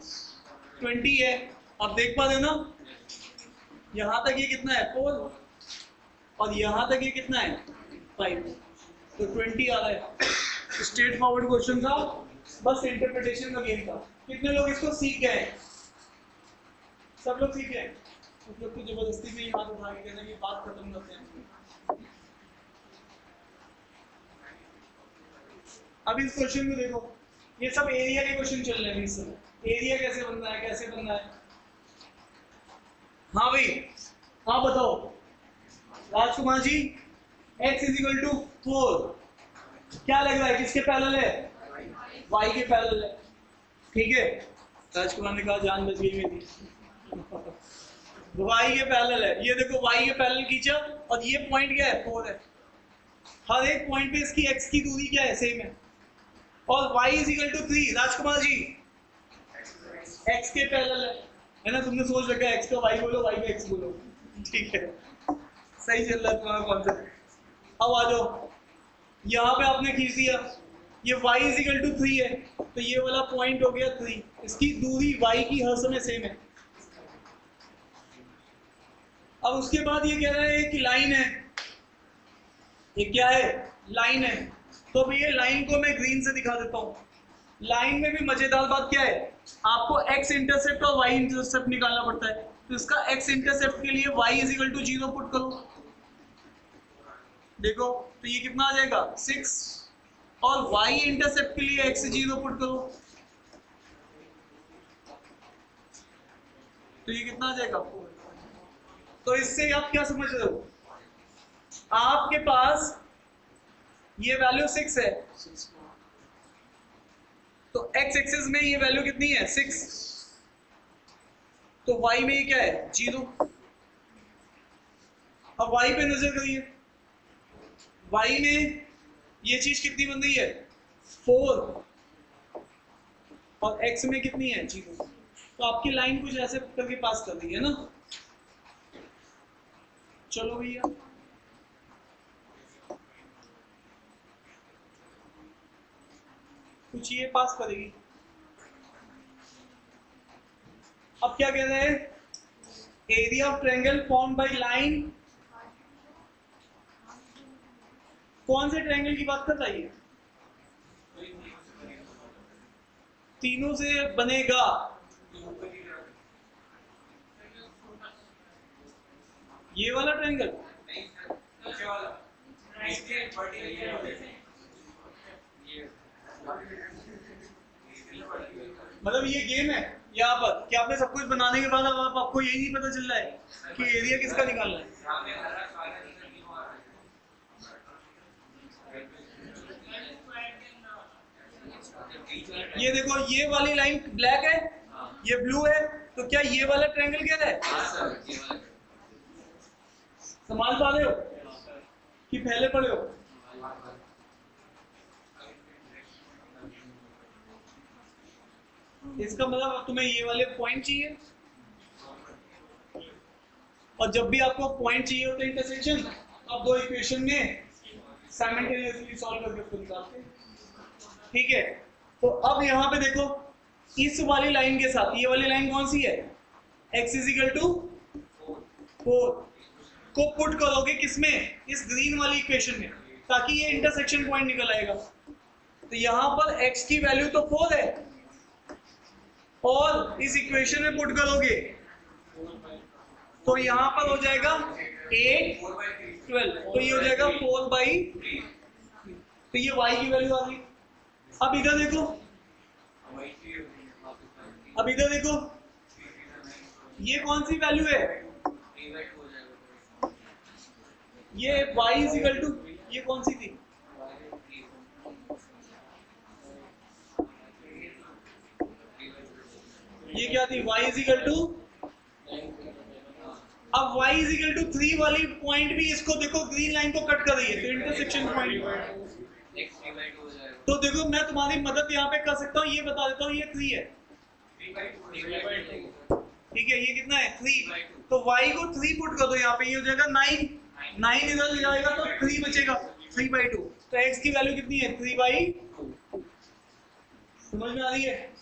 20 है, अब देख पा रहे हो ना, यहां तक ये कितना है? 4, और यहां तक ये कितना है? 5, तो 20 आ रहा है। स्ट्रेट फॉरवर्ड क्वेश्चन था, बस इंटरप्रिटेशन का गेम था। कितने लोग इसको सीख गए? सब लोग सीख गए? कुछ लोग तो जबरदस्ती में ही हाथ उठा के कहते हैं कि बात खत्म करते हैं। अब इस क्वेश्चन को देखो, ये सब एरिया के क्वेश्चन चल रहे हैं इस समय। एरिया कैसे बनना है, कैसे बनना है? हाँ भाई, हाँ बताओ राजकुमार ji. x is equal to 4 क्या लग रहा है? किसके पैरेलल है? y के पैरेलल है। ठीक है, राजकुमार ने कहा जान बच गई मेरी। y के पैरेलल है। ये देखो y के पैरेलल खींचा, और ये पॉइंट क्या है? 4 है। हर एक पॉइंट पे इसकी x की दूरी क्या है? सेम है। और y is equal to 3। Rajkumar ji x के पैरेलल है ना? तुमने सोच रखा है x का y बोलो, y का x बोलो। ठीक है, सही चल रहा है तुम्हारा कॉन्सेप्ट। अब आ जाओ, यहाँ पे आपने खींच दिया, ये y इज इक्वल टू 3 है, तो ये वाला पॉइंट हो गया 3। इसकी दूरी y की हर समय सेम है। अब उसके बाद ये कह रहा है कि लाइन है, ये क्या है? लाइन है। तो भैया लाइन को मैं ग्रीन से दिखा देता हूँ। लाइन में भी मजेदार बात क्या है? आपको x इंटरसेप्ट और y इंटरसेप्ट निकालना पड़ता है। तो इसका x इंटरसेप्ट के लिए y is equal to 0 put करो। देखो तो ये कितना आ जाएगा? 6, और y इंटरसेप्ट के लिए x 0 पुट करो, तो ये कितना आ जाएगा? 4। तो इससे आप क्या समझ रहे हो? आपके पास ये वैल्यू 6 है, तो x एक्सिस में ये वैल्यू कितनी है? 6, तो y में ये क्या है? 0। अब y पे नजर करिए, y में ये चीज कितनी बन रही है 4 और x में कितनी है 0। तो आपकी लाइन कुछ ऐसे करके पास कर रही है ना। चलो भैया कुछ ये पास करेगी। अब क्या कह रहे हैं area of triangle form by line. कौन से ट्रायंगल की बात कर रहा है तीनों से बनेगा। ये वाला ट्रायंगल मतलब ये गेम है यहाँ पर कि आपने सब कुछ बनाने के बाद अब आपको यही नहीं पता चल रहा है कि एरिया किसका निकालना है। ये देखो ये वाली लाइन ब्लैक है ये ब्लू है तो क्या ये वाला ट्रायंगल क्या है। संभाल पा रहे हो कि पहले पढ़े हो। इसका मतलब तुम्हें ये वाले पॉइंट चाहिए और जब भी आपको पॉइंट चाहिए होता है इंटरसेक्शन आप दो इक्वेशन में साइमल्टेनियसली सॉल्व करके उसको निकालते हैं। ठीक है तो अब यहाँ पे देखो इस वाली लाइन के साथ ये वाली लाइन कौन सी है x = 4 को पुट करोगे किसमें इस ग्रीन वाली इक्वेशन में ताकि ये इंटरसेक्शन पॉइंट निकल आएगा। तो यहाँ पर x की वैल्यू तो 4 है और इस इक्वेशन में पुट करोगे तो यहाँ पर हो जाएगा 8 12 तो ये हो जाएगा 4/3 तो ये y की वैल्यू आ गई। अब इधर देखो ये कौन सी वैल्यू है ये y = ये कौन सी थी ये क्या थी y = अब y = 3 वाली पॉइंट भी इसको देखो ग्रीन लाइन को कट कर रही है तो इंटरसेक्शन पॉइंट। तो देखो मैं तुम्हारी मदद यहाँ पे कर सकता हूँ ये बता देता हूँ ये 3 है ठीक है ये कितना है 3 तो y को 3 पुट कर दो यहाँ पे ये हो जाएगा 9 इधर ले जाएगा तो 3 बचेगा 3/2 तो x की वैल्यू कितनी है 3/2। समझ में आ रही है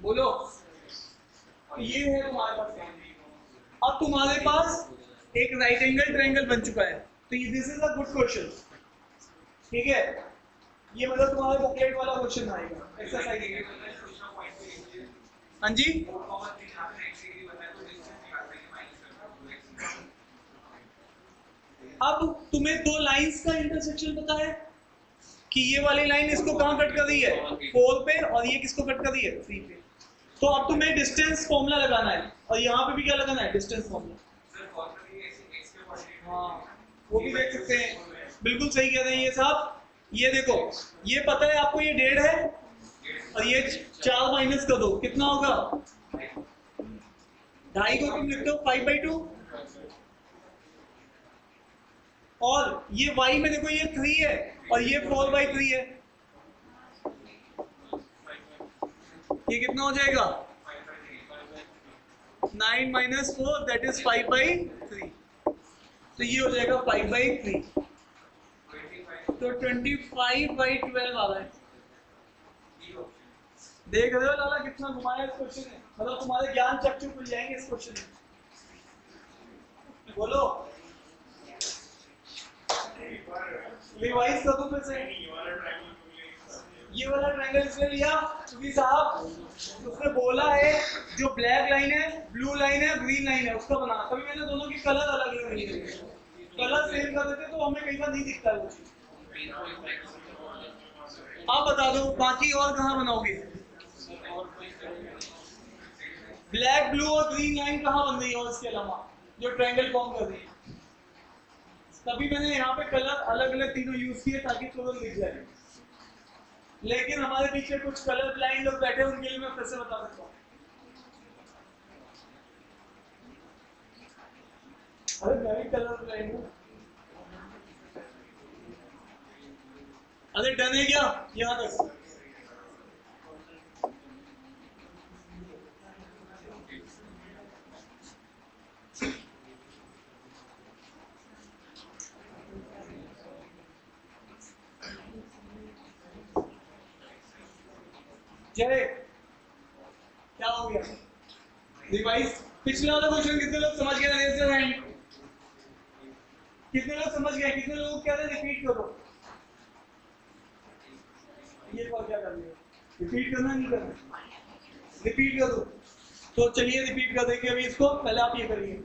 बोलो ये है तुम्हारे पास। अब तुम्हारे पास एक राइट एंगल ट्रायंगल बन चुका है तो this is a good question. ठीक है ये मतलब तुम्हारा बुकलेट वाला क्वेश्चन आएगा एक्सरसाइज। हाँ जी अब तुम्हें दो लाइंस का इंटरसेक्शन पता है कि ये वाली लाइन इसको कहाँ कट कर रही है 4 पे और ये किसको कट कर रही है 3 पे। तो अब तुम्हें डिस्टेंस फॉर्मूला लगाना है और यहाँ पे भी क्या लगाना है डिस्टेंस फॉर्मूला। हाँ वो भी देख सकते हैं बिल्कुल सही कह रहे हैं ये साहब। ये देखो ये पता है आपको ये 1.5 है और ये 4 माइनस कर दो कितना होगा 2.5 को तुम लिखते हो 5/2 और ये y में देखो ये 3 है और ये 4/3 है ये कितना हो जाएगा 9 - 4 दैट इज 5/3 तो ये हो जाएगा 5/3 तो 25/12 आ रहा है। देख रहे हो लाला कितना घुमाया इस क्वेश्चन में मतलब तुम्हारे ज्ञान चक्षु खुल जाएंगे इस क्वेश्चन में। बोलो रिवाइज कर दो फिर से। ये वाला ट्रायंगल इसने लिया क्योंकि साहब उसने बोला है जो ब्लैक लाइन है ब्लू लाइन है ग्रीन लाइन है उसका बना। तभी मैंने दोनों की कलर अलग अलग नहीं दिए कलर सेम कर देते तो हमें कई बार नहीं दिखता है वो चीज। आप बता दो बाकी और कहाँ बनाओगे ब्लैक ब्लू और ग्रीन लाइन कहाँ बन रही है और इसके अलावा जो ट्रायंगल फॉर्म कर रही है। तभी मैंने यहाँ पे कलर अलग अलग तीनों यूज किए ताकि तुरंत दिख जाए। लेकिन हमारे पीछे कुछ कलर ब्लाइंड लोग बैठे उनके लिए मैं फिर से बता सकता हूँ। अरे मैं भी कलर ब्लाइंड हूँ। अरे डन है क्या यहाँ तक? जय, क्या हो गया? रिवाइज। पिछले वाला क्वेश्चन कितने लोग समझ गए? Raise your hand. कितने लोग समझ गए? कितने लोग कह रहे रिपीट करो? ये और क्या कर लिया? रिपीट करना नहीं करना? रिपीट करो। तो चलिए रिपीट कर देंगे अभी इसको। पहले आप ये करिए,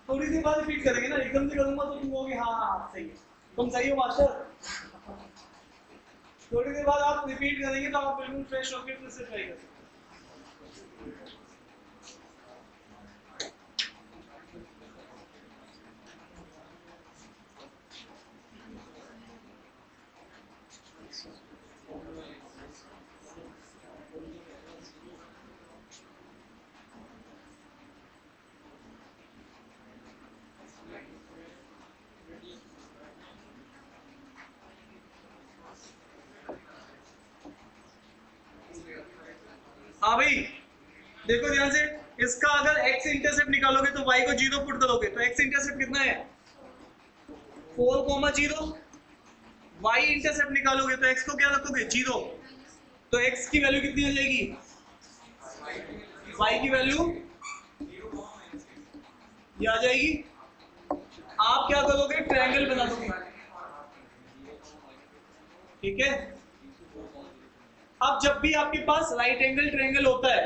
थोड़ी देर बाद रिपीट करेंगे ना। एकदम से करूंगा तो तुम कहोगे हाँ हाँ सही है, तुम सही हो मास्टर। थोड़ी देर बाद आप रिपीट करेंगे तो आप बिल्कुल फ्रेश होकर फिर से ट्राई कर सकते हैं। हाँ भाई देखो ध्यान से, इसका अगर x इंटरसेप्ट निकालोगे तो y को 0 पुट करोगे तो x इंटरसेप्ट कितना है? 4,0। y इंटरसेप्ट निकालोगे तो x को क्या रखोगे? 0। तो x की वैल्यू कितनी हो जाएगी? y की वैल्यू ये आ जाएगी। आप क्या करोगे? ट्रायंगल बना दोगे, ठीक है। अब जब भी आपके पास राइट एंगल ट्रायंगल होता है,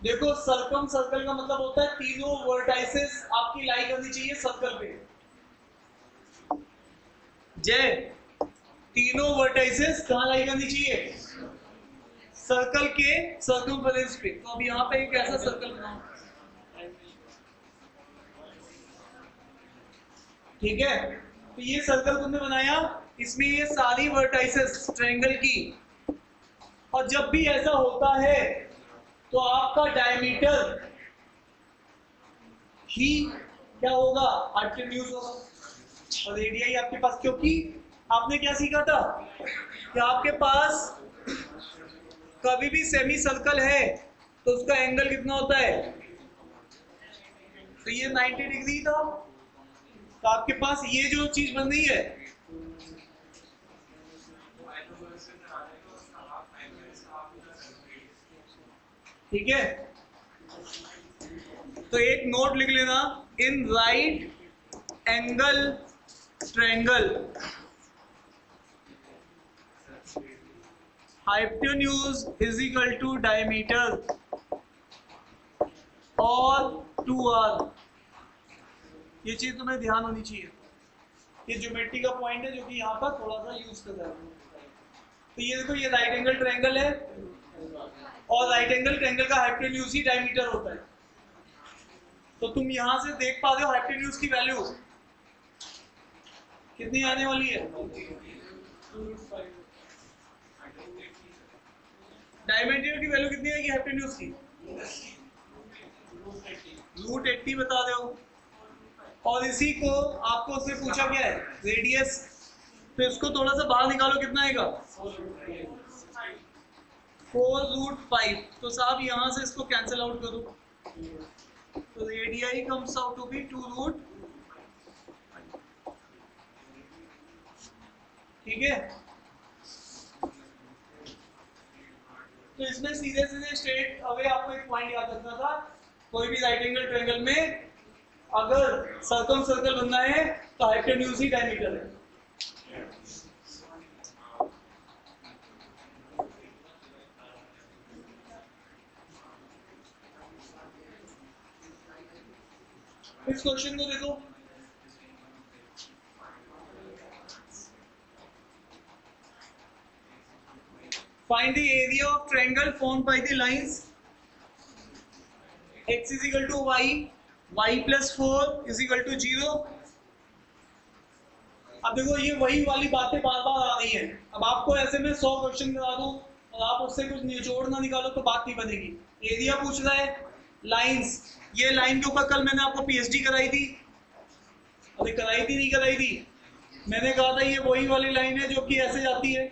देखो सर्कम सर्कल का मतलब होता है तीनों वर्टाइसेस आपकी लाई करनी चाहिए सर्कल पे। जय, तीनों वर्टाइसेस कहां लाई करनी चाहिए? सर्कल के सर्कमफेरेंस पे। तो अब यहाँ पे एक ऐसा सर्कल बनाओ, ठीक है। तो ये सर्कल तुमने बनाया, इसमें ये सारी वर्टाइसेस ट्रायंगल की, और जब भी ऐसा होता है तो आपका डायमीटर ही क्या होगा? हाइपोटेन्यूज होगा। और रेडियस आपके पास, क्योंकि आपने क्या सीखा था कि आपके पास कभी भी सेमी सर्कल है तो उसका एंगल कितना होता है? तो ये 90 डिग्री था। तो आपके पास ये जो चीज बन रही है, ठीक है। तो एक नोट लिख लेना, in right angle triangle hypotenuse is equal to diameter और 2r। ये चीज तुम्हें ध्यान होनी चाहिए। ये ज्योमेट्री का पॉइंट है जो कि यहाँ पर थोड़ा सा यूज कर रहा है। तो ये देखो, ये राइट एंगल ट्रायंगल है और राइट एंगल ट्रायंगल का हाइपोटेन्यूज ही डायमीटर होता है। तो तुम यहां से देख पा रहे हो हाइपोटेन्यूज की वैल्यू कितनी आने वाली है? डायमीटर की वैल्यू कितनी आएगी हाइपोटेन्यूज की? √80 बता रहे हो। और इसी को आपको उससे पूछा क्या है? रेडियस। तो इसको थोड़ा सा बाहर निकालो, कितना आएगा? 4√5। तो साहब यहां से इसको कैंसिल आउट करो, तो radius comes out to be 2√, ठीक है। तो इसमें सीधे सीधे स्ट्रेट अवे आपको एक पॉइंट याद रखना था, कोई भी राइट एंगल ट्रायंगल में अगर सर्कम सर्कल बनना है तो हाइपोटेन्यूज ही डायमीटर है। इस क्वेश्चन को देखो, find the area of triangle formed by the lines x is equal to y, y plus 4 is equal to 0। अब देखो ये वही वाली बातें बार बार आ रही हैं। अब आपको ऐसे में 100 क्वेश्चन करा दूं और आप उससे कुछ निचोड़ ना निकालो तो बात नहीं बनेगी। एरिया पूछ रहा है, लाइंस, ये लाइन के ऊपर कल मैंने आपको पीएचडी कराई थी, अभी कराई थी नहीं कराई थी? मैंने कहा था ये वही वाली लाइन है जो कि ऐसे जाती है,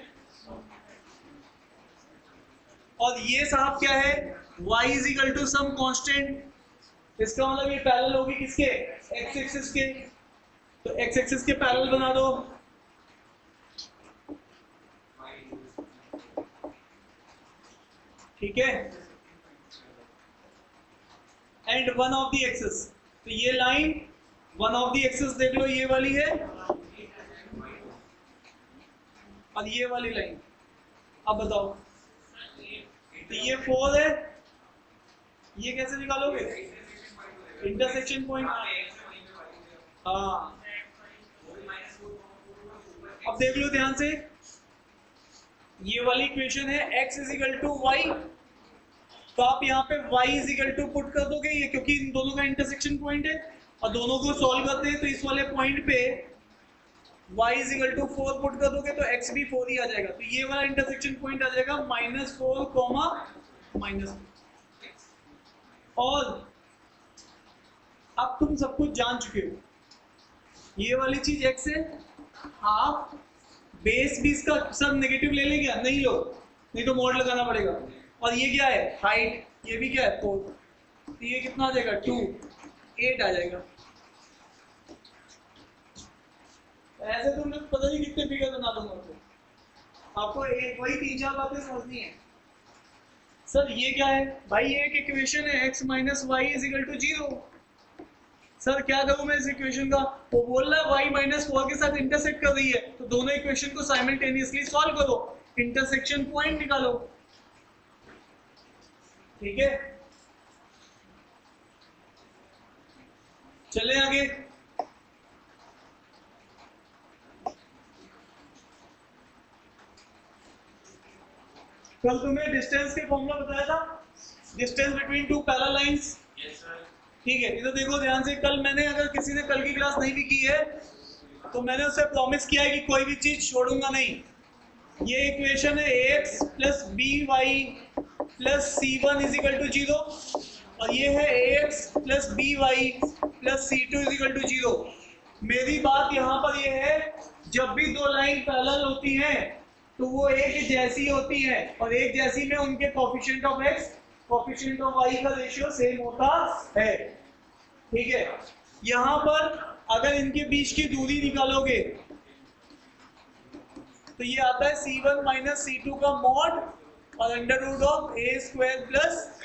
और ये साहब क्या है, y is equal to some constant, इसका मतलब ये पैरेलल होगी किसके, x एक्सिस के, तो x एक्सिस के पैरेलल बना दो, ठीक है, and one of the axis, तो ये line one of the axis देख लो ये वाली है, और ये वाली लाइन, अब बताओ, तो ये 4 है, ये कैसे निकालोगे, इंटरसेक्शन पॉइंट, हाँ, अब देख लो ध्यान से, ये वाली इक्वेशन है x is equal to y, तो आप यहाँ पे y is equal to put कर दोगे, ये क्योंकि इन दोनों का इंटरसेक्शन पॉइंट है, और दोनों को सॉल्व करते हैं तो इस वाले पॉइंट पे y is equal to 4 put कर दोगे तो x भी 4 ही आ जाएगा, तो ये वाला इंटरसेक्शन पॉइंट आ जाएगा -4 कॉमा -4, और अब तुम सब कुछ जान चुके हो, ये वाली चीज x है, हाफ बेस भी इसका सब नेगेटिव ले लेंगे, नहीं लो, नहीं तो मोड लगाना पड़ेगा, और ये क्या है हाइट, ये भी क्या है 4, तो ये कितना आ जाएगा 2, 8 आ जाएगा, ऐसे तो मैं पता नहीं कितने फिगर बना दूंगा, तो आपको एक वही 3-4 बातें समझनी है। सर ये क्या है भाई, ये एक इक्वेशन है x minus Y is equal to 0, sir क्या करूं मैं इस इक्वेशन का, वो बोल रहा है y माइनस 4 के साथ इंटरसेक्ट कर रही है, तो दोनों इक्वेशन को साइमल्टेनियसली सॉल्व करो, इंटरसेक्शन पॉइंट निकालो, ठीक है, चले आगे, कल तुम्हें डिस्टेंस के फॉर्मूला बताया था, distance between two parallel lines, ठीक है, इधर देखो ध्यान से, कल मैंने, अगर किसी ने कल की क्लास नहीं भी की है तो मैंने उससे प्रॉमिस किया है कि कोई भी चीज छोड़ूंगा नहीं, ये इक्वेशन है ax plus b y plus c1 is equal to 0, और ये है ax plus b y plus c2 is equal to 0। मेरी बात यहाँ पर ये है, जब भी दो लाइन पैरेलल होती हैं तो वो एक जैसी होती है, और एक जैसी में उनके coefficient of x coefficient of y का रेशियो सेम होता है, ठीक है। यहाँ पर अगर इनके बीच की दूरी निकालोगे तो ये आता है c1 माइनस c2 का मॉड और under root of a square plus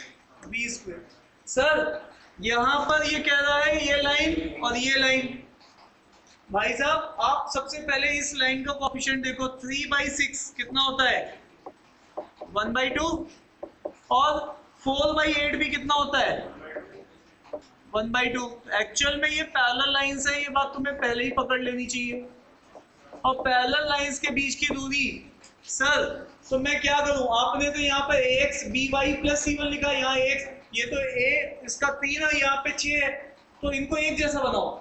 b square. Sir यहाँ पर ये कह रहा है ये लाइन और ये लाइन, भाई साहब आप सबसे पहले इस लाइन का कोफिशिएंट देखो, 3/6 कितना होता है 1/2, और 4/8 भी कितना होता है 1/2। एक्चुअल में ये पैरेलल लाइंस है, ये बात तुम्हें पहले ही पकड़ लेनी चाहिए। और पैरेलल लाइंस के बीच की दूरी, सर तो मैं क्या करूं, आपने तो यहाँ पर ax by प्लस c1 लिखा, यहाँ ax, ये तो a इसका 3 है, यहाँ पे 6 है, तो इनको एक जैसा बनाओ।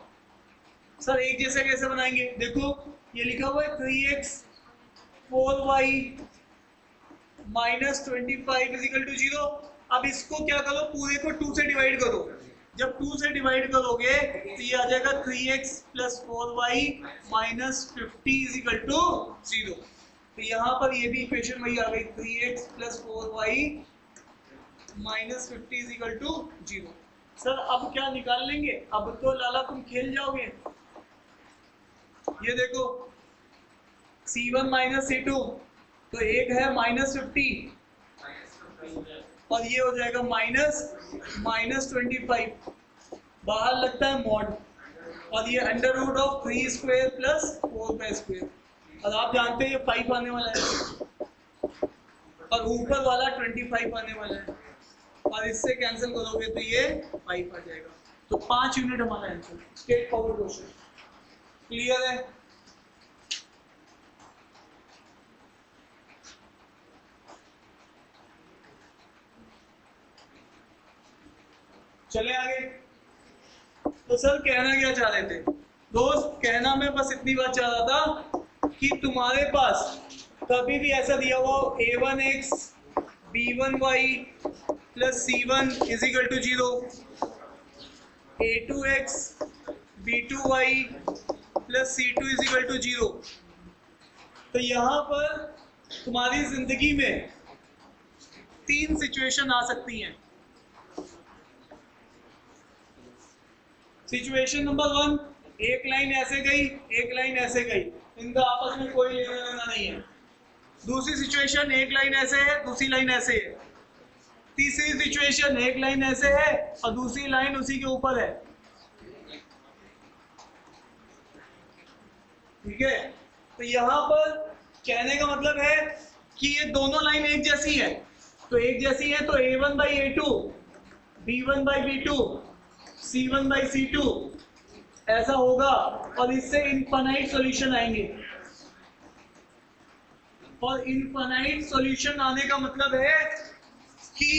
सर एक जैसे कैसे बनाएंगे, देखो ये लिखा हुआ है 3x 4y minus 25 is equal to 0। अब इसको क्या करो, पूरे को 2 से डिवाइड करो, जब 2 से डिवाइड करोगे तो ये आ जाएगा 3x plus 4y minus 50 is equal to 0। तो यहाँ पर ये भी इक्वेशन वही आ गई, 3x plus 4y minus 50 is equal to 0। Sir अब क्या निकाल लेंगे, अब तो लाला तुम खेल जाओगे। ये देखो c1 माइनस c2, तो एक है -50 और ये हो जाएगा -25, बाहर लगता है मॉड, और ये under root of 3 square plus 4 का स्क्वायर, और आप जानते हैं ये 5 आने वाला है और ऊपर वाला 25 आने वाला है, और इससे कैंसिल करोगे तो ये 5 आ जाएगा। तो 5 यूनिट हमारा answer, straight forward question. Clear है? चले आगे। तो सर कहना क्या चाह रहे थे दोस्त, कहना मैं बस इतनी बात चाह रहा था कि तुम्हारे पास कभी भी ऐसा दिया हुआ a1x b1y plus c1 is equal to 0, a2x b2y plus C2 is equal to 0। तो यहां पर तुम्हारी जिंदगी में 3 सिचुएशन आ सकती हैं। सिचुएशन नंबर 1, एक लाइन ऐसे गई, एक लाइन ऐसे गई, इनका आपस में कोई लेना देना नहीं है। दूसरी सिचुएशन, एक लाइन ऐसे है, दूसरी लाइन ऐसे है। तीसरी सिचुएशन, एक लाइन ऐसे है और दूसरी लाइन उसी के ऊपर है। ठीक है, तो यहां पर कहने का मतलब है कि ये दोनों लाइन एक जैसी है। तो एक जैसी है तो A1 by A2, B1 by B2, C1 by C2 ऐसा होगा और इससे इनफाइनाइट सॉल्यूशन आएंगे। और इनफाइनाइट सॉल्यूशन आने का मतलब है कि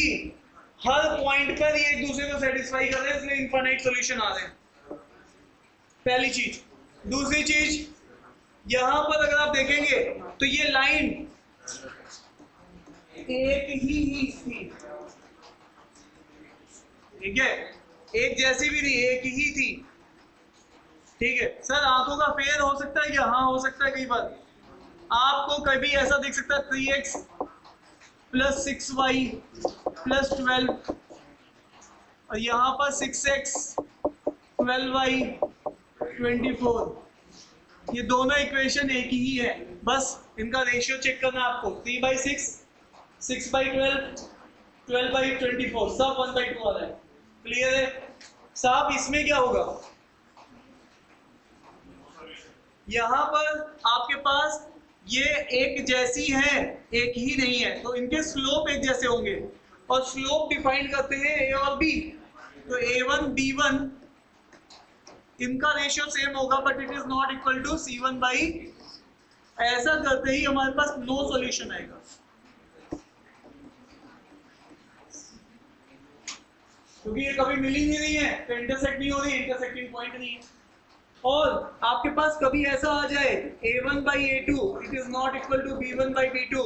हर पॉइंट पर ये एक दूसरे को सेटिस्फाई कर रहे हैं, इसलिए इनफाइनाइट सॉल्यूशन आ रहे हैं। पहली चीज। दूसरी चीज, यहां पर अगर आप देखेंगे तो ये लाइन एक ही थी। ठीक है, एक जैसी भी नहीं, एक ही थी। ठीक है सर, आंखों का फेयर हो सकता है क्या? हाँ हो सकता है। कई बार आपको कभी ऐसा दिख सकता है 3x प्लस 6y प्लस 12 और यहाँ पर 6x 12y 24। ये दोनों इक्वेशन एक ही है, बस इनका रेशियो चेक करना है आपको। 3/6, 6/12, 12/24, सब 1/2 आ रहा है। क्लियर है साहब? इसमें क्या होगा, यहां पर आपके पास ये एक जैसी है, एक ही नहीं है, तो इनके स्लोप एक जैसे होंगे और स्लोप डिफाइन करते हैं A और B। तो A1 B1 इनका रेशियो सेम होगा but it is not equal to C1 by. ऐसा करते ही हमारे पास नो सॉल्यूशन आएगा। क्योंकि ये कभी मिल ही नहीं रही है, तो इंटरसेक्ट नहीं हो रही, इंटरसेक्टिंग पॉइंट नहीं है। और आपके पास कभी ऐसा आ जाए A1 by A2 it is not equal to B1 by B2,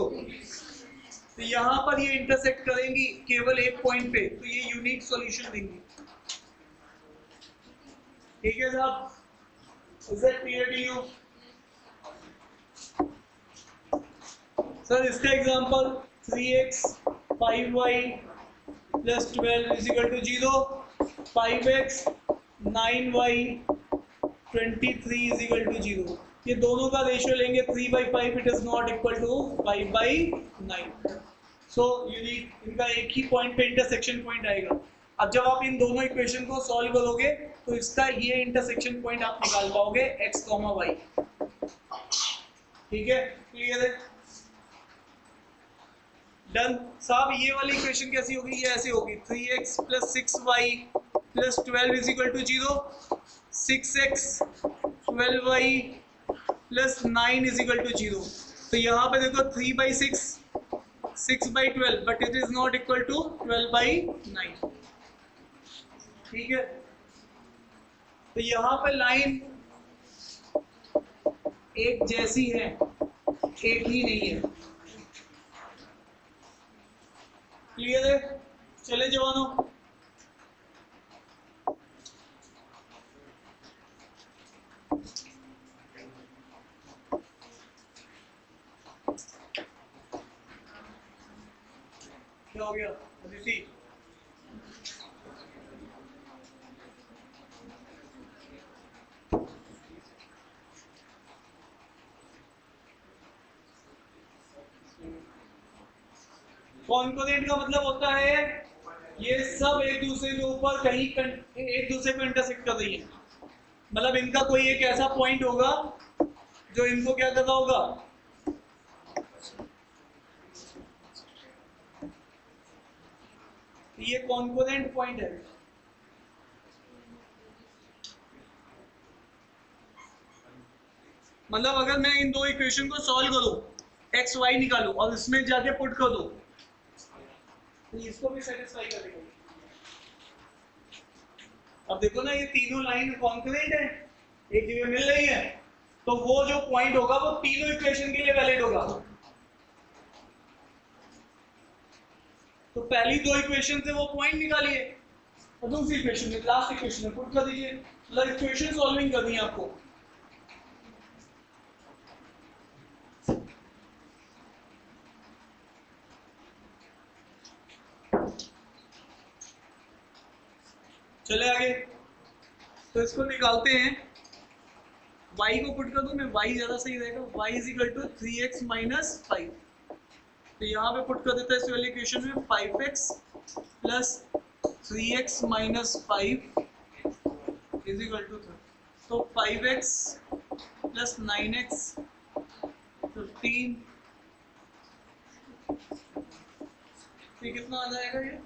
तो यहां पर ये इंटरसेक्ट करेंगी केवल एक पॉइंट पे, तो ये यूनिक सॉल्यूशन देंगी। ठीक है साहब, is that clear to you? Sir इसका example 3x 5y plus 12 is equal to 0, 5x 9y 23 is equal to 0। ये दोनों का रेशियो लेंगे 3/5, it is not equal to 5/9। So unique, इनका एक ही पॉइंट पे इंटरसेक्शन पॉइंट आएगा। अब जब आप इन दोनों इक्वेशन को सॉल्व करोगे तो इसका ये इंटरसेक्शन पॉइंट आप निकाल पाओगे x, y। ठीक है, क्लियर है? डन साहब। ये वाली इक्वेशन कैसी होगी? ये ऐसी होगी 3x plus 6y plus 12 is equal to 0, 6x 12y plus 9 is equal to 0। तो यहाँ पे देखो 3/6 6/12 but it is not equal to 12/9। ठीक है, तो यहाँ पे लाइन एक जैसी है, एक ही नहीं है। क्लियर है? चले जवानों, क्या हो गया अदिति? कॉन्कोनेंट का मतलब होता है ये सब एक दूसरे के ऊपर कहीं एक दूसरे को इंटरसेक्ट कर रही है। मतलब इनका कोई एक ऐसा पॉइंट होगा जो इनको क्या कर रहा होगा, ये कॉन्कोनेंट पॉइंट है। मतलब अगर मैं इन दो इक्वेशन को सॉल्व करूं, एक्स वाई निकालूं और इसमें जाके पुट कर दूं तो इसको भी सेटिस्फाई करेगा। अब देखो ना, ये तीनों लाइन कॉन्कोनेंट है, एक जगह मिल रही है, तो वो जो पॉइंट होगा वो तीनों इक्वेशन के लिए वैलिड होगा। तो पहली दो इक्वेशन से वो पॉइंट निकालिए और दूसरी इक्वेशन में, लास्ट इक्वेशन में पुट कर दीजिए। मतलब इक्वेशन सॉल्विंग करनी है आपको। चले आगे, तो इसको निकालते हैं। y को पुट कर दूं मैं, y ज्यादा सही रहेगा। y is equal to 3x minus 5। तो यहाँ पे पुट कर देता है इस वाली इक्वेशन में 5x plus 3x minus 5 is equal to 3। तो 5x प्लस 9x 15, ये कितना आ जाएगा ये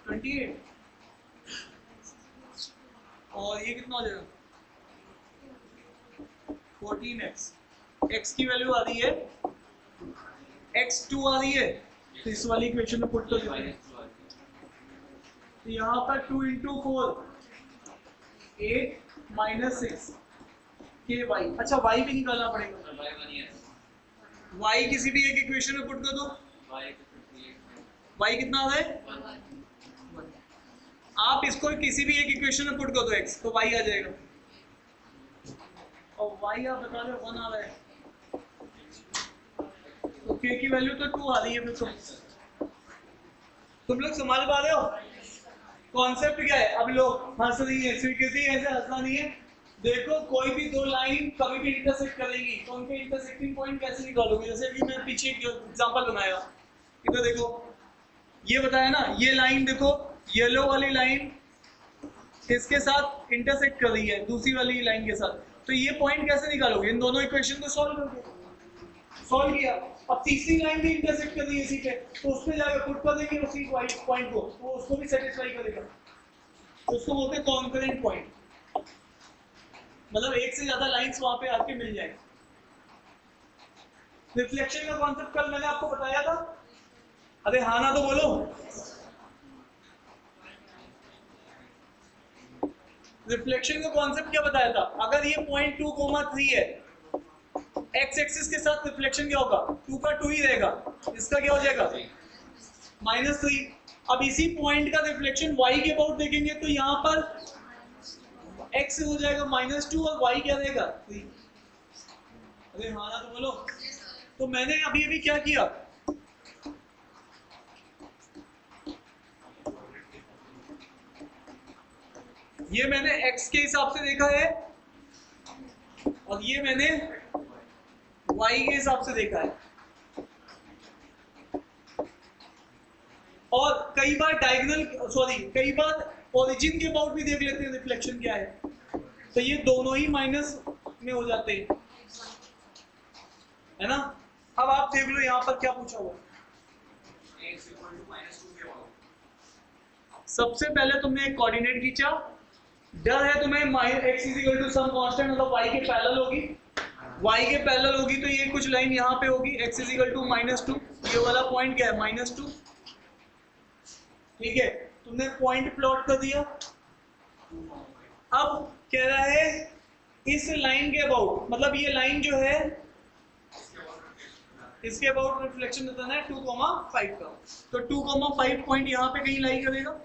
28, और ये कितना हो जाएगा 14x। x की वैल्यू आ रही है x2 आ रही है, तो इस वाली इक्वेशन में पुट कर देते हैं। तो यहाँ पर 2 इंटू 4 8 माइनस 6 के y। अच्छा y भी निकालना पड़ेगा। y किसी भी एक इक्वेशन में पुट कर दो, y कितना आ रहा है, आप इसको किसी भी एक इक्वेशन में पुट कर दो x, तो y आ जाएगा, और y आप बता दो 1 आ रहा है, तो k की वैल्यू तो 2 आ रही है। फिर तुम लोग समझ पा रहे हो कॉन्सेप्ट क्या है? अब लोग हंस रही है, स्वीकृति ऐसे हंसना नहीं है। देखो कोई भी दो लाइन कभी भी इंटरसेक्ट करेगी, तो उनके इंटरसेक्टिंग पॉइंट कैसे निकालोगे? जैसे कि मैं पीछे एक एग्जांपल बनाया, इधर देखो, ये बताया ना, ये लाइन देखो, येलो वाली लाइन इसके साथ इंटरसेक्ट कर रही है दूसरी वाली लाइन के साथ, तो ये पॉइंट कैसे निकालोगे? इन दोनों इक्वेशन को सॉल्व करोगे। सॉल्व किया, अब तीसरी लाइन भी इंटरसेक्ट कर रही है इसी पे, तो उस पे जाकर पुट कर देंगे उसी पॉइंट को, वो उसको भी सेटिस्फाई करेगा, तो उसको बोलते हैं कॉन्करेंट पॉइंट। मतलब एक से ज्यादा लाइंस वहां पे आपके मिल जाएंगे। रिफ्लेक्शन का कॉन्सेप्ट कल मैंने आपको बताया था, अरे हाँ ना तो बोलो। रिफ्लेक्शन का कॉन्सेप्ट क्या बताया था? अगर ये पॉइंट 2,3 है, एक्स एक्सिस के साथ रिफ्लेक्शन क्या होगा? 2 का 2 ही रहेगा, इसका क्या हो जाएगा -3। अब इसी पॉइंट का रिफ्लेक्शन y के अबाउट देखेंगे तो यहाँ पर x हो जाएगा -2 और y क्या रहेगा 3। अरे हाँ ना तो बोलो। तो मैंने अभी अभी क्या किया, ये मैंने x के हिसाब से देखा है और ये मैंने y के हिसाब से देखा है, और कई बार कई बार ओरिजिन के अबाउट भी देख लेते हैं रिफ्लेक्शन क्या है, तो ये दोनों ही माइनस में हो जाते हैं, है ना। अब आप देख लो यहाँ पर क्या पूछा हुआ। सबसे पहले तुमने एक कोऑर्डिनेट खींचा, डर है तुम्हें x = सम कांस्टेंट, मतलब y के पैरेलल होगी, y के पैरेलल होगी तो ये कुछ लाइन यहाँ पे होगी, x = -2, ये वाला पॉइंट क्या है -2, ठीक है। तुमने पॉइंट प्लॉट कर दिया। अब कह रहा है इस लाइन के अबाउट, मतलब ये लाइन जो है इसके अबाउट रिफ्लेक्शन बताना है 2,5 का, तो 2,5 पॉइंट यहाँ पे कहीं लाई करेगा।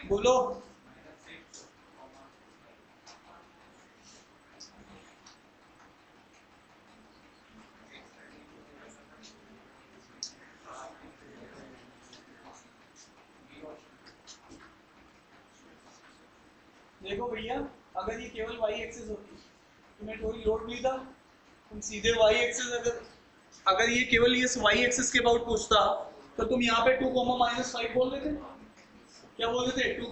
बोलो देखो भैया, अगर ये केवल y एक्सिस होती तो मैं कोई लोड नहीं था, तुम सीधे y एक्सिस, अगर ये केवल ये y एक्सिस के अबाउट पूछता तो तुम यहाँ पे 2, -5 बोल देते। क्या बोल देते? 2,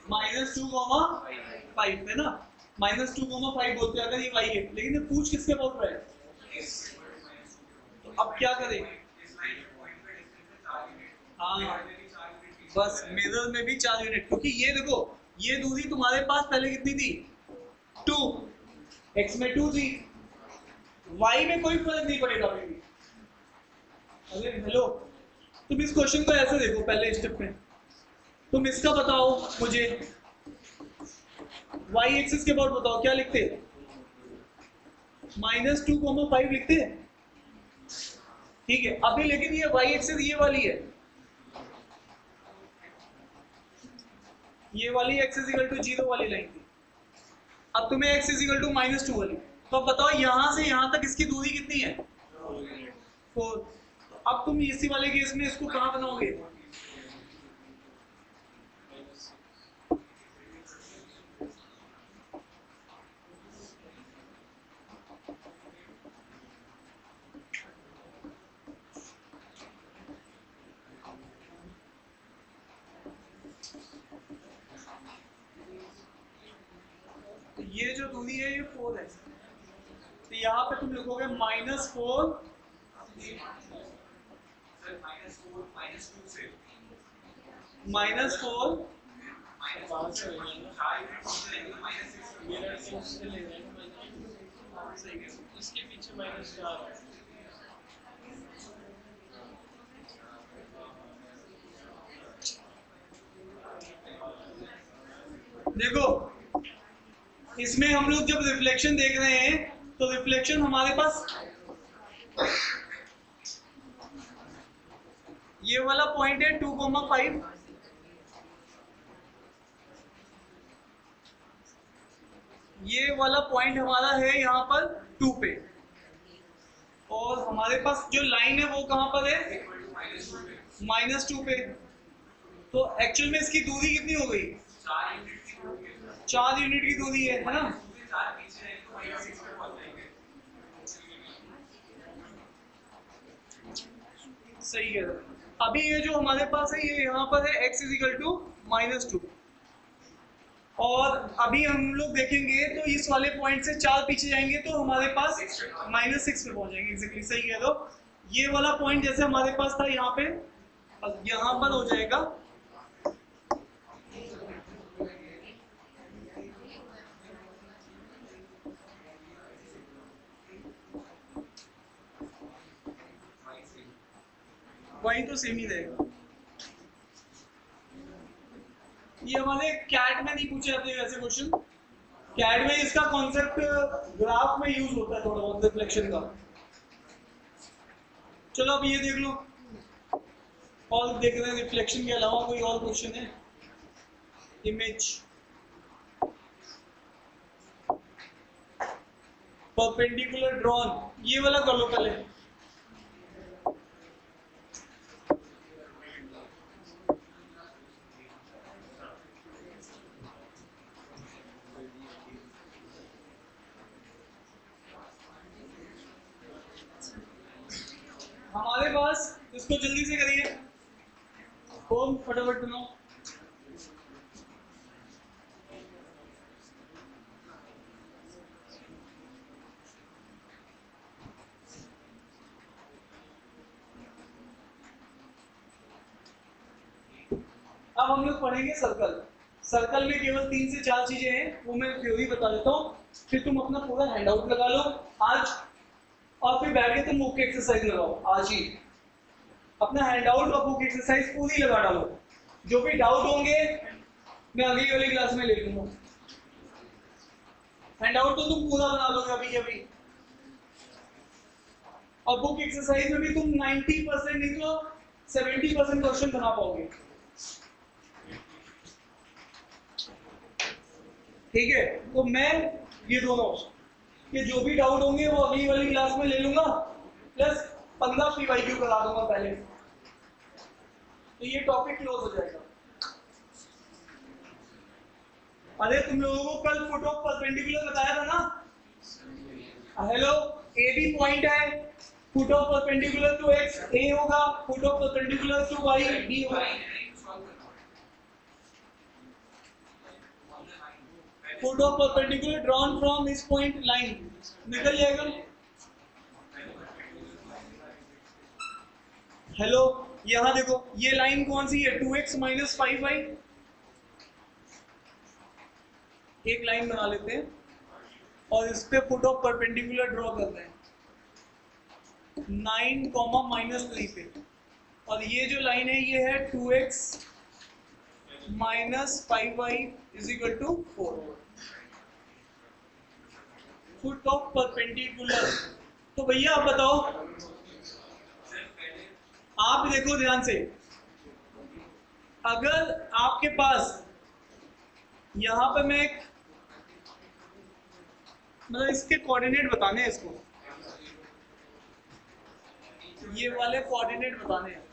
-2,5 है ना, -2,5 बोलते अगर ये y है, लेकिन ये पूछ किसके अबाउट रहा है? तो अब क्या करें? हाँ बस, मिरर में भी 4 यूनिट, क्योंकि ये देखो ये दूरी तुम्हारे पास पहले कितनी थी 2, x में 2 थी, y में कोई फर्क नहीं पड़ेगा अभी भी। अरे हेलो, तुम इस क्वेश्चन को ऐसे देखो, पहले स्टेप में तुम इसका बताओ मुझे, y एक्सिस के अबाउट बताओ क्या लिखते? -2,5 लिखते हैं, ठीक है। अभी लेकिन ये y एक्सिस ये वाली है, ये वाली x इज इक्वल टू 0 वाली लाइन थी। अब तुम्हें x इज इक्वल टू -2 वाली, तो अब बताओ यहां से यहां तक इसकी दूरी कितनी है, 4। अब तुम इसी वाले केस में इसको कहां बनाओगे, तो ये जो दूरी है ये 4 है, तो यहाँ पे तुम लिखोगे -4 -4 इसके पीछे -4 देखो इसमें हम लोग जब रिफ्लेक्शन देख रहे हैं तो रिफ्लेक्शन हमारे पास ये वाला पॉइंट है 2,5, ये वाला पॉइंट हमारा है यहाँ पर 2 पे, और हमारे पास जो लाइन है वो कहाँ पर है, -2 पे। तो एक्चुअल में इसकी दूरी कितनी हो गई, 4 यूनिट की दूरी है ना। सही है। अभी ये जो हमारे पास है ये यहाँ पर है x इज इक्वल टू -2, और अभी हम लोग देखेंगे तो इस वाले पॉइंट से 4 पीछे जाएंगे तो हमारे पास -6 पे पहुंच जाएंगे। एग्जैक्टली सही कह रहे हो। ये वाला पॉइंट जैसे हमारे पास था यहाँ पे, अब यहाँ पर हो जाएगा वही, तो सेम ही रहेगा। ये हमारे कैट में नहीं पूछे जाते वैसे क्वेश्चन, कैट में इसका कॉन्सेप्ट ग्राफ में यूज होता है थोड़ा बहुत रिफ्लेक्शन का। चलो अब ये देख लो, और देख रहे हैं रिफ्लेक्शन के अलावा कोई और क्वेश्चन है। इमेज परपेंडिकुलर ड्रॉन, ये वाला कर लो पहले। हमारे पास इसको जल्दी से करिए, होम फटाफट बनाओ। अब हम लोग पढ़ेंगे सर्कल। सर्कल में केवल 3 से 4 चीजें हैं, वो मैं थ्योरी बता देता हूँ, फिर तुम अपना पूरा हैंडआउट लगा लो आज, और फिर बैठ के तुम बुक की एक्सरसाइज लगाओ आज ही। अपना हैंडआउट और बुक एक्सरसाइज पूरी लगा डालो। जो भी डाउट होंगे मैं अगली वाली क्लास में ले लूंगा। हैंडआउट तो तुम पूरा बना लोगे अभी अभी, और बुक एक्सरसाइज में भी तुम 90% नहीं तो 70% क्वेश्चन बना पाओगे। ठीक है, तो मैं ये दोनों कि जो भी डाउट होंगे वो अगली वाली क्लास में ले लूंगा, प्लस 15 PYQ करा दूंगा पहले, तो ये टॉपिक क्लोज हो जाएगा। अरे तुम लोगों को कल फुट ऑफ परपेंडिकुलर बताया था ना। हेलो, ए बी पॉइंट है, foot of perpendicular to x A होगा, foot of perpendicular to y B होगा। Foot of perpendicular drawn from इस पॉइंट लाइन निकल जाएगा। हेलो, यहां देखो ये लाइन कौन सी है, 2x - 5y। एक लाइन बना लेते हैं और इस पे फुट ऑफ परपेंडिकुलर ड्रॉ करते हैं 9, -3 पे, और ये जो लाइन है ये है 2x - 5y = 4। Foot of perpendicular. तो भैया आप बताओ, आप देखो ध्यान से, अगर आपके पास यहां पे मैं एक मतलब इसके कोऑर्डिनेट बताने हैं, इसको ये वाले कोऑर्डिनेट बताने हैं।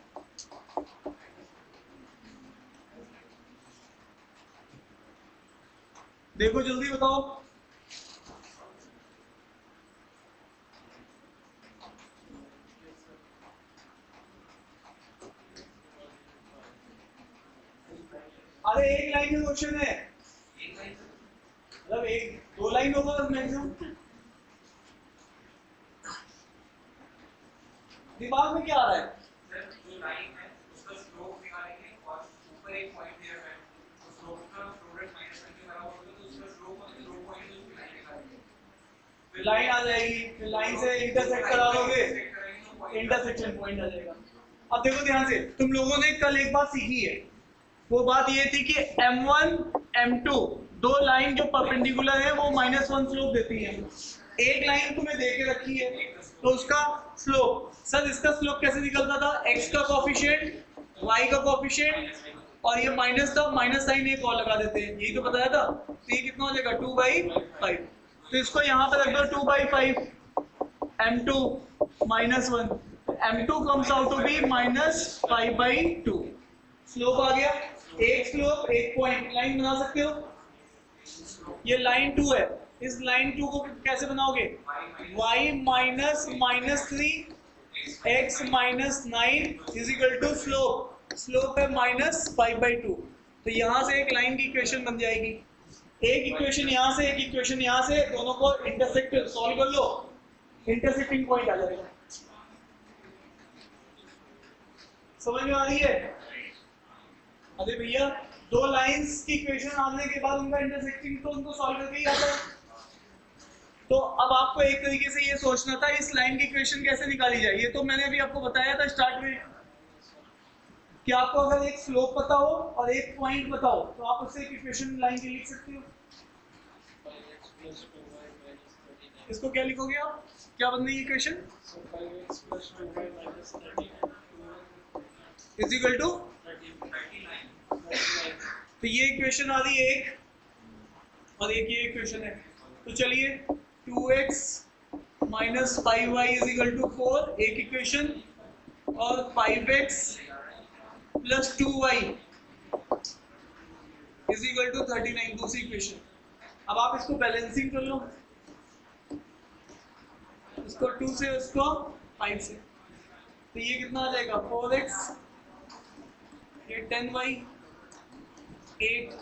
देखो जल्दी बताओ, अरे एक लाइन का क्वेश्चन है, मतलब एक दो लाइन होगा मैक्सिमम। दिमाग में क्या आ रहा है? जो लाइन है उसका स्लोप निकालेंगे और ऊपर एक पॉइंट दिया है, तो स्लोप का प्रोडक्ट माइनस करके बराबर होगा, तो उसका स्लोप और स्लोप पॉइंट उसकी लाइन निकालेंगे, लाइन आ जाएगी, फिर लाइन से इंटरसेक्ट करा दोगे, इंटरसेक्शन पॉइंट आ जाएगा। अब देखो ध्यान से, तुम लोगों ने कल एक बात सीखी है, वो बात ये थी कि M1 M2 दो लाइन जो परपेंडिकुलर है वो -1 स्लोप देती है। एक लाइन तुम्हें दे के रखी है तो उसका स्लोप, सर इसका स्लोप कैसे निकलता था? x का कोएफिशिएंट, y का कोएफिशिएंट और ये माइनस था, माइनस साइन एक और लगा देते हैं, यही तो बताया था। तो ये कितना हो जाएगा 2/5। तो इसको यहाँ पे रख दो 2/5 M2 -1, M2 comes out to be -5/2। Slope आ गया, एक स्लोप एक पॉइंट, लाइन बना सकते हो। ये लाइन 2 है, इस लाइन 2 को कैसे बनाओगे? y -3 x -9 is equal to slope, slope है -5/2। तो यहाँ से एक लाइन की इक्वेशन बन जाएगी, एक इक्वेशन यहाँ से, एक इक्वेशन यहाँ से, दोनों को इंटरसेक्ट सॉल्व कर लो, इंटरसेक्टिंग पॉइंट आ जाएगा। समझ में आ रही है? अरे भैया दो लाइंस की इक्वेशन आने के बाद उनका इंटरसेक्टिंग तो उनको सॉल्व करके ही आता है। तो अब आपको एक तरीके से ये सोचना था इस लाइन की इक्वेशन कैसे निकाली जाए। ये तो मैंने अभी आपको बताया था स्टार्ट में कि आपको अगर एक स्लोप पता हो और एक पॉइंट पता हो तो आप उससे एक इक्वेशन लाइन की लिख सकते हो। इसको क्या लिखोगे आप? क्या बन रही है इक्वेशन? इज इक्वल टू, तो ये इक्वेशन आ रही है एक और एक ये इक्वेशन है। तो चलिए 2x - 5y is equal to 4 एक इक्वेशन और 5x + 2y is equal to 39 दूसरी इक्वेशन। अब आप इसको बैलेंसिंग कर लो, इसको 2 से उसको 5 से, तो ये कितना आ जाएगा 4x, ये 10y 8,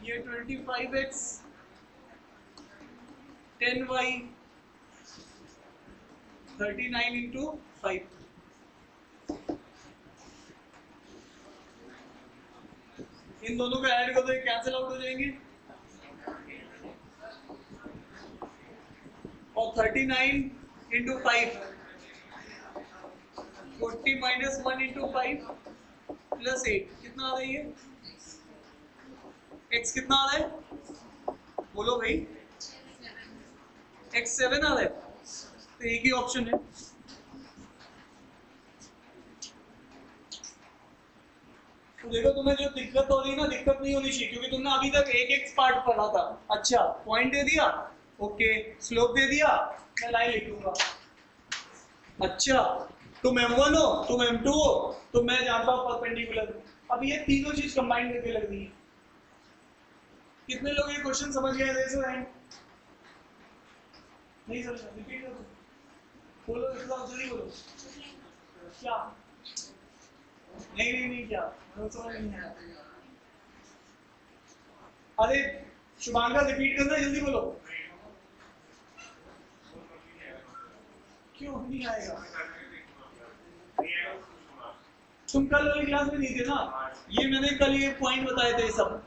ये 25x 10y 39 into 5। इन दोनों को ऐड कर दो, ये कैंसिल आउट हो जाएंगे और 39 into 5 40 - 1 into 5 + 8 कितना आ रही है? x कितना आ रहा है? बोलो भाई, x 7 आ रहा है। तो एक ही ऑप्शन है। तो देखो तुम्हें जो दिक्कत हो रही है ना, दिक्कत नहीं होनी चाहिए क्योंकि तुमने अभी तक एक एक पार्ट पढ़ा था। अच्छा पॉइंट दे दिया, ओके, स्लोप दे दिया, मैं लाइन लिख लूंगा। अच्छा तुम M1 हो, तुम M2 हो, तो मैं जानता हूँ परपेंडिकुलर। अब ये तीनों चीज कंबाइन करके लग रही है। कितने लोग ये क्वेश्चन समझ गए? Raise your hand. नहीं समझा? रिपीट करो, बोलो इतना जल्दी बोलो। क्या? नहीं क्या समझ नहीं आया? अरे शुभांगा रिपीट करना, जल्दी बोलो। क्यों नहीं आएगा? तुम कल वाली क्लास में नहीं थे ना, ये मैंने कल ये पॉइंट बताए थे सब।